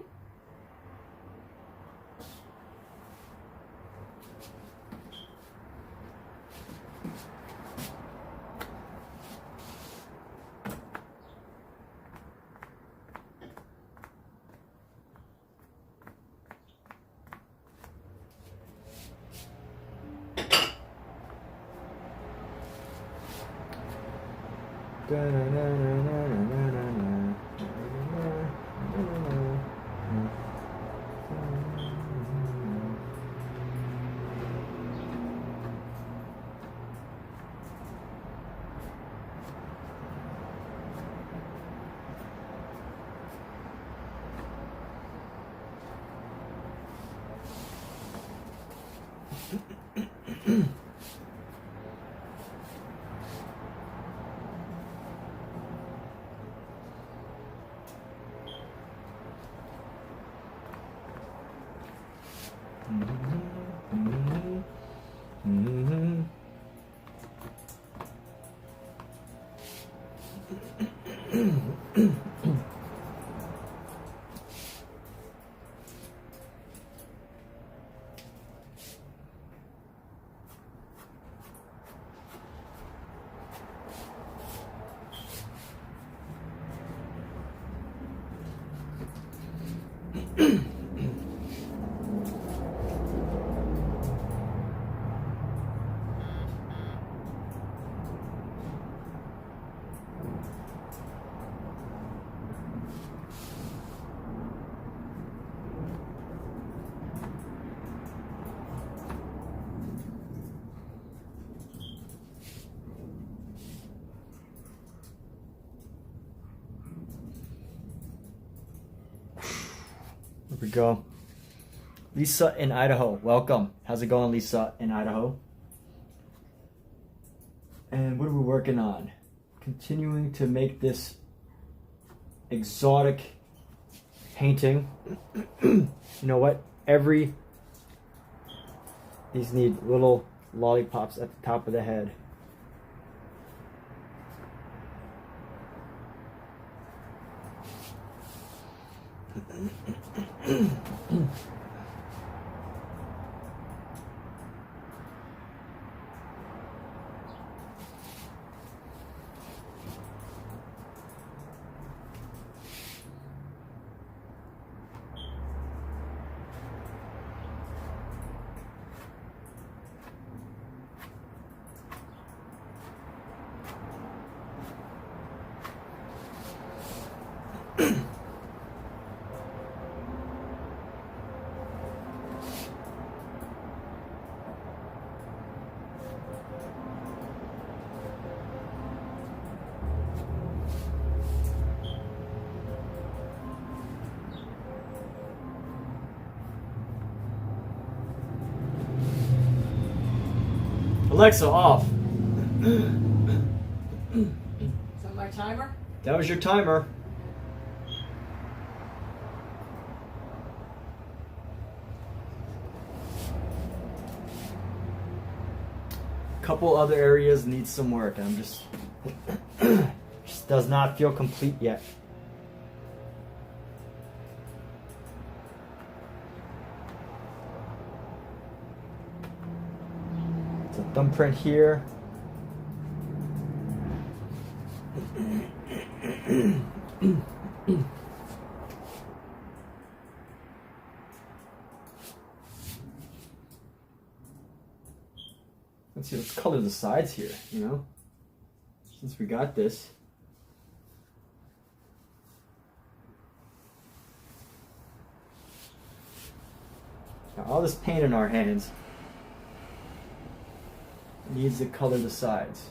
[SPEAKER 1] There we go. Lisa in Idaho, welcome. How's it going, Lisa in Idaho? And what are we working on? Continuing to make this exotic painting. You know what? These need little lollipops at the top of the head. Alexa, off.
[SPEAKER 3] Is that my timer?
[SPEAKER 1] That was your timer. Couple other areas need some work. I'm just does not feel complete yet. It's a thumbprint here. Let's see, let's color the sides here, you know, since we got this. all this paint in our hands needs to color the sides.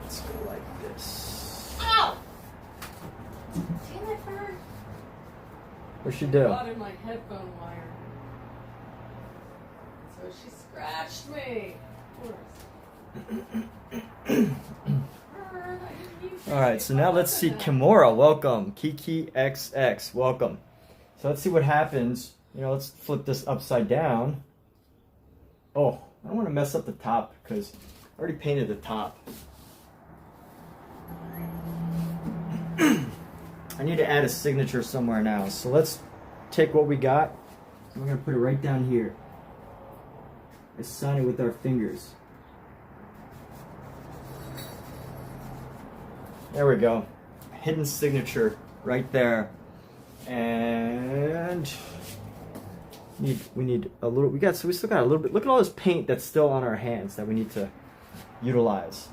[SPEAKER 1] Let's go like this.
[SPEAKER 3] Ow! Damn it, Fern.
[SPEAKER 1] What'd she do?
[SPEAKER 3] Caught in my headphone wire. So she scratched me. Of course.
[SPEAKER 1] All right, so now let's see. Kimura, welcome. Kiki XX, welcome. So let's see what happens. You know, let's flip this upside down. Oh, I don't want to mess up the top because I already painted the top. I need to add a signature somewhere now. So let's take what we got. We're going to put it right down here. Let's sign it with our fingers. There we go. Hidden signature right there. And we need a little, so we still got a little bit. Look at all this paint that's still on our hands that we need to utilize.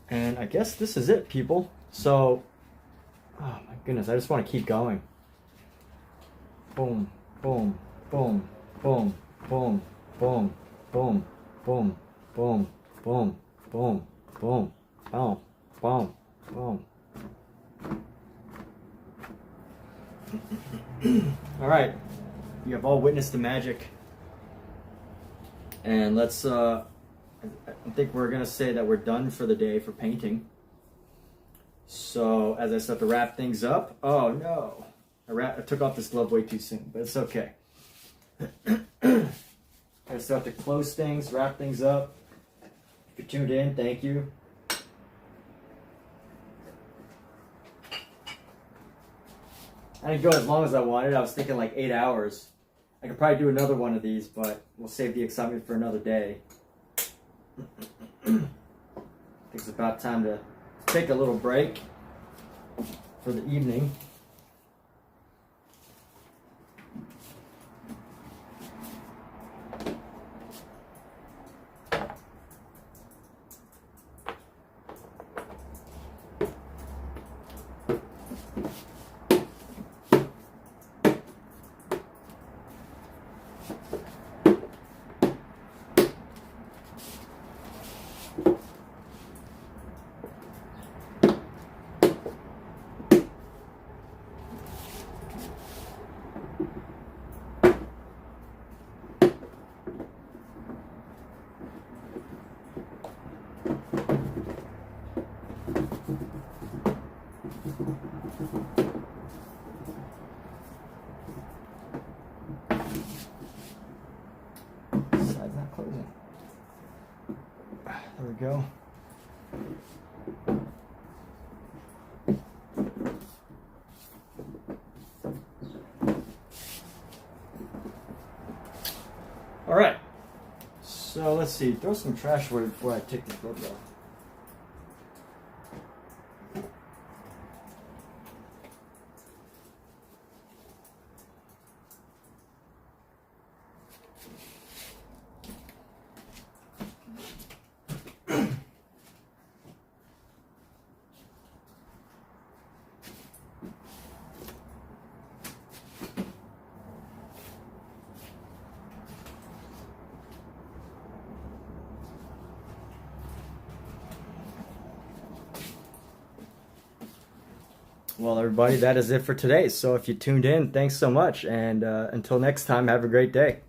[SPEAKER 1] And I guess this is it, people. So, oh my goodness, I just want to keep going. Boom, boom, boom, boom, boom, boom, boom, boom, boom, boom, boom, boom, boom, boom, boom. All right, you have all witnessed the magic. And let's, I think we're going to say that we're done for the day for painting. So, as I start to wrap things up, oh no, I took off this glove way too soon, but it's okay. I start to close things, wrap things up. If you tuned in, thank you. I didn't go as long as I wanted. I was thinking like 8 hours. I could probably do another one of these, but we'll save the excitement for another day. I think it's about time to take a little break for the evening. let's see. Throw some trash away before I take this book off. Well, everybody, that is it for today. So if you tuned in, thanks so much. And until next time, have a great day.